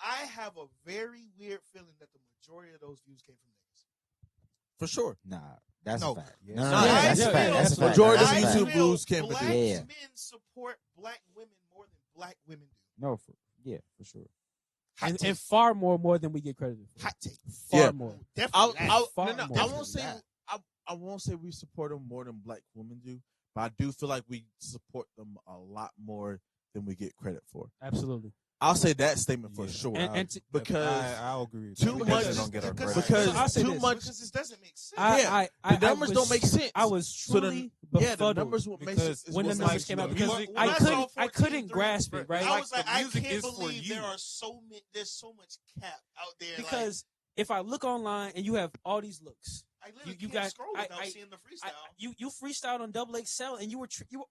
I have a very weird feeling that the majority of those views came from niggas. For sure. Nah, that's No. a fact. Yeah. No, Yeah, that's yeah, a fact. yeah, That's a fact. Majority of That's a the fact. YouTube views came from black niggas. Yeah. men support black women more than black women do. No, for sure. Hot and take. far more than we get credit for. Hot take. Far Yeah. more. Definitely. that. Far no, more. I won't say That. I won't say we support them more than black women do, but I do feel like we support them a lot more than we get credit for. Absolutely. I'll say that statement for Yeah. sure And because I'll agree with too that. much- Because they don't get our because- credit. because So I'll say too this. much Because this doesn't make sense. I the numbers was- don't make sense. I was So truly the befuddled numbers will make because sense is when the what's numbers like, came out you because know, When I I couldn't saw I couldn't 14-3, grasp it, right? I Like, was like, the I music can't is for believe you. there are there's so much cap out there. Because if I look online and you have all these looks, like, I literally you can't got- scroll without seeing the freestyle. you freestyled on Double XL and you were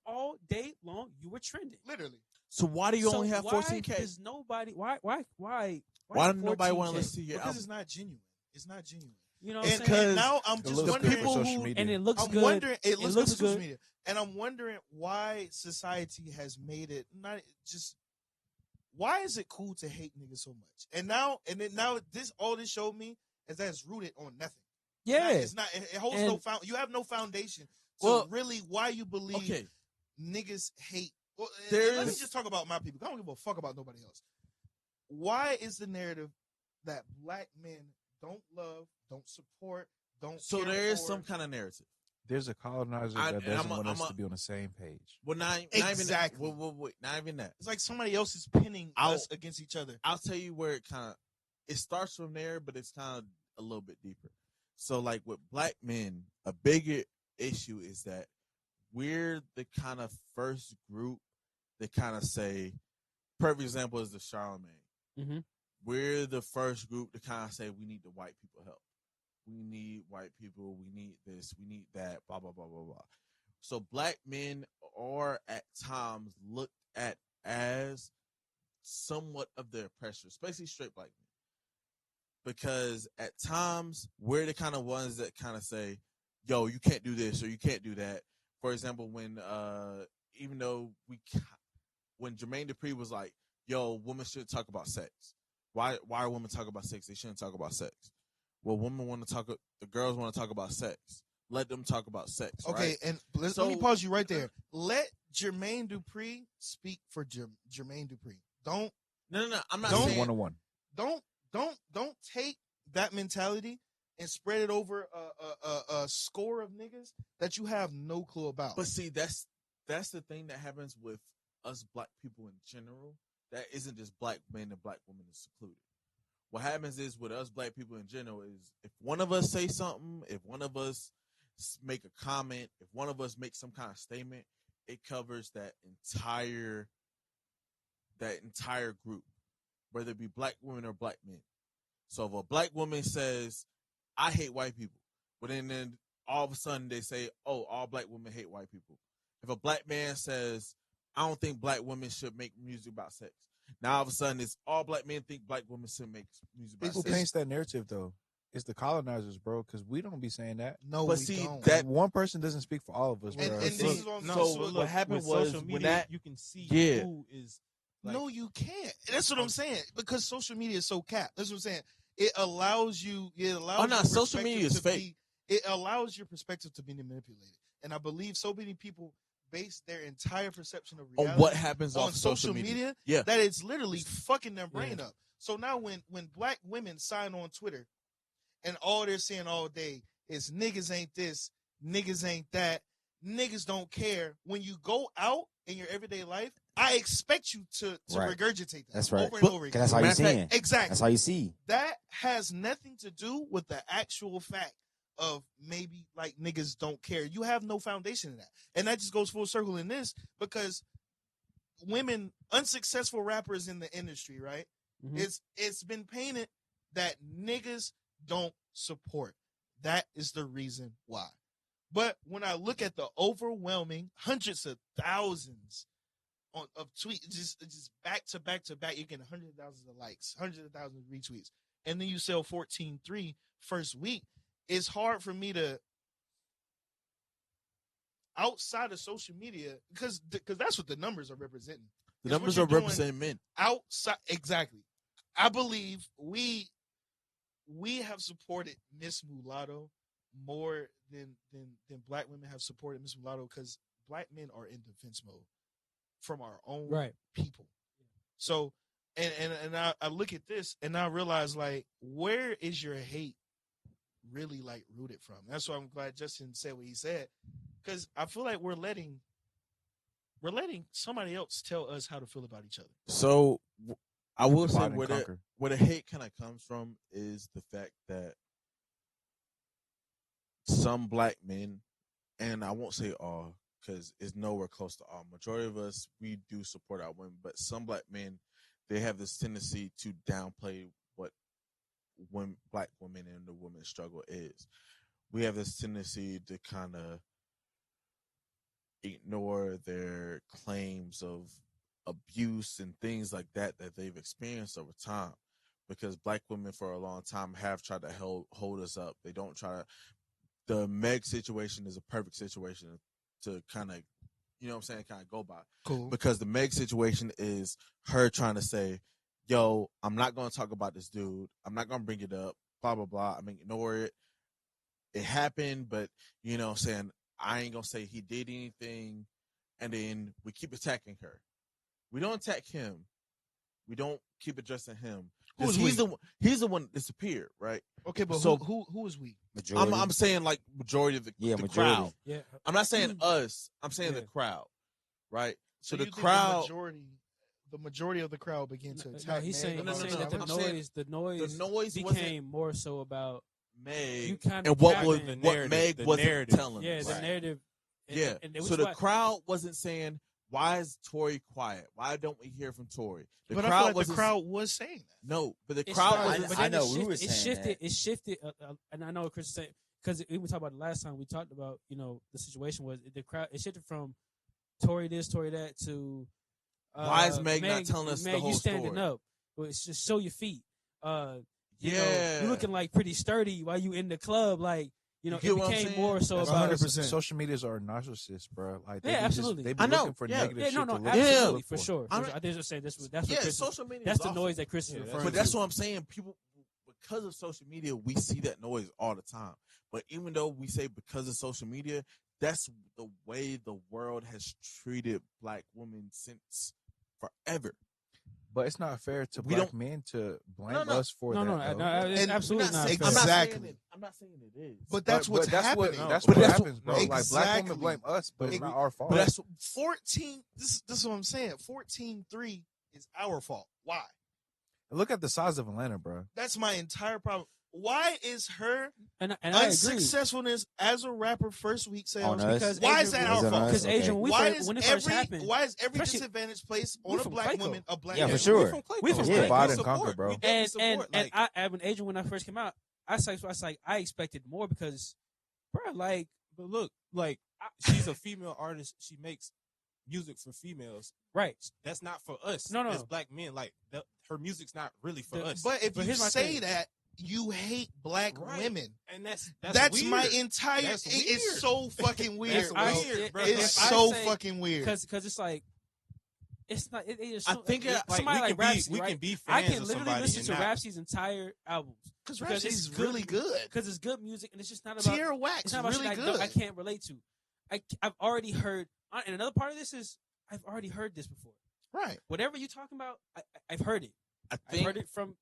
all day long you were trending. Literally. So why do you So only have why 14K? Does nobody why Why do nobody 14K? want to listen to your Because album? it's not genuine. It's not genuine. You know what I'm And, saying? and now I'm It just looks wondering good for people social who- media. And it looks I'm good. wondering. It looks good for social good. media, and I'm wondering why society has made it not just. Why is it cool to hate niggas so much? And now this all this showed me is that it's rooted on nothing. Yeah. It's not. It holds no And- You have no foundation to Well, really why you believe Okay, niggas hate. Well, and There let me is- just talk about my people. I don't give a fuck about nobody else. Why is the narrative that black men don't love, don't support, don't? so care there is for- some kind of narrative. There's a colonizer I- that and doesn't I'm a- want us I'm a- to be on the same page. Well, not Exactly. even that. Wait, not even that. It's like somebody else is pinning I'll- us against each other. I'll tell you where it starts from there, but it's kind of a little bit deeper. So, like with black men, a bigger issue is that we're the kind of first group that kind of say, perfect example is the Charlemagne. Mhm. We're the first group to kind of say we need the white people help. We need white people. We need this. We need that. Blah blah blah blah blah. So black men are at times looked at as somewhat of the oppressor, especially straight black men, because at times we're the kind of ones that kind of say, "Yo, you can't do this or you can't do that." For example, when even though when Jermaine Dupri was like, "Yo, women shouldn't talk about sex. Why are women talking about sex? They shouldn't talk about sex." Well, women want to talk. The girls want to talk about sex. Let them talk about sex. Okay, right? and let me pause you right there. Let Jermaine Dupri speak for Jermaine Dupri. Don't No. I'm not Don't- saying. 101. don't take that mentality and spread it over a score of niggas that you have no clue about. But see, that's the thing that happens with us black people in general. That isn't just black men and black women is secluded. What happens is with us black people in general is if one of us say something, if one of us make a comment, if one of us makes some kind of statement, it covers that entire group, whether it be black women or black men. So if a black woman says, I hate white people, but then all of a sudden they say, oh, all black women hate white people. If a black man says, I don't think black women should make music about sex, now all of a sudden it's all black men think black women should make music about Who sex. paints that narrative though? It's the colonizers, bro, because we don't be saying that. No, But we see, don't. that- One person doesn't speak for all of us, bro. And this is what I'm No, saying. so look, what happened with was social when media, that- you can see Yeah. who is. Like, No, you can't. That's what I'm saying. Because social media is so capped. That's what I'm saying. It allows you. It allows. Oh, no, your social media is perspective to fake. It allows your perspective to be manipulated, and I believe so many people base their entire perception of on reality what happens on on social media. Yeah. that it's literally fucking their brain up. So now when black women sign on Twitter and all they're saying all day is niggas ain't this, niggas ain't that, niggas don't care. When you go out in your everyday life, I expect you to Right. regurgitate that That's right. over and over Because again. that's all you're Matter of fact, seeing. Exactly. That's all you see. That has nothing to do with the actual fact of maybe like niggas don't care. You have no foundation in that. And that just goes full circle in this because women, unsuccessful rappers in the industry, right? Mhm. It's been painted that niggas don't support. That is the reason why. But when I look at the overwhelming hundreds of thousands of tweets, just back to back to back, you're getting hundreds of thousands of likes, hundreds of thousands of retweets, and then you sell 14.3 first week. It's hard for me to, outside of social media, because that's what the numbers are representing. The It's what numbers you're are doing representing men. outside. Exactly. I believe we have supported Miss Mulatto more than black women have supported Miss Mulatto because black men are in defense mode from our own Right. people. So and I look at this and I realize like, where is your hate really like rooted from? That's why I'm glad Justin said what he said, because I feel like we're letting somebody else tell us how to feel about each other. So I will say Divide and where conquer. the hate kind of comes from is the fact that some black men, and I won't say all because it's nowhere close to all. Majority of us, we do support our women, but some black men, they have this tendency to downplay what black women and the women's struggle is. We have this tendency to kind of ignore their claims of abuse and things like that they've experienced over time, because black women for a long time have tried to hold us up. They don't try to. The Meg situation is a perfect situation to kind of, you know what I'm saying, kind of go by. Cool. Because the Meg situation is her trying to say, yo, I'm not going to talk about this dude. I'm not going to bring it up, blah, blah, blah. I'm going to ignore it. It happened, but, you know what I'm saying, I ain't going to say he did anything. And then we keep attacking her. We don't attack him. We don't keep addressing him. Who's He's the one that disappeared, right? Okay, but So- who is we? Majority. I'm saying like majority of the Majority. crowd. Yeah. I'm not saying us. I'm saying the Yeah. crowd, right? So the you think crowd, the majority of the crowd began to attack. No, he's saying, Meg No, he's no, saying no, that I'm the saying noise wasn't became more so about you Meg kind and of what was capping. what Meg the wasn't narrative. telling Yeah, us. the narrative. And, Yeah. and it So was the why- crowd wasn't saying, "Why is Tory quiet? Why don't we hear from Tory?" The But I crowd feel like the wasn't. crowd was saying that. No, but the It's crowd right, wasn't. but I then know, we were it saying shifted. that. It shifted, and I know what Chris is saying, because we talked about the last time we talked about, the situation was the crowd. It shifted from Tory this, Tory that to Why is Meg not telling us the Meg, whole you standing story? up? Well, it's just show your feet. Yeah. You're looking like pretty sturdy while you in the club. Like You it get what I'm became saying? more so That's about 100%. Social medias are narcissists, bro. Like, Yeah, be absolutely. They be I know, looking for yeah. negative Yeah, shit no, to look absolutely, look for sure. I'm- I did just say that's what Yeah, Chris. social media. That's is the awful. noise that Chris is Yeah, referring But to. that's what I'm saying. People, because of social media, we see that noise all the time. But even though we say because of social media, that's the way the world has treated black women since forever. But it's not fair to We black don't- men to blame No, no. us for No, that. though. it's And absolutely I'm not. saying, fair. Exactly. I'm not saying it is. But that's what's that's happening. That's But what that's happens, bro. what- Like, black Exactly. women blame us, but it's But not our fault. but that's 14. This is what I'm saying. 14-3 is our fault. Why? Look at the size of Atlanta, bro. That's my entire problem. Why is her and I agree. unsuccessfulness as a rapper first week sales? On us. Because Why Adrian, is that was our on fault? us? Because Adrian, Okay. when it first happened, Why is every especially- disadvantaged place we on a from black Clayco. woman a black Yeah, man? for sure. We from Clayco. We from Yeah, Clayco. divide and conquer, bro. We definitely and support, like, when Adrian, when I first came out, I was like, I expected more because, bro, like, but look, like she's a female artist. She makes music for females. right. That's not for us. No. As black men. Like her music's not really for us. But if But you here's my say thing. that, you hate black Right. women. And that's That's weird. my entire. That's It's weird. so fucking weird, That's bro. weird, bro. It's If I so say- fucking weird. Because it's like, it's not. It is. I think it, like, somebody we like can be, Rhapsody, we right? can be I fans can of literally somebody listen and to not- Rhapsody's entire albums Because because Rhapsody's it's really good. because it's good music and it's just not about. Tierra Wax It's not about really shit good. I can't relate to. I've already heard, and another part of this is I've already heard this before. Right. Whatever you're talking about, I've heard it. I I've heard it from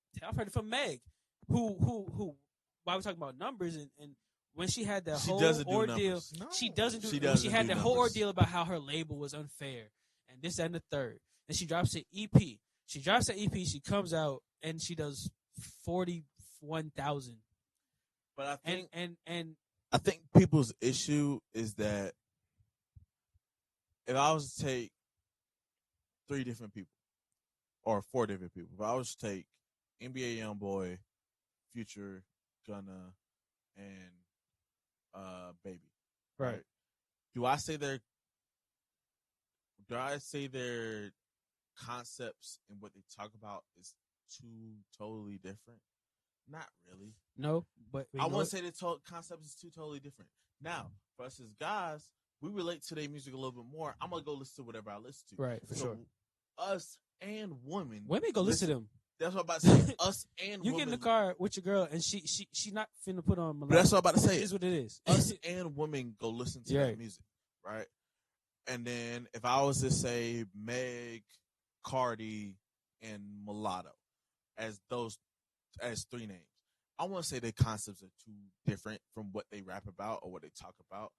Meg, who. While we're talking about numbers and when she had that She whole doesn't do ordeal, numbers. No. she doesn't do. She She, doesn't had do that whole numbers. ordeal about how her label was unfair and this that, and the third. And she drops an EP. She drops an EP. She comes out and she does 41,000. But I think And I think people's issue is that if I was to take 3 different people or 4 different people, if I was to take NBA YoungBoy, Future, Gunna, and Baby, right. Do I say their concepts and what they talk about is too totally different? Not really. No, but I wouldn't say the concept is too totally different. Now, for us as guys, we relate to their music a little bit more. I'm gonna go listen to whatever I listen to. Right, for sure. Us and women. Women go listen to them. That's what I'm about to say. Us and You women. get in the car with your girl and she not finna put on. But that's what I'm about to say. It is what it is. Us and women go listen to You're that right. music, right? And then if I was to say Meg, Cardi, and Mulatto as 3 names, I want to say their concepts are too different from what they rap about or what they talk about.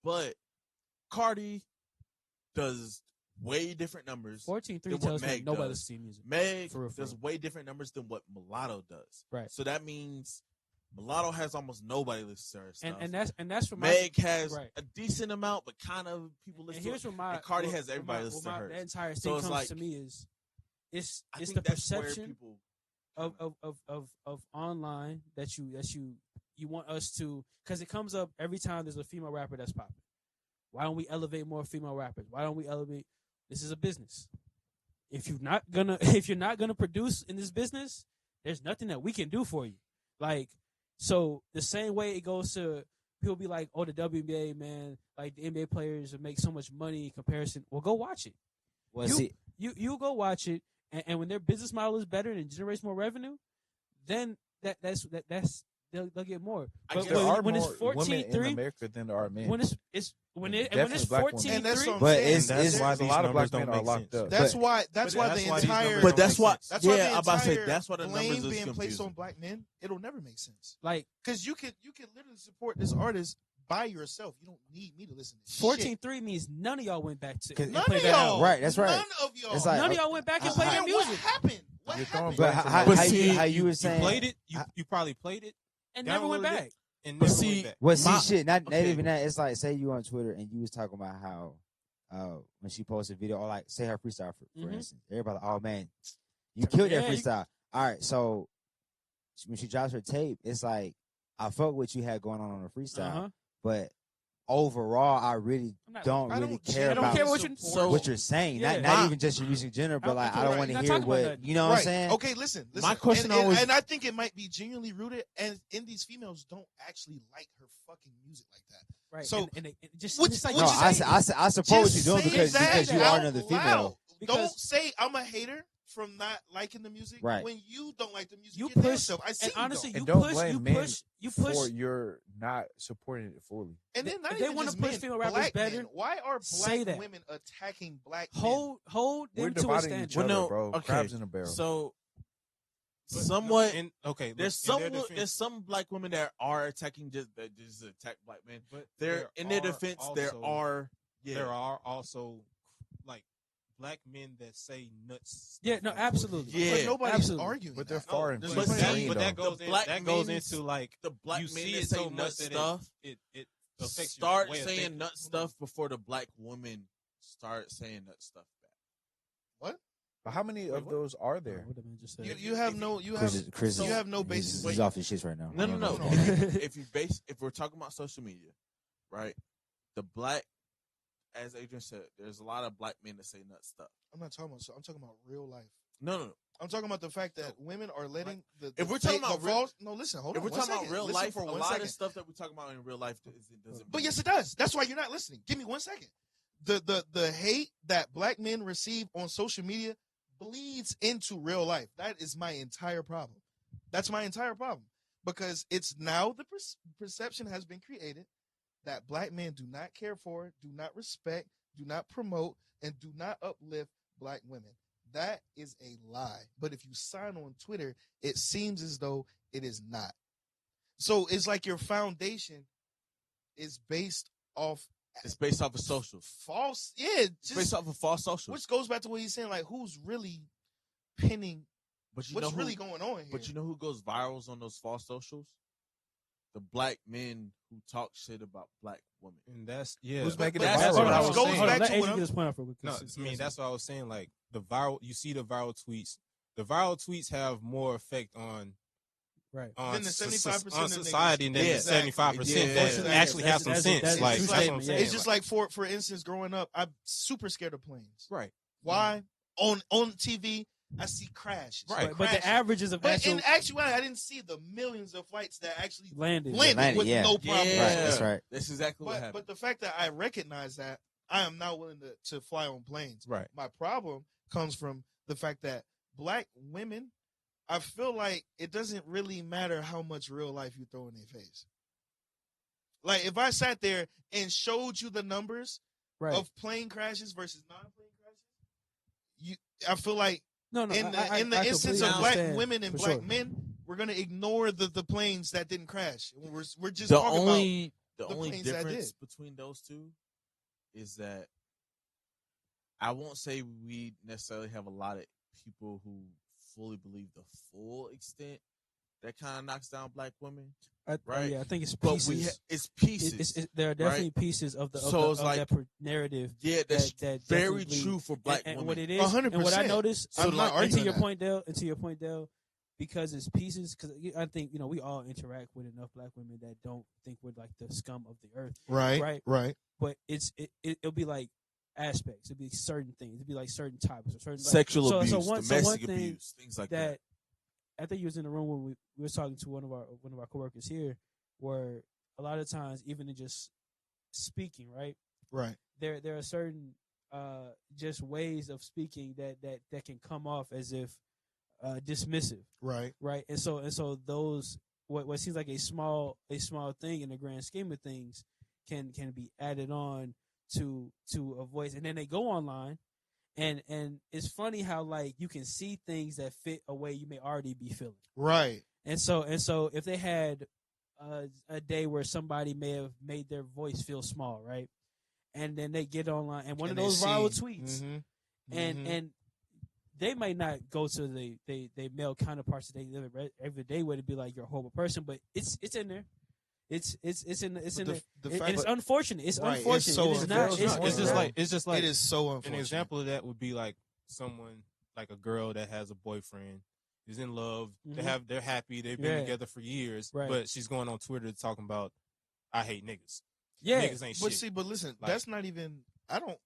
But Cardi does way different numbers. 14-3 than what tells me Meg nobody does. listens to music. Meg For real, for does real. way different numbers than what Mulatto does. Right. So that means Mulatto has almost nobody listens to her stuff. And that's for my Meg has right. a decent amount, but kind of people listen And to here's it. where my And Cardi where- has everybody where listen to my- hers. The entire So thing it's comes like- to me is it's I the think that's where perception people of online that you want us to, because it comes up every time there's a female rapper that's popping. Why don't we elevate more female rappers? Why don't we elevate? This is a business. If you're not gonna produce in this business, there's nothing that we can do for you. Like, so the same way it goes to people be like, oh, the WNBA, man, like the NBA players make so much money in comparison. Well, go watch it. Well, You- see, You go watch it, and when their business model is better and generates more revenue, then that's they'll get more. I But guess There are when it's more women in 14-3, America than there are men. when it's when Definitely it's black women. 14-3, And that's what I'm but saying. it's That's why a these lot of black numbers don't men are make locked sense. up. That's But- why. That's but why that's the why these entire. numbers But don't that's make why. sense. That's why Yeah, the I'm about to say entire that's why the blame numbers is being placed confusing. on black men. It'll never make sense like because you can literally support this artist by yourself. You don't need me to listen to 14-3 means none of y'all went back to 'Cause- and None played of that y'all. out. Right, that's right. None of y'all. It's like- None of y'all went back and I- played I- their Man, what music happened? What You're throwing happened? black but from how, But how, see, you were You saying played it. You probably played it and never went downloaded it, back. and But never see, went back. Well, see, My- shit, not okay. even that. It's like, say you on Twitter and you was talking about how when she posted a video, or like, say her freestyle, for Mhm. instance, everybody like, oh, man, you killed that Yeah, you- freestyle. All right, so when she drops her tape, it's like, I fuck what you had going on the freestyle, Uh-huh. but overall, I really I'm not- don't I really don't care I don't about care what you So- what you're saying. Yeah. Not My- even just your music genre, but like, I don't right, want to you're not hear talking about what, that. you know what I'm Right. saying? Okay, listen. My question and, always- and I think it might be genuinely rooted, and these females don't actually like her fucking music like that. Right. So- and it just What- it's like what No, you I, say- I support what Just you're doing say because that you out are another loud. female. Because- Don't say I'm a hater from not liking the music. Right. When you don't like the music, You your damn push- self. I see and you honestly, don't. And don't push, blame you men push, you push. for you're not supporting it fully. And then not if they even wanna just push men, female rappers black better, men. Why are say black that. women attacking black men? hold We're them to a dividing standard. each Well, other, no, bro. okay. Crabs in a barrel. So, But somewhat. no, and, okay, look, There's in their some defense- there's some black women that are attacking that just attack black men. but They're in their are defense. There also- are there are also like black men that say nuts. Yeah, no, absolutely. Yeah, But nobody's absolutely. arguing. But they're that. far and There's few but nobody see, arguing But that. that goes into like the black you men see that it say so nut much that stuff. it affects Start your way of saying thinking. nut stuff before the black women start saying nut stuff back. But how many of those are there? What the man just said. You have no basis. He's off his shit right now. No. no. If we're talking about social media, right? The black, as Adrian said, there's a lot of black men that say nut stuff. I'm not talking about. I'm talking about real life. No. I'm talking about the fact that women are letting the. If we're talking about real, no, listen, hold if on. we're one talking about second. real Listen life, for a 1 lot second. of stuff that we're talking about in real life doesn't. But yes, it does. That's why you're not listening. Give me 1 second. The hate that black men receive on social media bleeds into real life. That is my entire problem. That's my entire problem because it's now the perception has been created that black men do not care for, do not respect, do not promote, and do not uplift black women. That is a lie. But if you sign on Twitter, it seems as though it is not. So it's like your foundation is based off. It's based off of social. False. Yeah. It's based off of false social. Which goes back to what he's saying, like who's really pinning But you what's know who, really going on here. But you know who goes viral on those false socials? The black men who talk shit about black women. And that's Who's making but it that's viral? what I was Hold saying. on, Back let to Adrian what get I'm- his point off real quick. No, 'cause I mean he that's what I was saying. Like the viral, you see the viral tweets. The viral tweets have more effect on right. Than the 75% on of niggas. society than Yeah, the 75% Yeah, that exactly. actually have some That's- sense. that's- Like that's that's true what I'm statement, saying. yeah. It's just like for instance, growing up, I'm super scared of planes. right. Why? On TV, I see crashes. Right. But the averages of But actual in actuality, I didn't see the millions of flights that actually landed. landed with yeah. no problem. Yeah. Right, that's right. That's exactly what But happened. the fact that I recognize that, I am now willing to fly on planes. Right. My problem comes from the fact that black women, I feel like it doesn't really matter how much real life you throw in their face. Like if I sat there and showed you the numbers right. of plane crashes versus non-plane crashes, I feel like No, in the I instance completely of black understand, women and for black sure. men, we're gonna ignore the planes that didn't crash. We're just the talking only the the only planes that difference did. between those two is that I won't say we necessarily have a lot of people who fully believe the full extent that kind of knocks down black women, right? Yeah, I think it's but pieces. it's pieces. There are definitely pieces of the So it's like- that narrative. Yeah, that's that very definitely- true for black and women. what it is, 100%. and what I noticed, I'm not and to arguing your that. point, Dale, because it's pieces. Because I think we all interact with enough black women that don't think we're like the scum of the earth, Right. but it'll be like aspects. It'll be certain things. It'll be like certain topics or certain Sexual so abuse, one domestic thing abuse, things like that. I think you was in the room when we were talking to one of our coworkers here, where a lot of times, even in just speaking, Right. there are certain just ways of speaking that can come off as if dismissive, Right. and so those what seems like a small thing in the grand scheme of things can be added on to a voice, and then they go online. And it's funny how like you can see things that fit a way you may already be feeling. Right. And so if they had a day where somebody may have made their voice feel small, right? And then they get online and one of those viral tweets, and they might not go to the male counterparts that they live every day with it be like you're a horrible person, but it's in there. It's in there. And it's unfortunate. It's Right, it's unfortunate. so It is not. unfortunate. It's just like it is so an unfortunate. example of that would be like someone like a girl that has a boyfriend is in love. Mhm. They're happy. They've been Yeah. together for years, Right. but she's going on Twitter talking about I hate niggas. Yeah. Niggas ain't But shit. see, but listen, Like- that's not even. I don't.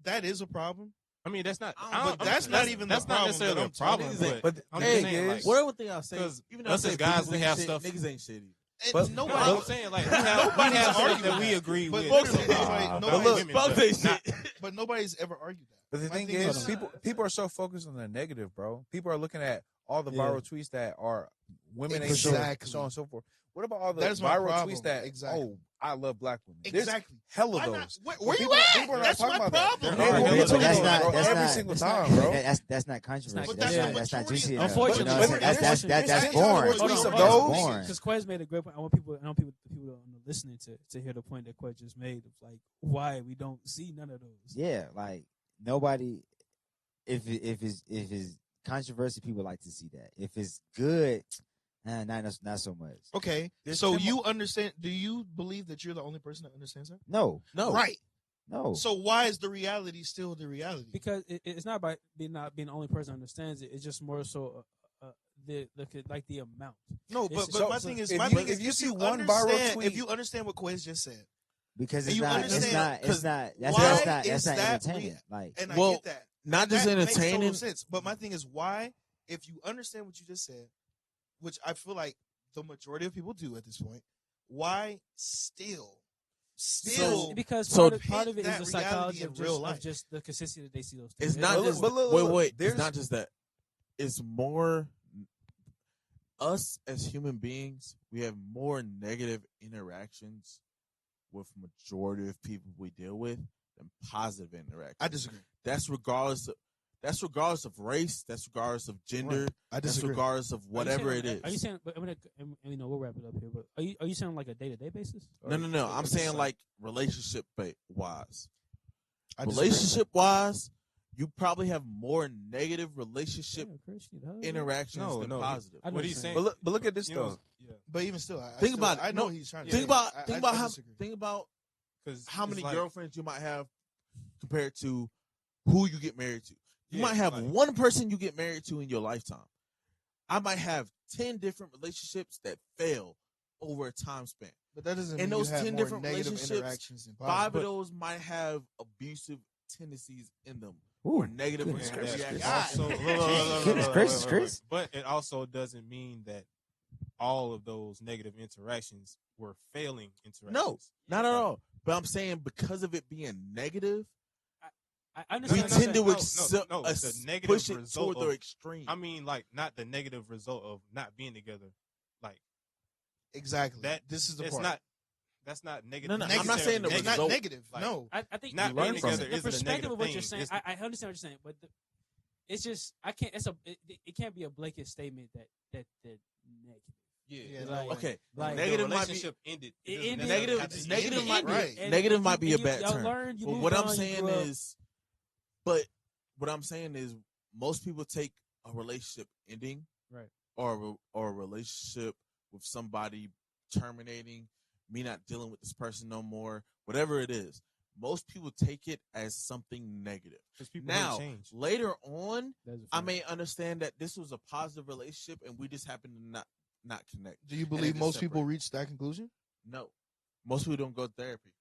That is a problem. I mean, that's not. But that's not even the that's not problem necessarily that a I'm problem. talking But, But I'm the just thing saying, is- like, Whatever thing I'll say, because even though us I say as guys, niggas we ain't have shit, stuff- Niggas ain't shitty. And But- nobody, I'm saying like we have nobody's stuff arguing that we that. agree But with. literally, about like, about nobody's- women, Folks but ain't not- shit. but nobody's ever argued that. But the My thing thing is, is- people are so focused on the negative, bro. People are looking at all the Yeah. viral tweets that are women ain't Exactly. so on and so forth. What about all the That is my viral problem. tweets that Exactly. I love black women? Exactly. There's hella Why those. not? Where But you people- at? people are not That's talking my about that. problem. They will But be that's talking not- about it that's every not- single that's time, not- bro. That's not controversial. But that's the That's not majority juicy of enough. Unfortunately, You know what I'm saying? there's- That's there's boring. tweets of That's those. boring. Because Quez made a great point. I want people listening to hear the point that Quez just made of like why we don't see none of those. Yeah, like nobody. If it's controversy, people like to see that. If it's good, not so much. Okay, so you understand? Do you believe that you're the only person that understands that? No, Right. no. So why is the reality still the reality? Because it's not about not being the only person who understands it. It's just more so the amount. No, but So- my thing is, if you see one viral tweet, if you understand what Quez just said, Because And it's you not. understand- It's not. That's why not is that entertaining. Like, and Well, I get that. Not just That makes entertaining. total sense. But my thing is, why, if you understand what you just said, which I feel like the majority of people do at this point, why still Because So part of it is that the reality psychology in of real life. just the consistency that they see those. It's things. not But just look, wait. there's- It's not just that. It's more us as human beings. We have more negative interactions with majority of people we deal with than positive interactions. I disagree. That's regardless of race. That's regardless of gender. I That's disagree. regardless of whatever it is. Are you saying? But I mean, we'll wrap it up here. But are you saying like a day-to-day basis? No. I'm saying like relationship wise. I disagree. Relationship wise, you probably have more negative relationship Yeah, Chris, you know, interactions No, than no. positive. I know What what he's you're saying. but look at this You though. know, yeah, But even still, Think about it. I know No, he's trying to Think say. about I how disagree. think about because how many girlfriends you might have compared to who you get married to. You Yeah, might have like- one person you get married to in your lifetime. I might have 10 different relationships that fail over a time span. But that doesn't In mean those you have 10 more different negative relationships, interactions than 5 positive. of those might have abusive tendencies in them ooh, or negative goodness And gracious, reactions. Chris. also, Goodness gracious, Chris. But it also doesn't mean that all of those negative interactions were failing interactions. No, not at all. But I'm saying because of it being negative, I we understand. tend to the negative push it result toward the of- extreme. I mean, like not the negative result of not being together. Like Exactly. that. This is the it's part. not. That's not negative. No, I'm not saying the It's not result. negative. Like, No. I think Not the- being together the isn't a perspective negative of what you're thing. saying. It's- I understand what you're saying, but it's just I can't. It can't be a blanket statement that negative. Yeah, Like- no. Okay, Like- negative the might be relationship ended. It doesn't ended- necessarily negative. have to It end. Negative ended, might be right. negative might be a you- bad y'all term. learned, you But moved what I'm on, you saying grew up. is, most people take a relationship ending, Right. or a relationship with somebody terminating, me not dealing with this person no more, whatever it is. Most people take it as something negative. 'Cause people hate Now, change. later on, That's a I fact. may understand that this was a positive relationship and we just happen to not connect. Do you And believe it most just people separate. reach that conclusion? No, most people don't go to therapy,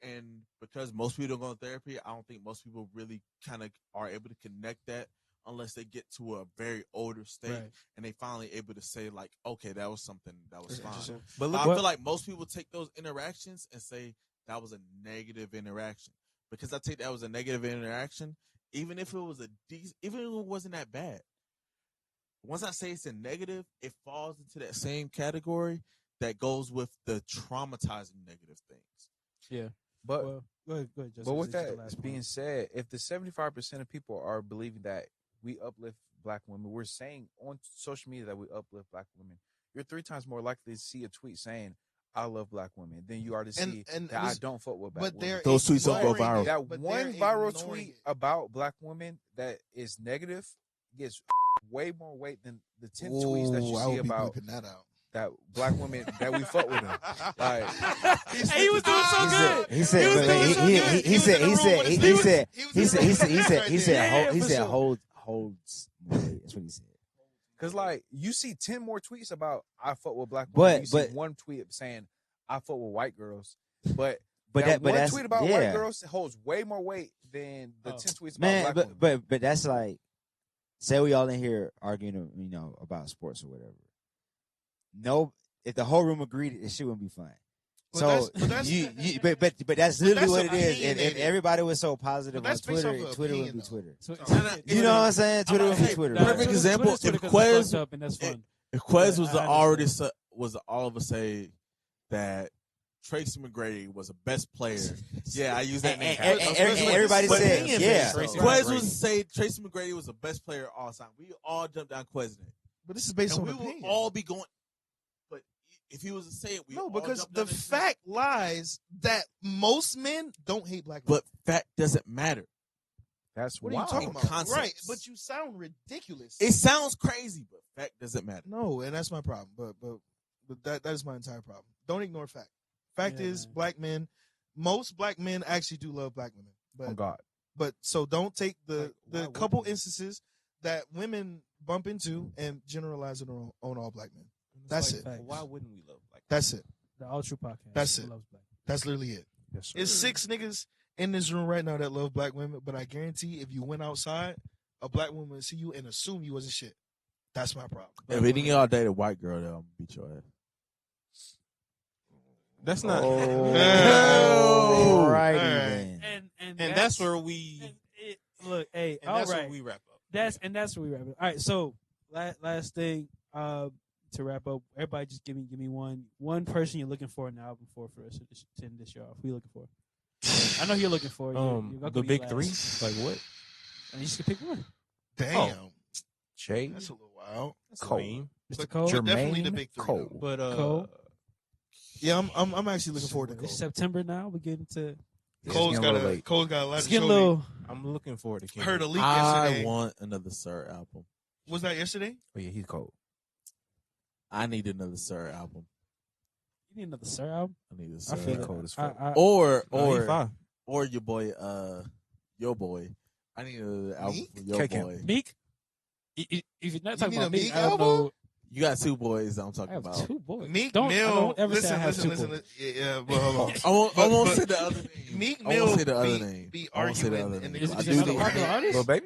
and because most people don't go to therapy, I don't think most people really kind of are able to connect that unless they get to a very older state Right. and they finally able to say like, okay, that was something that was fine. Interesting. But But I look, feel like most people take those interactions and say that was a negative interaction. Because I take that was a negative interaction, even if it was even if it wasn't that bad. Once I say it's a negative, it falls into that same category that goes with the traumatizing negative things. Yeah. but Well, go ahead, Justin. But with This is the that last being point. said, if the 75% of people are believing that we uplift black women, we're saying on social media that we uplift black women, you're 3 times more likely to see a tweet saying, I love black women, than you are to see And that I this- don't fuck with black But women. they're Those tweets don't go ignoring viral. it, That but one they're viral ignoring tweet it. about black women that is negative gets way more weight than the 10 tweets that you Ooh, I see would be about bleeping that out. that black women that we fuck with them. Like, Hey, he was doing so good. He said, He was but doing he so good. said, He was in the room with his he neighbors. said, He was he in said, the he room said, with his he said, Yeah, he for said, sure. holds more weight. That's what he said. cause like you see 10 more tweets about I fuck with black women. But- You see one tweet saying I fuck with white girls. But But that one that's tweet about yeah. white girls holds way more weight than the 10 tweets about Man, black women. but that's like, say we all in here arguing, about sports or whatever. No, if the whole room agreed, it shit wouldn't be fun. But So but that's literally that's what it is. If opinionated. everybody was so positive But on that's based Twitter, off of Twitter would opinion, be though. Twitter. So, You know what I'm saying? Twitter would be Hey, Twitter. perfect right? example, Twitter's if Twitter 'cause it's Quez- fucked up and that's fun. If Quez Yeah, was I already understand. was all of us say that Tracy McGrady was the best player. Yeah, I use that And- name. and- and everybody But said, opinion yeah. based, So- Quez was say Tracy McGrady was the best player all time. We all jumped down Quez name. But this is based And on we will opinion. all be going. But if he was to say it, we No, all because jumped the down his fact lies that most men don't hate black women. But fact doesn't matter. That's What are you wild. talking about? Concepts. Right, but you sound ridiculous. It sounds crazy, but fact doesn't matter. No, and that's my problem. But that is my entire problem. Don't ignore fact. Fact is, man. black men, most black men actually do love black women. Oh But God. but so don't take the Why would couple we? instances that women bump into and generalize it on all black men. It's That's like, it. Facts. Why wouldn't we love black? That's it. The AllTrue Podcast. That's it. Loves black. That's literally it. Yes, sir. It's 6 niggas in this room right now that love black women, but I guarantee if you went outside, a black woman would see you and assume you wasn't shit. That's my problem. If any of y'all date a white girl, they'll beat your ass. That's not. Oh, righty All right. then. And that's where we. look, hey, And all that's right. where we wrap up. That's where we wrap it. All right, so last thing to wrap up. Everybody, just give me one person you're looking for in the album for us to end this year off. Who you looking for? I know who you're looking for. You're The big three. Like what? And you just can pick one. Damn. Jay That's a little wild. That's Cole. lame. Mr. Cole. But definitely the Jermaine big three. Cole. though. But Cole. Yeah, I'm actually looking forward to Cole. It's September now. We're getting to. Cole's getting got a little a late. Cole's got a lot It's to getting show a me. little. I'm looking forward to Kendrick. Heard a leak I yesterday. want another Sir album. Was that yesterday? Oh yeah, he's cold. I need another Sir album. You need another Sir album. I need a I Sir feel album. it. cold as fuck. Or your boy, your boy. I need another album Meek? for your K-Camp. boy. Meek. If you're not You talking need about a Meek, Meek I don't album? know. You got 2 boys I'm I talking have about. 2 boys. Meek don't, Mill. I don't ever say I Listen, have 2 listen. boys. Yeah, but hold on. I won't But- say the other name. Meek I won't Mill say the other be- name. be I won't say the arguing other in name. the- Is I it do just need- a popular artist? Little baby.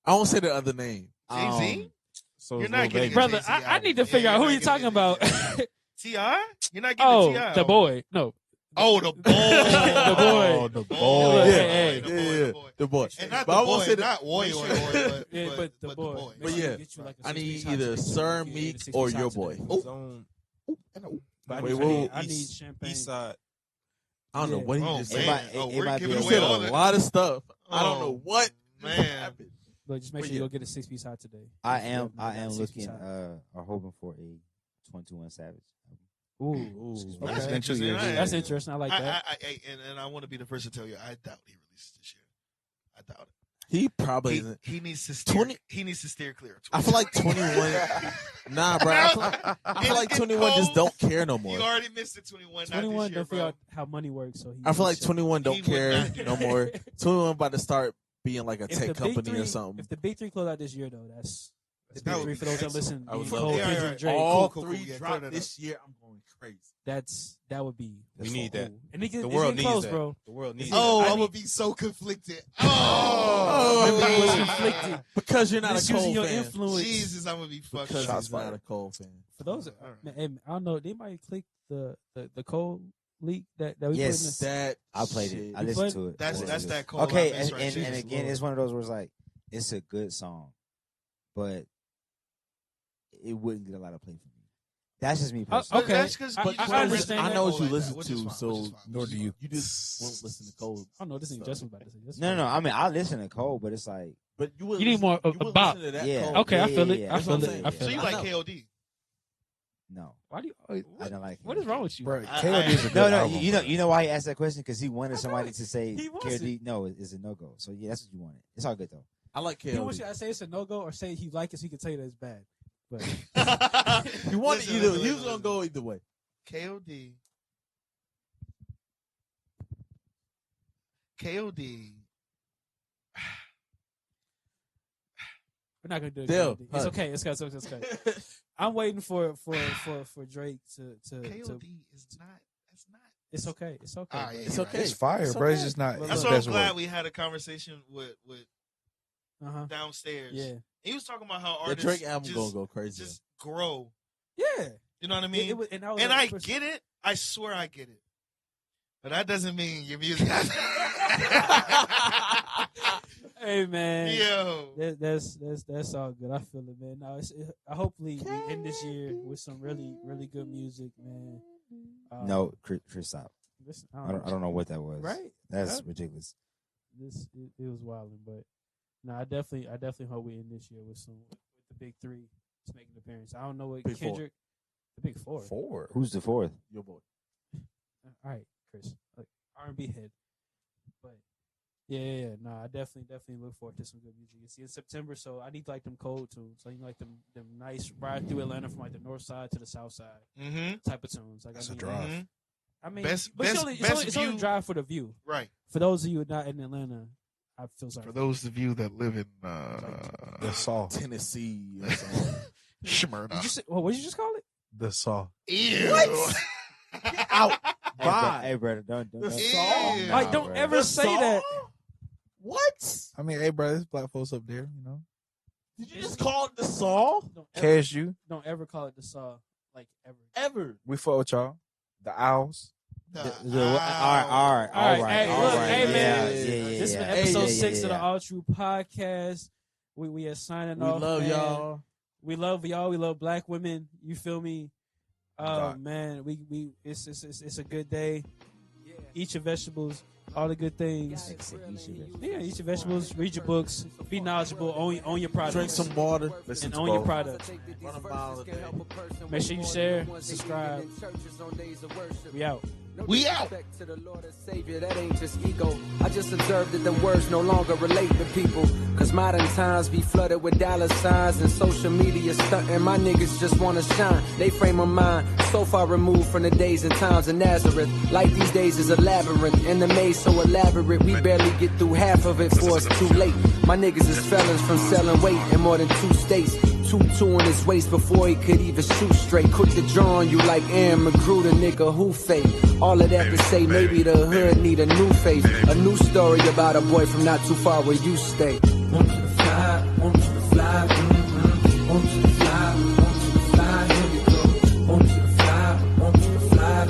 I won't say the other name. Jay-Z? So You're it's not Lil getting Baby. a Brother, Jay-Z I album. need to figure Yeah, out who you're you're not talking about. getting T.I.? You're not getting Oh, T.I. the boy. No. Oh, the boy. The boy. Oh, the Look, boy. hey, The boy, yeah, the boy. the boy. And not But the I won't boy, say the- not Woy, but Yeah, but the boy. But yeah, I need either Sir, Meek, or your boy. Zone. But Wait, I whoa. need, I need champagne. East side. I don't know what he Oh, just man. said. Oh, it we're might be giving He a away said all a that. lot of stuff. I don't Oh, know what just man. happened. Look, just make But sure you yeah. go get a 6-piece hot today. I am Yeah, 6 looking piece hot. or hoping for a 21 Savage. Ooh, That's okay. interesting. That's interesting. I like that. And I want to be the first to tell you, I doubt he releases this year. I doubt it. He probably isn't. He needs to steer. 20 He needs to steer clear. I feel like 21. Nah, bro. I feel like 21 just don't care no more. You already missed it. 21. 21 not this year, don't figure bro. out how money works. So he I feel like should- 21 don't He would care not do no that. more. 21 about to start being like a If tech the big company three, or something. If the big 3 close out this year, though, that's the That big would 3 be for those that excellent. listen. I would being love Cole, that. Yeah, Kendrick, right. Drake. All cool, 3 yeah, drop clear that this year. I'm going crazy. That would be. We need that. Ooh. And it The it's world getting needs close, that. bro. The world needs Oh, I I need- would be so conflicted. Oh, Everybody was conflicted. Because you're not a Misusing Cole your fan. influence. Jesus, I'm gonna be fucked. Because up. he's not a Cole fan. For those, All right. man, hey, I don't know. They might click the Cole leak that we Yes. put in That I played shit. it. I listened to it. That's I listened that's to it. that Cole. Okay, I miss and, right and, there. and again, it's one of those where it's like it's a good song, but it wouldn't get a lot of play for me. That's just me personally. okay. That's 'cause But you just I don't understand resonate I know what Cole you like listen that, which is to, fine, so which is fine. Nor do you. You just won't listen to Cole. I don't know. This thing So- Justin was about to say. This No. I mean, I listen to Cole, but it's like, But you would You need more listen- you a would bop. listen to that yeah. Cole. Okay, I feel it. I That's what feel I'm it. saying. I So feel you it. like I know. KOD? no, Why do you? I don't like. What him. is wrong with you? Bro, I- KOD is a good No, album, bro. you know why he asked that question? Because he wanted somebody to say He wants KOD. No, is a no go. So yeah, that's what you wanted. It's all good though. I like He wants KOD. you to say it's a no go or say he like it so he can tell you that it's bad. But You want Listen, either. listen, He was listen, gonna go either way. KOD. KOD. we're not gonna do it. Dale, It's hush. okay. It's okay. It's okay. I'm waiting for Drake to. KOD is not. That's not. It's okay. It's okay. Ah, yeah, It's you're okay. right. It's fire, It's bro. It's okay. just not. Look, I'm it's so the best glad word. we had a conversation with Uh-huh. downstairs. Yeah. He was talking about how The artists Drake album just, gonna go crazy. just grow. Yeah. You know what I mean? It was, and I, was And like, I get it. I swear I get it. But that doesn't mean your music. Hey man. Yo. That's all good. I feel it, man. Now hopefully we end this year with some really good music, man. No, Chris, stop. Listen, I don't know what that was. Right? That's That- ridiculous. It was wilding, but no, I definitely hope we end this year with the big 3 to make an appearance. I don't know what Big four. Kendrick, the big 4. Four. Who's the fourth? Your boy. All right, Chris, like R&B head, but Yeah. No, I definitely look forward to some good music. It's in September, so I need like them cold tunes. I need like them nice ride through Atlanta from like the north side to the south side type of tunes. Like, That's a drive. I mean, Best it's only a view. drive for the view. Right. For those of you not in Atlanta, I feel sorry. For those of you that live in The Saw. Tennessee or something. Smyrna. Did you say, what did you just call it? The Saw. Ew. What? Get out. Bye. Hey, brother, don't. The don't- Saw? Ew. Like, don't bro. ever The say Saw? that. What? I mean, hey, bro, there's black folks up there, you know. Did you just call it the Saw? KSU, Don't ever call it the Saw. Like, ever. Ever. we fuck with y'all. The Owls. All right. Hey, look, hey, man. Yeah. This is yeah. episode Yeah, 6 of the yeah. AllTrue Podcast. We are signing We off. love man. y'all. We love y'all. We love black women. You feel me? God. Man, it's a good day. Eat your vegetables. All the good things. Yeah, eat your vegetables. Read your books. Be knowledgeable. Own your product. Drink some water. Listen and to own your both. product. Run a mile a day. Make sure you share, subscribe. We out. To the Lord and Savior, that ain't just ego. I just observed that the words no longer relate to people. Cause modern times be flooded with dollar signs and social media stunting. My niggas just wanna shine. They frame of mind so far removed from the days and times of Nazareth. Life these days is a labyrinth, and the maze so elaborate we barely get through half of it before it's too late. My niggas is felons from selling weight in more than 2 states. 2 in his waist before he could even shoot straight. Quick to draw on you like Aaron Magruder, nigga, who fake? All of that to say maybe the hood need a new face. A new story about a boy from not too far where you stay. Want you to fly, want you to fly, want you to fly, want you to fly, here we go. Want you to fly, want you to fly,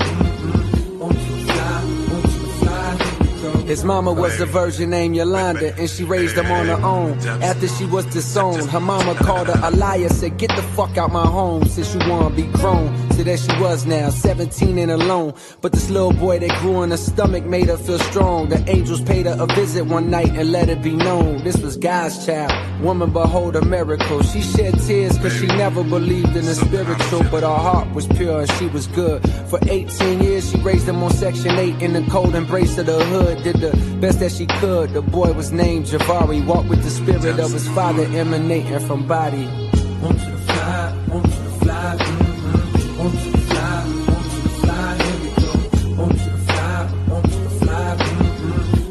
want you to fly, want you to fly, here we go. His mama was a virgin named Yolanda, and she raised him on her own. After she was disowned, her mama called her a liar, said, get the fuck out my home since you wanna be grown. So there she was now, 17 and alone. But this little boy that grew in her stomach made her feel strong. The angels paid her a visit one night and let it be known this was God's child. Woman, behold a miracle. She shed tears cause she never believed in the spiritual, but her heart was pure and she was good. For 18 years she raised him on Section 8 in the cold embrace of the hood. Did the best that she could. The boy was named Javari. Walked with the spirit of his father emanating from body. Want you to fly, want you to fly, want you to fly, want you to fly, here we go. Want you to fly, want you to fly,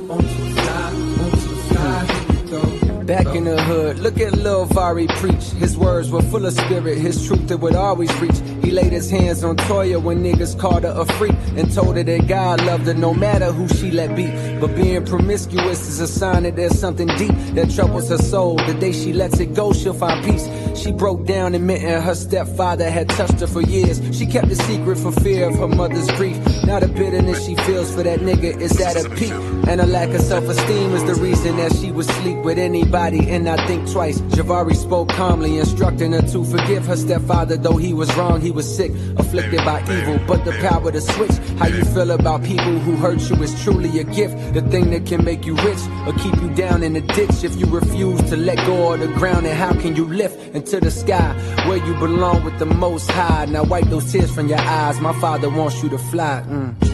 want you to fly, want you to fly, here we go. Back in the hood, look at Lil Vari preach. His words were full of spirit, his truth it would always reach. He laid his hands on Toya when niggas called her a freak and told her that God loved her no matter who she let be. But being promiscuous is a sign that there's something deep that troubles her soul. The day she lets it go, she'll find peace. She broke down admitting her stepfather had touched her for years. She kept it secret for fear of her mother's grief. Now the bitterness she feels for that nigga is at a peak. And a lack of self-esteem is the reason that she would sleep with anybody and not think twice. Javari spoke calmly, instructing her to forgive her stepfather. Though he was wrong, he was sick, afflicted by evil. But the power to switch how you feel about people who hurt you is truly a gift. The thing that can make you rich or keep you down in the ditch. If you refuse to let go of the ground, and how can you lift into the sky where you belong with the Most High? Now wipe those tears from your eyes. My father wants you to fly. Want you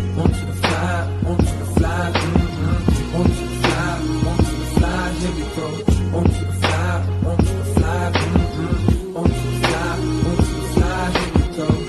to fly, want you to fly, want you to fly, want you to fly, here we go. Want you to fly, want you to fly, want you to fly, want you to fly, here we go.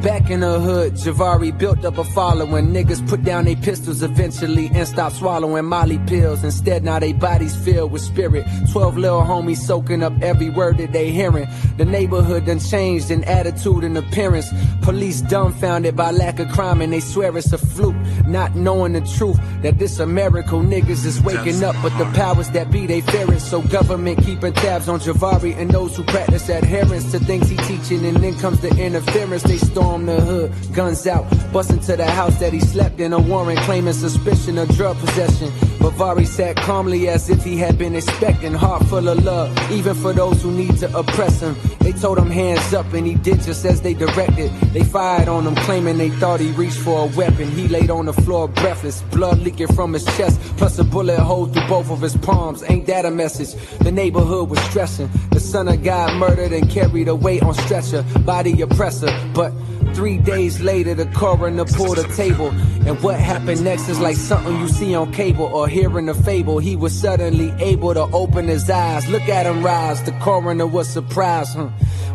Back in the hood, Javari built up a following. Niggas put down their pistols eventually and stopped swallowing Molly pills. Instead, now they bodies filled with spirit. 12 little homies soaking up every word that they hearing. The neighborhood done changed in attitude and appearance. Police dumbfounded by lack of crime and they swear it's a fluke. Not knowing the truth that this a miracle. Niggas is waking up, but the powers that be, they fear it. So government keeping tabs on Javari and those who practice adherence to things he teaching. And then comes the interference. They storm the hood, guns out, bust into the house that he slept in. A warrant claiming suspicion of drug possession. Bavari sat calmly as if he had been expecting, heart full of love, even for those who need to oppress him. They told him hands up and he did just as they directed. They fired on him, claiming they thought he reached for a weapon. He laid on the floor breathless, blood leaking from his chest, plus a bullet hole through both of his palms. Ain't that a message? The neighborhood was stressing. The son of God murdered and carried away on stretcher, body oppressor. But 3 days later, the coroner pulled a table. And what happened next is like something you see on cable or hear in a fable. He was suddenly able to open his eyes. Look at him rise. The coroner was surprised.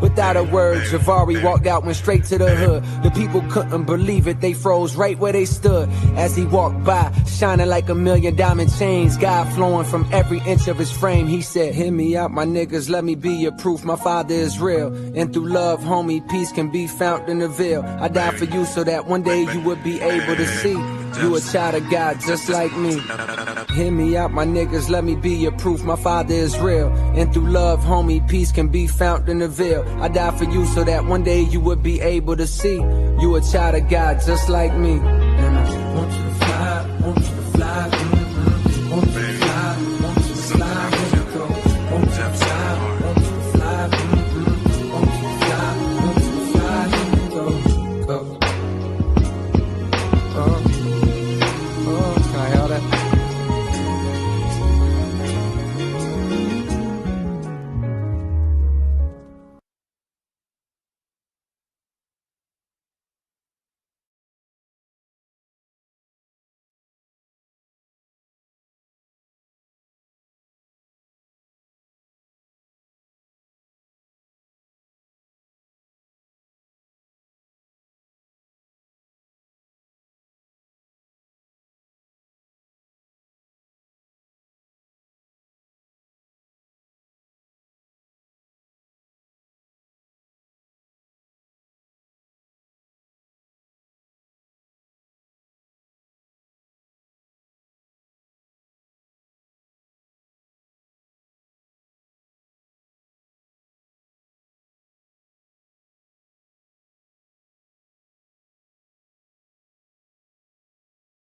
Without a word, Javari walked out, went straight to the hood. The people couldn't believe it. They froze right where they stood as he walked by, shining like a million diamond chains, God flowing from every inch of his frame. He said, hear me out, my niggas, let me be your proof. My father is real, and through love, homie, peace can be found in the veil. I died for you so that one day you would be able to see you a child of God just like me. Hear me out, my niggas, let me be your proof. My father is real, and through love, homie, peace can be found in the veil. I died for you so that one day you would be able to see you a child of God just like me. And I want you to fly, want you to fly, want you to